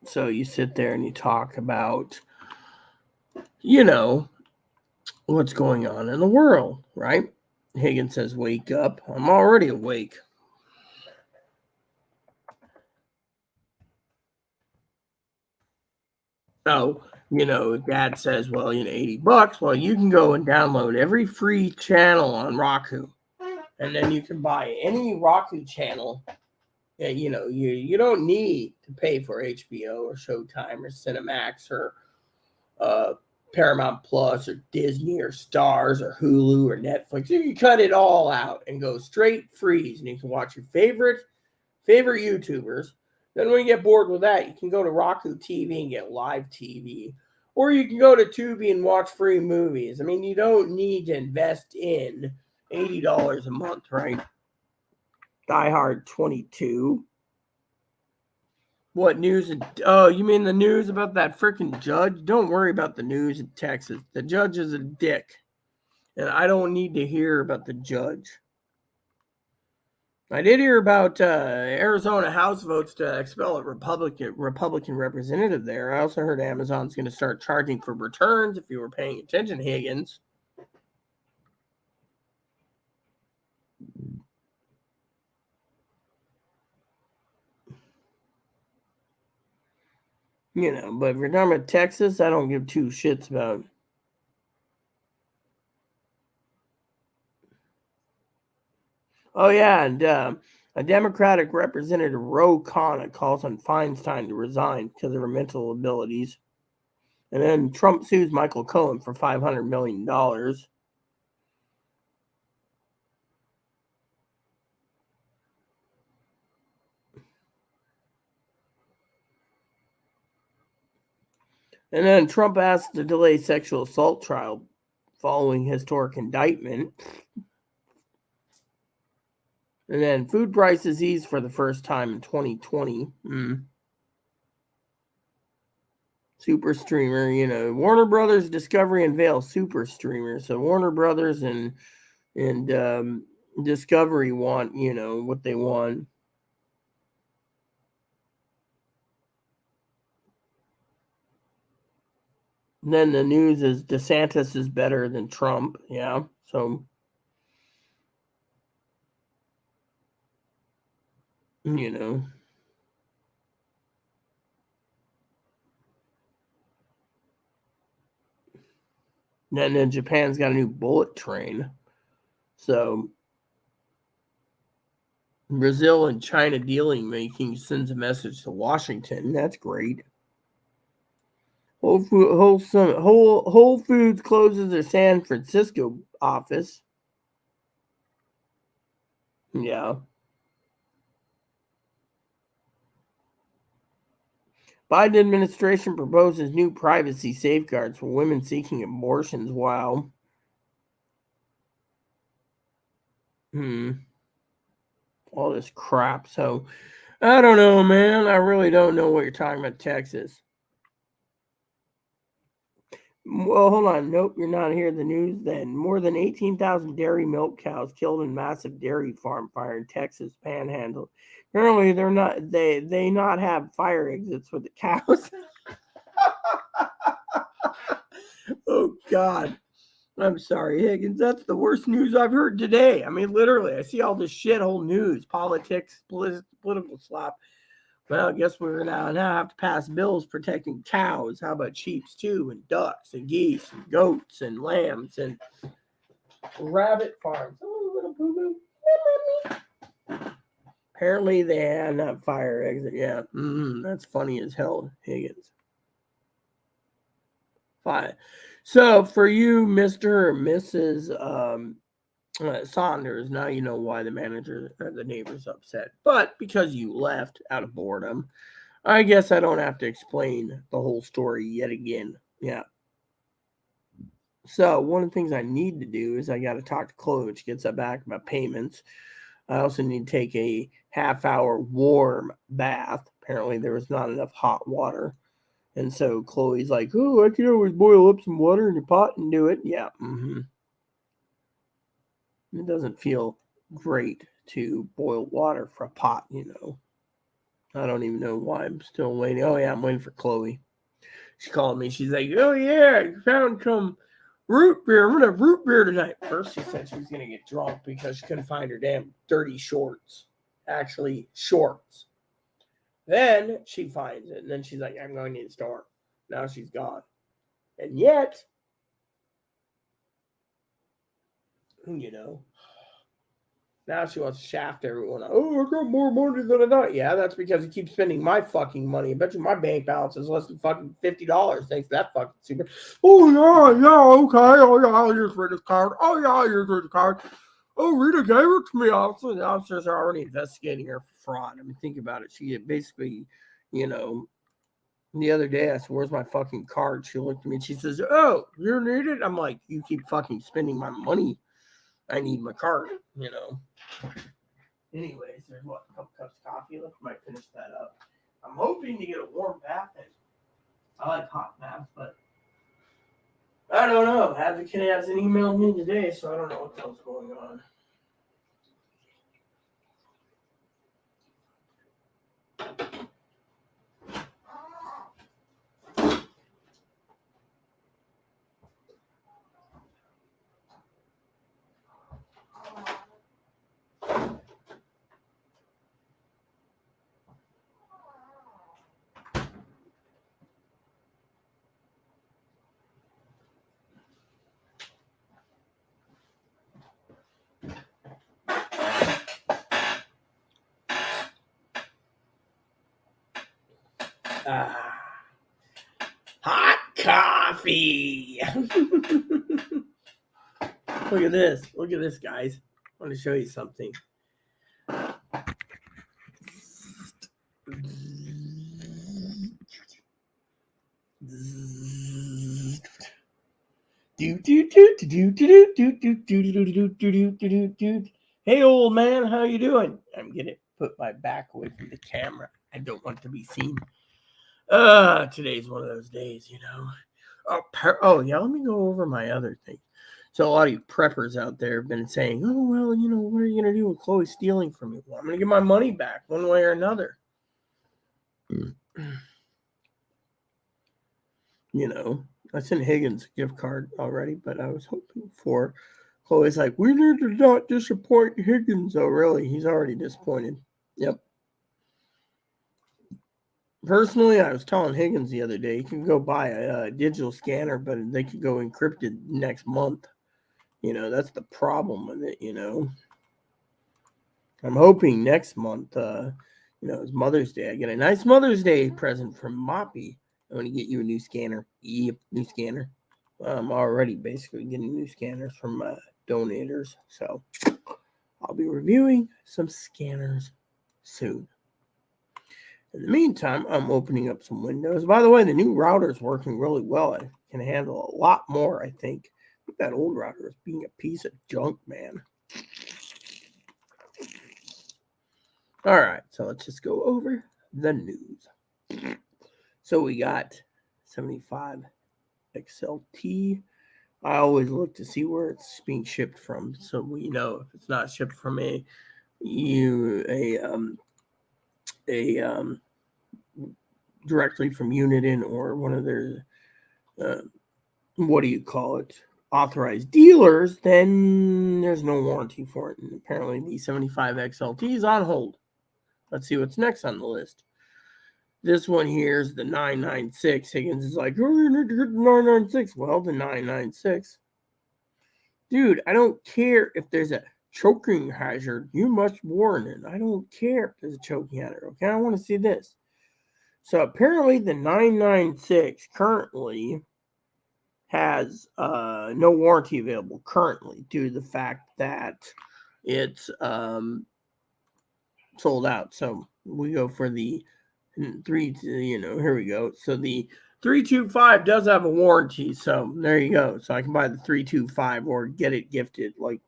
so you sit there and you talk about, what's going on in the world, right? Higgins says, wake up. I'm already awake. So, Dad says, well, $80. Well, you can go and download every free channel on Roku. And then you can buy any Roku channel. And, you don't need to pay for HBO or Showtime or Cinemax or Paramount Plus or Disney or Stars or Hulu or Netflix. You can cut it all out and go straight freeze, and you can watch your favorite YouTubers. Then when you get bored with that, you can go to Roku TV and get live TV. Or you can go to Tubi and watch free movies. I mean, you don't need to invest in $80 a month, right? Die Hard 22. What news? Oh, you mean the news about that freaking judge? Don't worry about the news in Texas. The judge is a dick. And I don't need to hear about the judge. I did hear about Arizona House votes to expel a Republican representative there. I also heard Amazon's going to start charging for returns, if you were paying attention, Higgins. But if you're talking about Texas, I don't give two shits about. Oh, yeah, and a Democratic Representative, Ro Khanna, calls on Feinstein to resign because of her mental abilities. And then Trump sues Michael Cohen for $500 million. And then Trump asked to delay sexual assault trial following historic indictment. And then food prices eased for the first time in 2020. Super Streamer, Warner Brothers Discovery unveils Super Streamer. So Warner Brothers and Discovery want, what they want. And then the news is DeSantis is better than Trump. Yeah. So, And then Japan's got a new bullet train. So Brazil and China dealing making sends a message to Washington. That's great. Whole Foods closes their San Francisco office. Yeah. Biden administration proposes new privacy safeguards for women seeking abortions. Wow. All this crap. So, I don't know, man. I really don't know what you're talking about, Texas. Well, hold on. Nope, you're not hearing the news then. More than 18,000 dairy milk cows killed in massive dairy farm fire in Texas Panhandle. Apparently, they not have fire exits for the cows. Oh, God. I'm sorry, Higgins. That's the worst news I've heard today. I mean, literally, I see all this shithole news, politics, political slop. Well, I guess we're now have to pass bills protecting cows. How about sheep too, and ducks, and geese, and goats, and lambs, and rabbit farms? Oh, little boo boo. Apparently, they had that fire exit. Yeah, that's funny as hell, Higgins. Fine. So for you, Mr. or Mrs. Saunders, now you know why the manager or the neighbor's upset. But because you left out of boredom, I guess I don't have to explain the whole story yet again. Yeah. So one of the things I need to do is I got to talk to Chloe when she gets back about payments. I also need to take a half-hour warm bath. Apparently there was not enough hot water. And so Chloe's like, oh, I can always boil up some water in a pot and do it. Yeah. It doesn't feel great to boil water for a pot, I don't even know why I'm still waiting. Oh, yeah, I'm waiting for Chloe. She called me. She's like, oh, yeah, I found some root beer. I'm going to have root beer tonight. First, she said she was going to get drunk because she couldn't find her damn dirty shorts. Actually, shorts. Then she finds it, and then she's like, I'm going to the store. Now she's gone. And yet, now she wants to shaft everyone. Oh, I got more money than I thought. Yeah, that's because you keep spending my fucking money. I bet you my bank balance is less than fucking $50. Thanks to that fucking super. Oh, yeah, okay. Oh, yeah, I'll use Rita's card. Oh, yeah, I'll use Rita's card. Oh, Rita gave it to me. Also, the officers are already investigating her for fraud. I mean, think about it. She basically, the other day I said, where's my fucking card? She looked at me and she says, oh, you need it? I'm like, you keep fucking spending my money. I need my card, Anyways, there's a couple cups of coffee left. Might finish that up. I'm hoping to get a warm bath in. I like hot baths, but I don't know. Advocate hasn't emailed me today, so I don't know what the hell's going on. Hot coffee. Look at this. Look at this, guys. I want to show you something. Hey, old man, how you doing? I'm gonna put my back away from the camera. I don't want to be seen. Today's one of those days, Oh, yeah, let me go over my other thing. So a lot of you preppers out there have been saying, oh, well, what are you going to do with Chloe stealing from me? Well, I'm going to get my money back one way or another. I sent Higgins a gift card already, but I was hoping for Chloe's like, we need to not disappoint Higgins. Oh, really? He's already disappointed. Yep. Personally, I was telling Higgins the other day, you can go buy a digital scanner, but they could go encrypted next month. That's the problem with it, I'm hoping next month, it's Mother's Day. I get a nice Mother's Day present from Moppy. I'm going to get you a new scanner. Yep, new scanner. I'm already basically getting new scanners from donators. So I'll be reviewing some scanners soon. In the meantime, I'm opening up some windows. By the way, the new router is working really well. I can handle a lot more, I think. That old router is being a piece of junk, man. All right, so let's just go over the news. So we got 75 XLT. I always look to see where it's being shipped from, so we know if it's not shipped from directly from Uniden or one of their authorized dealers, then there's no warranty for it. And apparently the 75 XLT is on hold. Let's see what's next on the list. This one here is the 996. Higgins is like, oh, you need to get the 996. Well, the 996. Dude, I don't care if there's a choking hazard. You must warn it. I don't care if there's a choking hazard. Okay, I want to see this. So apparently the 996 currently has no warranty available currently due to the fact that it's sold out. So we go for the And here we go. So the 325 does have a warranty. So there you go. So I can buy the 325 or get it gifted. Like,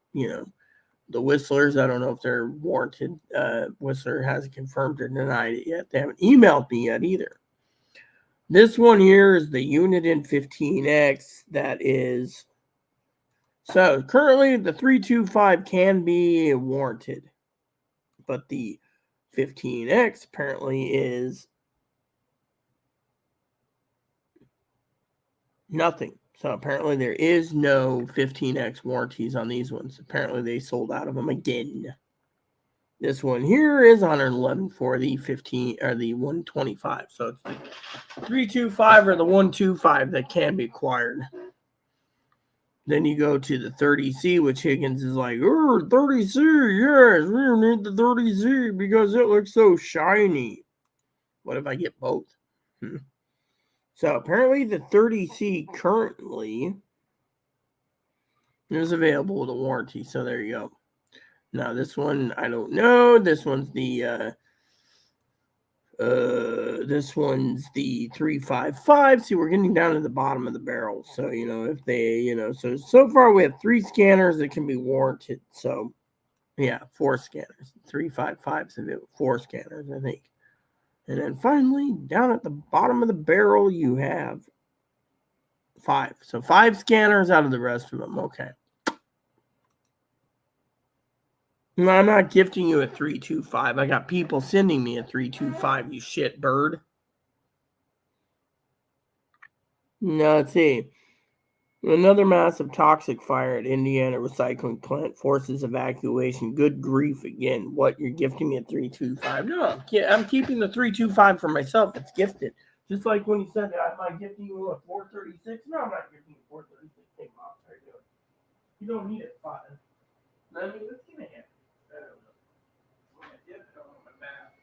the Whistlers, I don't know if they're warranted. Whistler hasn't confirmed or denied it yet. They haven't emailed me yet either. This one here is the Uniden 15X. That is. So currently the 325 can be warranted. But the 15X apparently is nothing. So apparently there is no 15X warranties on these ones. Apparently they sold out of them again. This one here is $111 for the 15 or the 125. So it's the 325 or the 125 that can be acquired. Then you go to the 30C, which Higgins is like, 30C, yes, we need the 30C because it looks so shiny. What if I get both? So apparently the 30C currently is available with a warranty. So there you go. Now this one, I don't know. This one's the 355. See, we're getting down to the bottom of the barrel. So, if they, so far we have 3 scanners that can be warranted. So, yeah, 4 scanners. 355's of it, 4 scanners, I think. And then finally, down at the bottom of the barrel, you have 5. So 5 scanners out of the rest of them. Okay. No, I'm not gifting you a 325. I got people sending me a 325, you shit bird. No, let's see. Another massive toxic fire at Indiana recycling plant forces evacuation. Good grief again. What, you're gifting me a 325? No, I'm keeping the 325 for myself. It's gifted. Just like when you said that, am I gifting you a 436? No, I'm not gifting you a 436. Hey, Mom, how are you doing? You don't need it, 5. Let me, let's give it a hand. I don't know. When I dip it on my bath.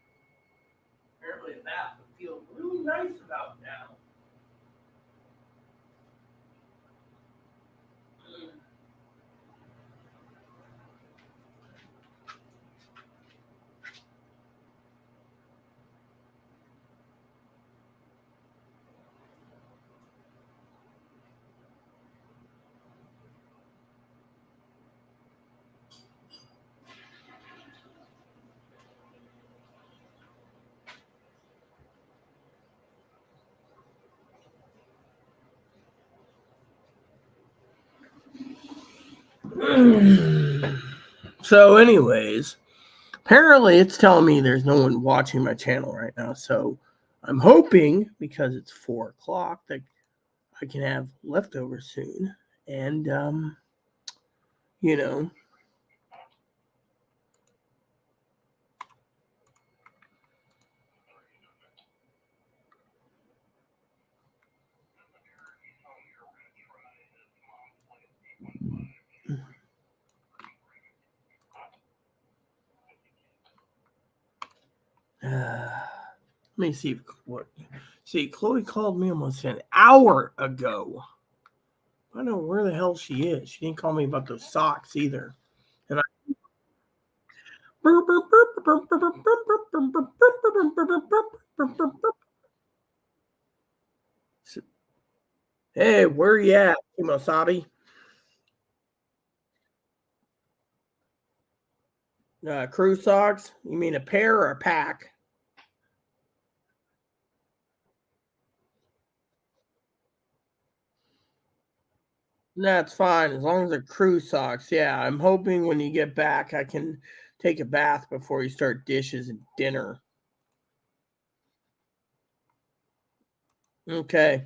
Apparently the bath would feel really nice about now. So, anyways, apparently it's telling me there's no one watching my channel right now. So, I'm hoping because it's 4 o'clock that I can have leftovers soon. And, you know, let me see what. See, Chloe called me almost an hour ago. I don't know where the hell she is. She didn't call me about those socks either. And I. Hey, where you at, Kimosabi? Crew socks? You mean a pair or a pack? That's fine as long as they're crew socks. Yeah, I'm hoping when you get back, I can take a bath before you start dishes and dinner. Okay.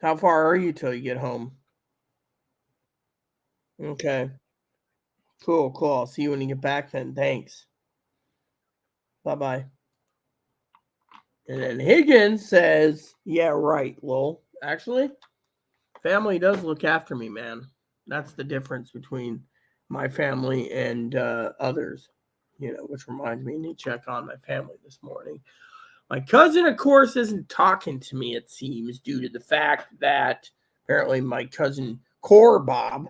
How far are you till you get home? Okay. Cool, cool. I'll see you when you get back then. Thanks. Bye bye. And then Higgins says, yeah, right, Lowell. Actually, family does look after me, man. That's the difference between my family and others, which reminds me, I need to check on my family this morning. My cousin, of course, isn't talking to me, it seems, due to the fact that apparently my cousin Core Bob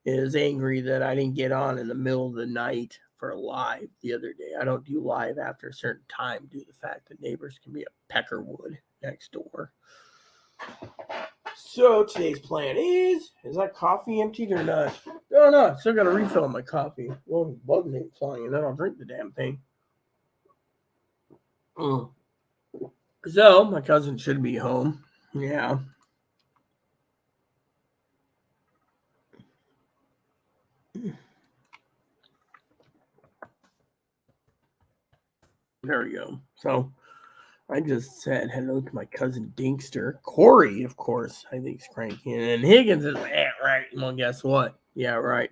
is angry that I didn't get on in the middle of the night for a live the other day. I don't do live after a certain time due to the fact that neighbors can be a peckerwood next door. So today's plan is that coffee emptied or not? Oh no, still got to refill my coffee. Well, bugs ain't flying, and then I'll drink the damn thing. So my cousin should be home. Yeah. There we go. So I just said hello to my cousin Dinkster. Corey, of course, I think is cranky. And Higgins is right. Well, guess what? Yeah, right.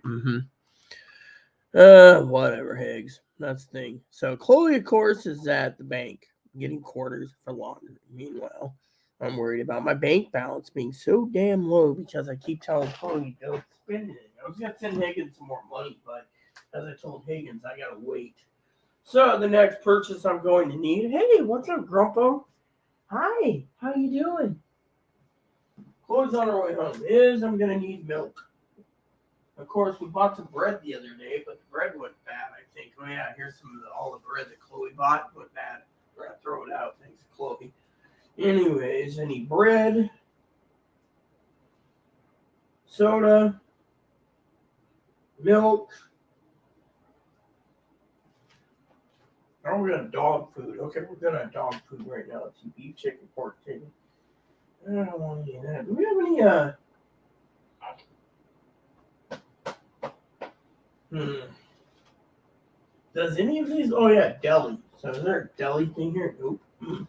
Whatever, Higgs. That's the thing. So Chloe, of course, is at the bank getting quarters for laundry. Meanwhile, I'm worried about my bank balance being so damn low because I keep telling Chloe, don't spend it. I was going to send Higgins some more money, but as I told Higgins, I got to wait. So the next purchase I'm going to need. Hey, what's up, Grumpo? Hi, how you doing? Chloe's on her way home. I'm going to need milk. Of course, we bought some bread the other day, but the bread went bad, I think. Oh, yeah, here's all the bread that Chloe bought went bad. We're going to throw it out, thanks to Chloe. Anyways, I need bread, soda, milk. Oh, we're going to dog food. Okay, we're going to dog food right now. Let's see, beef, chicken, pork, chicken. I don't want any of that. Do we have any, Does any of these? Oh yeah, deli. So is there a deli thing here? Nope. Oh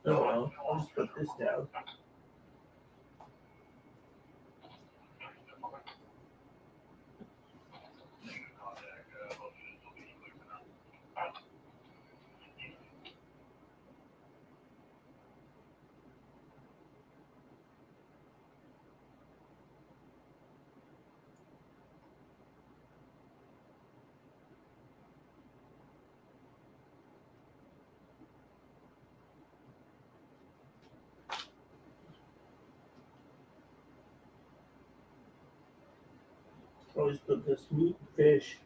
well, I'll just put this down. Always put this meat and fish.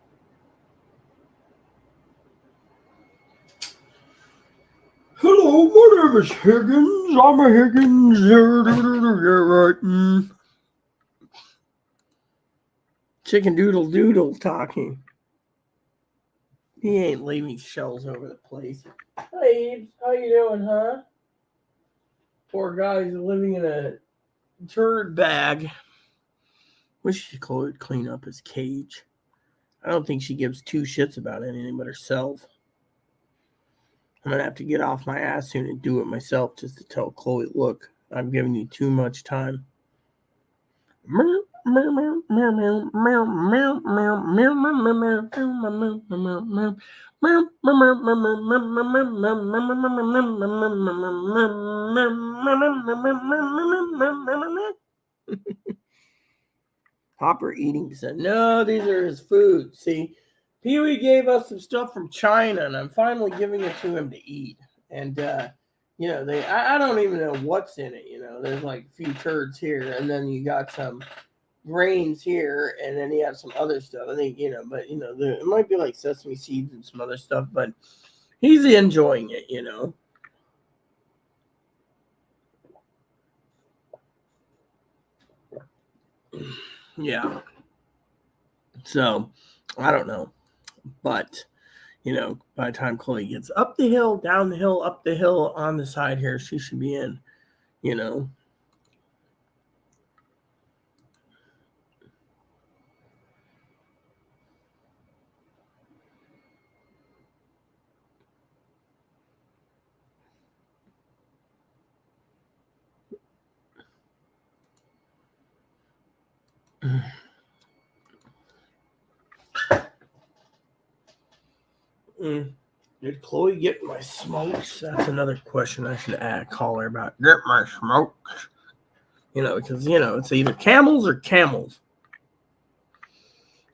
Hello, my name is Higgins. I'm a Higgins. Yeah, right. Chicken Doodle Doodle talking. He ain't leaving shells over the place. Hi, Abe. How you doing, huh? Poor guy's living in a turd bag. Wish Chloe would clean up his cage. I don't think she gives two shits about anything but herself. I'm going to have to get off my ass soon and do it myself just to tell Chloe, look, I'm giving you too much time. Hopper eating said, no, these are his food. See, Pee-wee gave us some stuff from China, and I'm finally giving it to him to eat. And, I don't even know what's in it. There's like a few turds here, and then you got some grains here, and then you have some other stuff. I think, it might be like sesame seeds and some other stuff, but he's enjoying it, Yeah. So, I don't know. But, by the time Chloe gets up the hill, down the hill, up the hill, on the side here, she should be in, Did Chloe get my smokes? That's another question I should call her about. Get my smokes. Because, it's either camels or camels.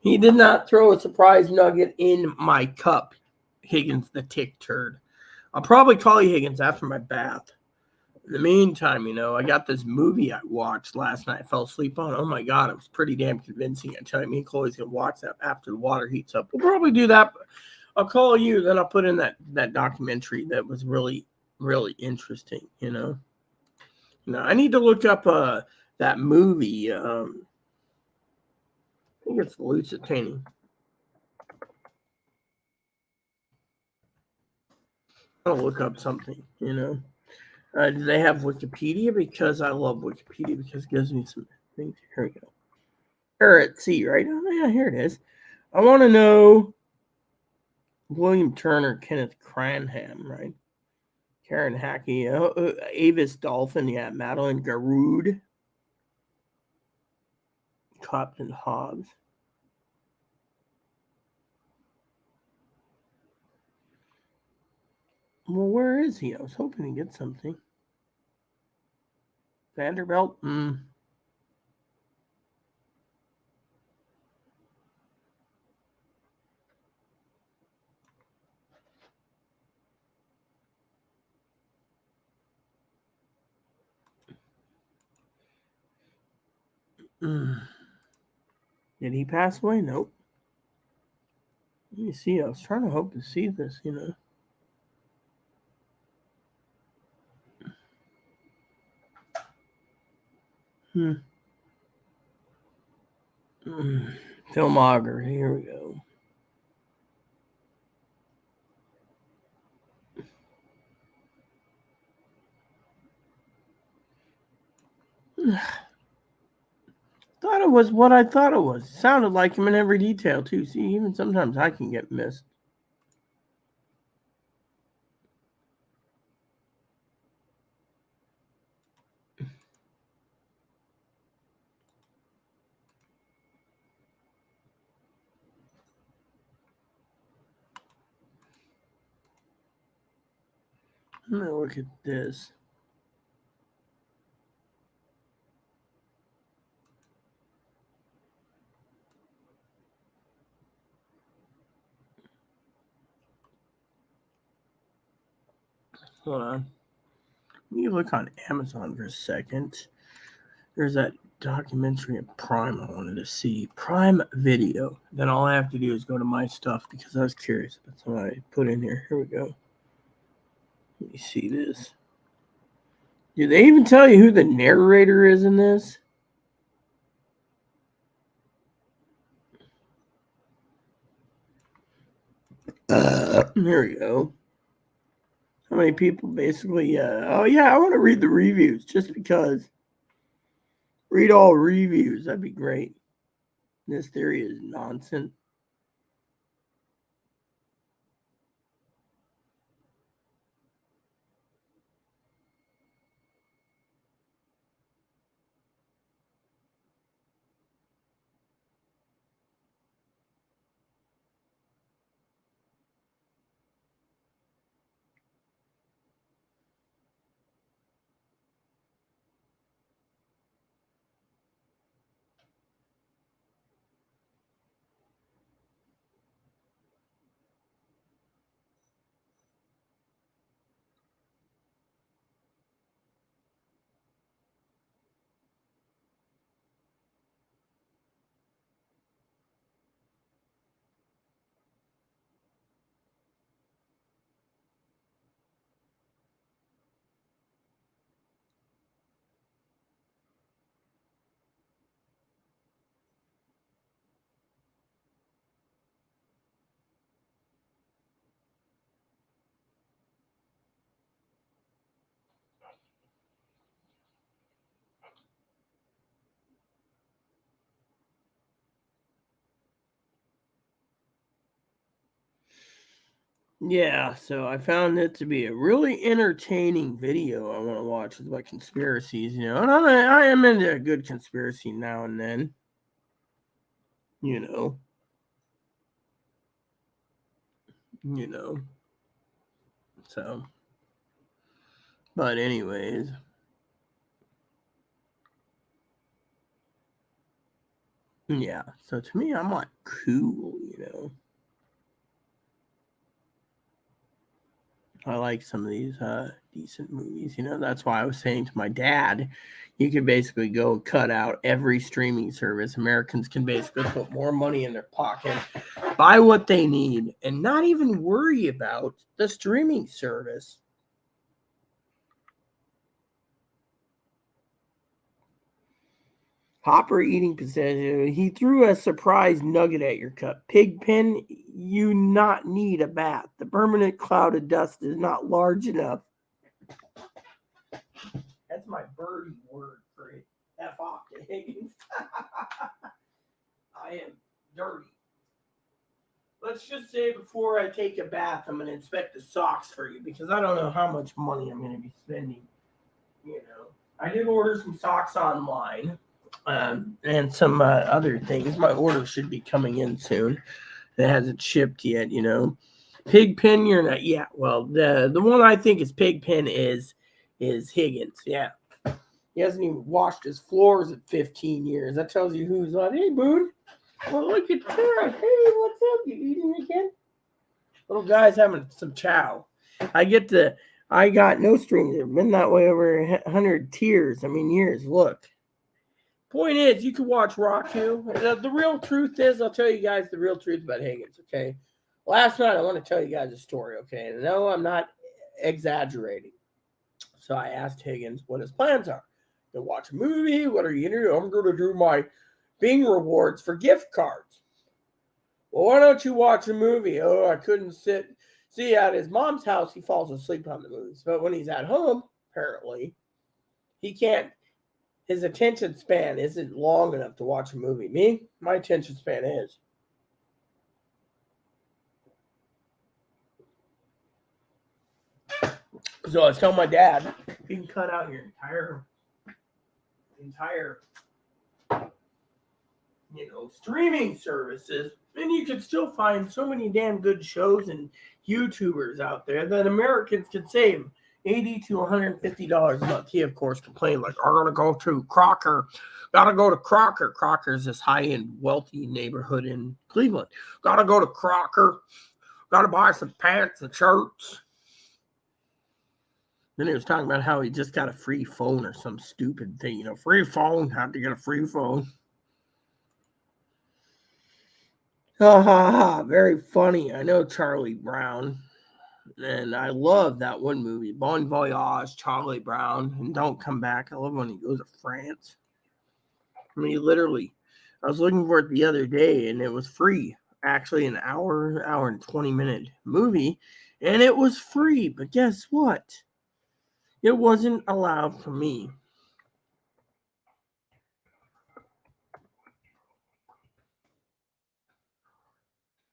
He did not throw a surprise nugget in my cup, Higgins the tick turd. I'll probably call you Higgins after my bath. In the meantime, I got this movie I watched last night. I fell asleep on. Oh my god, it was pretty damn convincing. I tell you, me and Chloe's gonna watch that after the water heats up. We'll probably do that. I'll call you, then I'll put in that documentary that was really, really interesting. I need to look up that movie. I think it's Lucid Painting. I'll look up something. Do they have Wikipedia? Because I love Wikipedia because it gives me some things. Here we go. Here at sea, right? Oh yeah, here it is. I want to know William Turner, Kenneth Cranham, right? Karen Hackey, Avis Dolphin, yeah, Madeline Garoud, Clapton Hobbs. Well, where is he? I was hoping to get something. Vanderbilt? Did he pass away? Nope. Let me see. I was trying to hope to see this, Filmography. Here we go. Thought it was what I thought it was. Sounded like him in every detail too. See, even sometimes I can get missed. Let me look at this. Hold on. Let me look on Amazon for a second. There's that documentary of Prime I wanted to see. Prime Video. Then all I have to do is go to my stuff because I was curious about something I put in here. Here we go. Let me see this. Do they even tell you who the narrator is in this? There we go. How many people basically? Oh yeah, I want to read the reviews just because. Read all reviews. That'd be great. This theory is nonsense. Yeah, so I found it to be a really entertaining video. I want to watch. It's about conspiracies, and I am into a good conspiracy now and then, you know, you know. So, but anyways, yeah. So to me, I'm like cool. I like some of these decent movies. That's why I was saying to my dad, you can basically go cut out every streaming service. Americans can basically put more money in their pocket, buy what they need, and not even worry about the streaming service. Hopper eating potato. He threw a surprise nugget at your cup. Pigpen, you not need a bath. The permanent cloud of dust is not large enough. That's my birdie word for it. F off to Higgins. I am dirty. Let's just say before I take a bath, I'm going to inspect the socks for you because I don't know how much money I'm going to be spending. I did order some socks online. And some other things. My order should be coming in soon. It hasn't shipped yet, Pigpen, you're not. Yeah, well, the one I think is Pigpen is Higgins. Yeah, he hasn't even washed his floors at 15 years. That tells you who's on. Hey, Boone. Well, look at Tara. Hey, what's up? You eating again? Little guy's having some chow. I got no strings. I've been that way over 100 years. Look. Point is, you can watch Roku. The real truth is, I'll tell you guys the real truth about Higgins, okay? Last night, I want to tell you guys a story, okay? And no, I'm not exaggerating. So I asked Higgins what his plans are. To watch a movie? What are you going to do? I'm going to do my Bing rewards for gift cards. Well, why don't you watch a movie? Oh, I couldn't sit. See, at his mom's house, he falls asleep on the movies. But when he's at home, apparently, he can't. His attention span isn't long enough to watch a movie. Me, my attention span is. So I was telling my dad, you can cut out your entire, streaming services, and you can still find so many damn good shows and YouTubers out there that Americans can save $80 to $150 a month. He, of course, complained like, "I'm gonna go to Crocker. Gotta go to Crocker. Crocker's this high-end, wealthy neighborhood in Cleveland. Gotta go to Crocker. Gotta buy some pants and shirts." Then he was talking about how he just got a free phone or some stupid thing. Free phone. Have to get a free phone. Ha ha ha. Very funny. I know Charlie Brown. And I love that one movie, Bon Voyage, Charlie Brown, and Don't Come Back. I love when he goes to France. I mean, literally, I was looking for it the other day, and it was free. Actually, an hour and 20-minute movie, and it was free. But guess what? It wasn't allowed for me.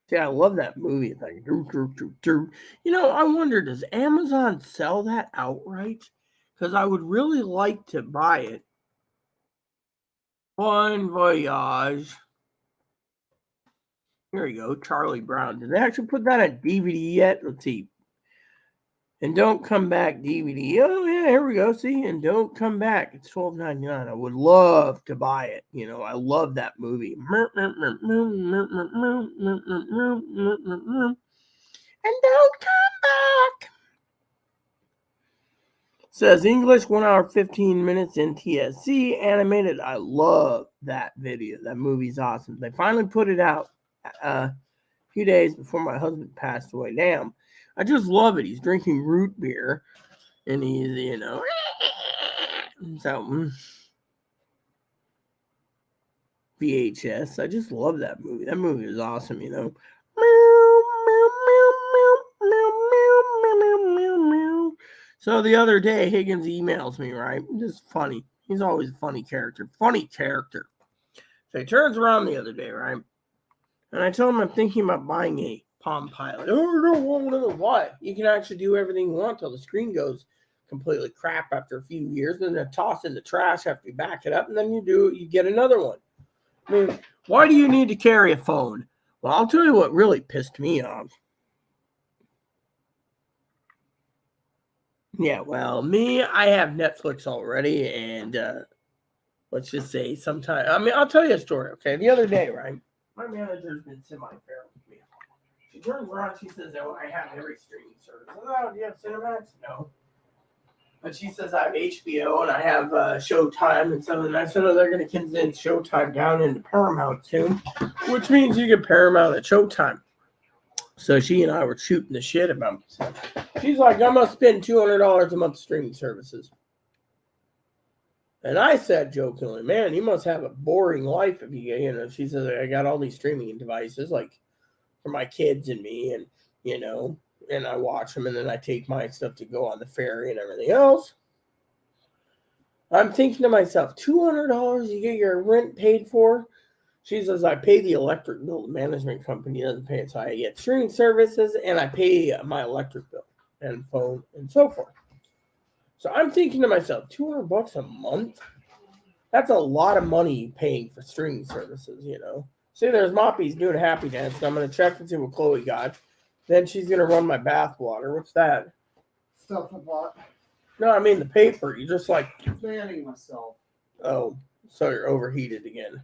See, I love that movie. It's like, I wonder, does Amazon sell that outright? Because I would really like to buy it. Bon Voyage. Here we go, Charlie Brown. Did they actually put that on DVD yet? Let's see. And Don't Come Back DVD. Oh, yeah, here we go. See? And Don't Come Back. It's $12.99. I would love to buy it. I love that movie. And Don't Come Back. Says English, 1 hour, 15 minutes, NTSC, animated. I love that video. That movie's awesome. They finally put it out a few days before my husband passed away. Damn. I just love it. He's drinking root beer, and he's, so VHS. I just love that movie. That movie is awesome, So the other day, Higgins emails me, right? Just funny. He's always a funny character. So he turns around the other day, right? And I tell him I'm thinking about buying a Palm Pilot. Oh, no, why? You can actually do everything you want till the screen goes completely crap after a few years, and then toss in the trash after you back it up, and then you get another one. I mean, why do you need to carry a phone? Well, I'll tell you what really pissed me off. Yeah, well, I have Netflix already, and let's just say sometime. I mean, I'll tell you a story, okay? The other day, right? My manager's been semi-fair with me. She turns around, she says, "Oh, I have every streaming service." I said, "Oh, do you have Cinemax?" No. But she says, "I have HBO and I have Showtime and something." And I said, "Oh, they're going to condense Showtime down into Paramount soon," which means you get Paramount at Showtime. So she and I were shooting the shit about it. She's like, "I must spend $200 a month streaming services." And I said jokingly, "Man, you must have a boring life if you know." She says, "I got all these streaming devices, like for my kids and me, and and I watch them, and then I take my stuff to go on the ferry and everything else." I'm thinking to myself, $200 you get your rent paid for? She says, "I pay the electric bill. The management company doesn't pay it, so I get streaming services and I pay my electric bill and phone and so forth." So I'm thinking to myself, $200 a month? That's a lot of money paying for streaming services, See, there's Moppy's doing a happy dance. So I'm going to check and see what Chloe got. Then she's going to run my bath water. What's that? Stuff I bought. No, I mean the paper. You just like... Fanning myself. Oh, so you're overheated again.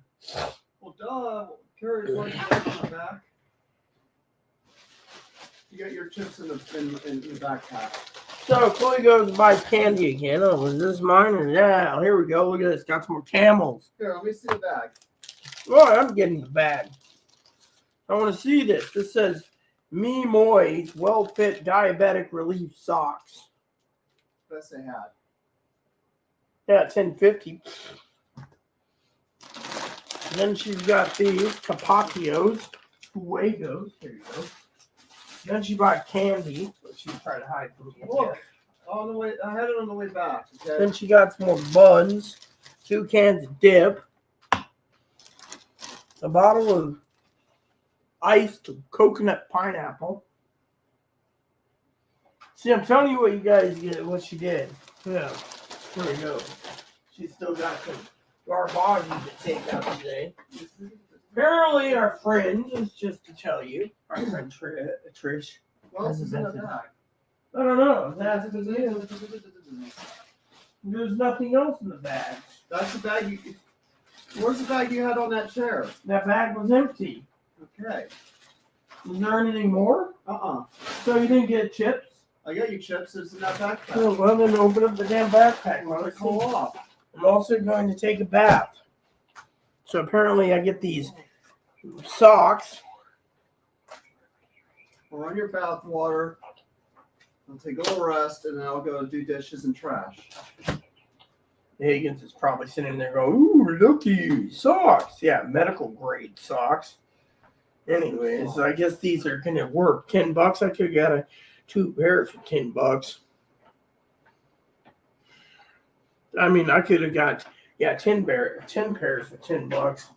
Well, duh. Carrie's working on the back. You got your chips in the backpack. So Chloe goes and buys candy again. Oh, is this mine or that? Oh, here we go. Look at this. Got some more camels. Here, let me see the bag. Oh, I'm getting the bag. I want to see this. This says Me Moy's Well Fit Diabetic Relief Socks. Best they had. Yeah, $10.50. Then she's got these Capacios, Fuegos. There you go. Then she bought candy, but she's trying to hide from me. Look, on the way, I had it on the way back. Okay. Then she got some more buns, 2 cans of dip, a bottle of iced coconut pineapple. See, I'm telling you what you guys get, what she did. Yeah, there we go. She's still got some garbage to take out today. Apparently, our friend is just to tell you, our friend Trish. What else is in the bag? I don't know. There's nothing else in the bag. That's the bag you. Where's the bag you had on that chair? That bag was empty. Okay. Was there anything more? So you didn't get chips? I got you chips. It's in that backpack. Oh, well, then open up the damn backpack. Let it cool off. I'm also going to take a bath. So apparently I get these socks. I'll run your bath water. I'll take a little rest, and then I'll go do dishes and trash. Higgins is probably sitting there going, "Ooh, looky, socks." Yeah, medical grade socks. Anyways, I guess these are going to work. $10. I could have got 2 pairs for $10. I mean, I could have got 10 pairs for $10.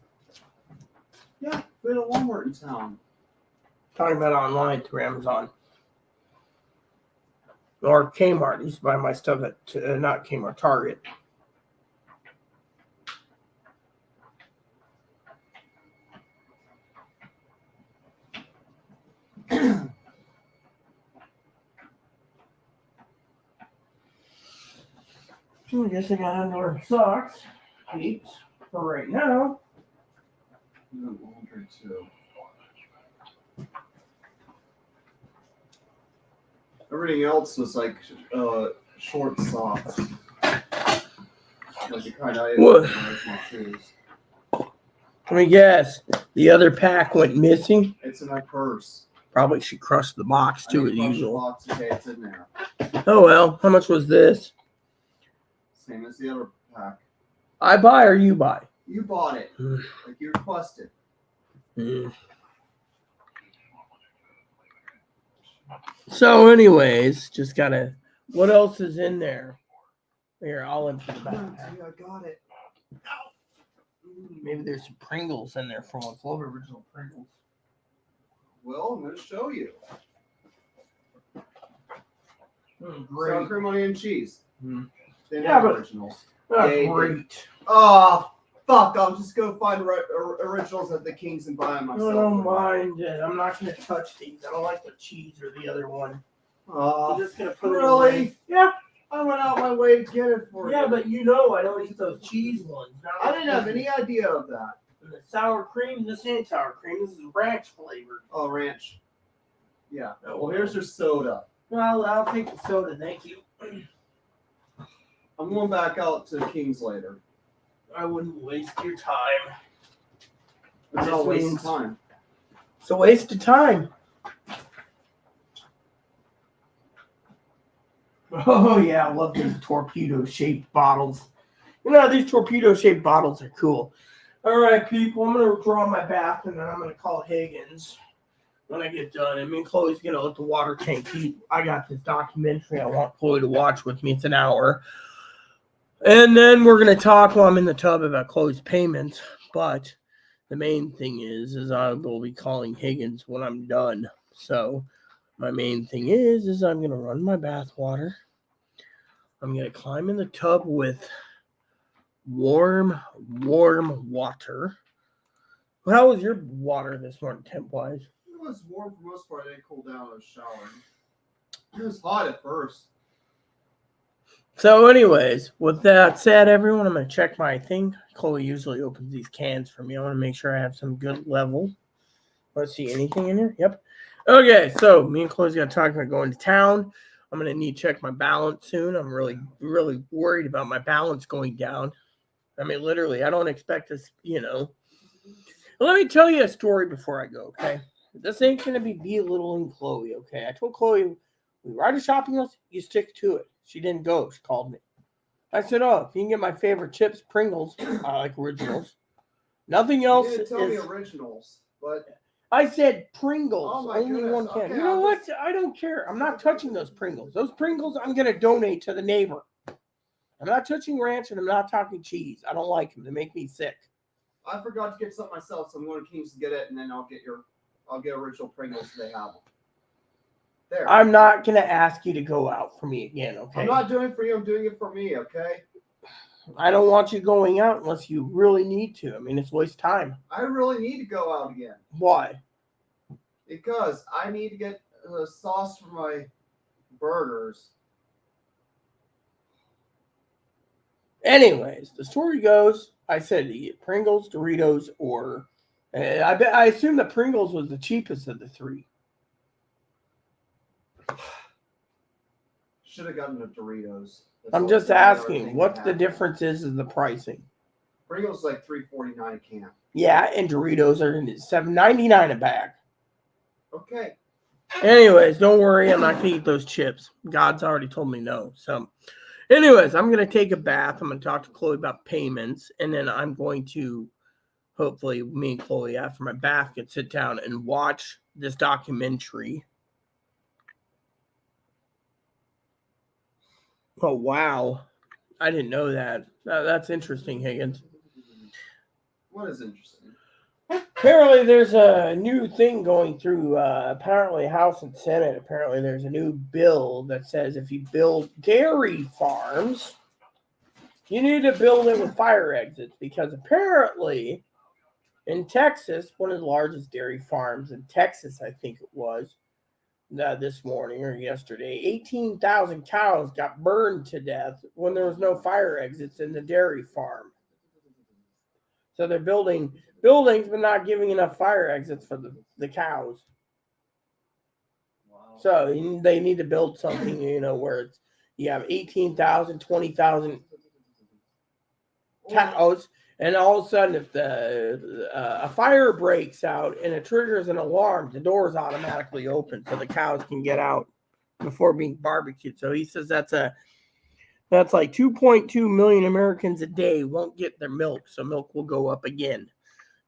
Yeah, we had a Walmart in town. Talking about online through Amazon or Kmart. I used to buy my stuff at not Kmart, Target. So I guess I got underwear and socks, peeps, for right now. You have laundry too. Everything else was like short socks. Like the kind I What? wear my shoes. Let me guess. The other pack went missing. It's in my purse. Probably she crushed the box too, as I didn't crush the usual. box. Okay, it's in there. Oh well. How much was this? Same as the other pack. I buy or you buy? You bought it, like you requested. So, anyways, just gotta. What else is in there? Here, I'll empty the bag. Yeah, I got it. Maybe there's some Pringles in there from what's love original Pringles. Well, I'm going to show you. Great. Sour cream, onion, and cheese. They Yeah, have but- originals. Oh, Yeah, great. Oh, fuck. I'll just go find originals at the King's and buy them myself. I don't mind it. I'm not gonna touch these. I don't like the cheese or the other one. I'm just gonna put it away. Really? Yeah. I went out my way to get it for you. Yeah, but you know I don't eat those cheese ones. I didn't have any idea of that. And the sour cream, this ain't sour cream. This is ranch flavored. Oh, ranch. Yeah. Well, here's your soda. Well, I'll take the soda, thank you. I'm going back out to King's later. I wouldn't waste your time. It's This not a waste means- of time. It's a waste of time. Oh yeah, I love these torpedo-shaped bottles. You know, these torpedo-shaped bottles are cool. All right, people, I'm going to draw my bath, and then I'm going to call Higgins when I get done. And me and Chloe's going to let the water tank heat. I got this documentary I want Chloe to watch with me. It's an hour. And then we're going to talk while I'm in the tub about Chloe's payments. But the main thing is I will be calling Higgins when I'm done. So my main thing is I'm going to run my bath water. I'm going to climb in the tub with warm water. How was your water this morning, temp-wise? It was warm for the most part. I didn't cool down. I was showering. It was hot at first. So anyways, with that said, everyone, I'm going to check my thing. Chloe usually opens these cans for me. I want to make sure I have some good level. Let's see, anything in here? Yep. Okay, so me and Chloe's going to talk about going to town. I'm going to need to check my balance soon. I'm really worried about my balance going down. I mean, literally, I don't expect this, Let me tell you a story before I go, okay? This ain't going to be belittling Chloe, okay? I told Chloe, we ride a shopping list, you stick to it. She didn't go. She called me. I said, oh, if you can get my favorite chips, Pringles, I like originals. Nothing else You didn't tell me is... originals, but... I said Pringles. Oh my only goodness. one can. Okay, You know I'll what? just- I don't care. I'm not touching those Pringles. Those Pringles, I'm going to donate to the neighbor. I'm not touching ranch, and I'm not talking cheese. I don't like them. They make me sick. I forgot to get something myself, so I'm going to King's to get it, and then I'll get original Pringles so they have them. There. I'm not going to ask you to go out for me again, okay? I'm not doing it for you. I'm doing it for me, okay? I don't want you going out unless you really need to. I mean, it's a waste of time. I really need to go out again. Why? Because I need to get sauce for my burgers. Anyways, the story goes, I said to eat Pringles, Doritos, or... I assume that Pringles was the cheapest of the three. Should have gotten the Doritos. I'm just asking, what's the difference is in the pricing? Pringles like $3.49 a can. Yeah, and Doritos are $7.99 a bag. Okay. Anyways, don't worry, I'm not going to eat those chips. God's already told me no. So, anyways, I'm going to take a bath. I'm going to talk to Chloe about payments, and then I'm going to, hopefully, me and Chloe, after my bath, can sit down and watch this documentary. Oh, wow. I didn't know that. That's interesting, Higgins. What is interesting? Apparently, there's a new thing going through, apparently, House and Senate. Apparently, there's a new bill that says if you build dairy farms, you need to build it with fire exits because apparently in Texas, one of the largest dairy farms in Texas, I think it was, this morning or yesterday, 18,000 cows got burned to death when there was no fire exits in the dairy farm. So they're building buildings but not giving enough fire exits for the cows. Wow. So they need to build something, where it's you have 18,000, 20,000 cows, and all of a sudden if a fire breaks out and it triggers an alarm, the doors automatically open so the cows can get out before being barbecued. So he says that's like 2.2 million Americans a day won't get their milk, so milk will go up again.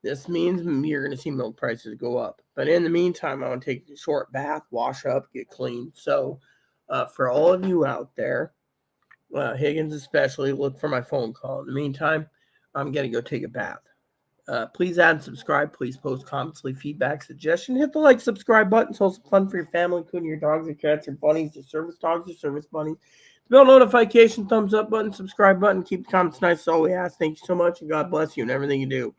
This means you're going to see milk prices go up. But in the meantime, I want to take a short bath, wash up, get clean. So for all of you out there, Higgins especially, look for my phone call. In the meantime, I'm going to go take a bath. Please add and subscribe. Please post comments, leave feedback, suggestion. Hit the like, subscribe button. So it's fun for your family, including your dogs, your cats, your bunnies, your service dogs, your service bunnies. Bell notification, thumbs up button, subscribe button. Keep the comments nice. That's all we ask. Thank you so much, and God bless you and everything you do.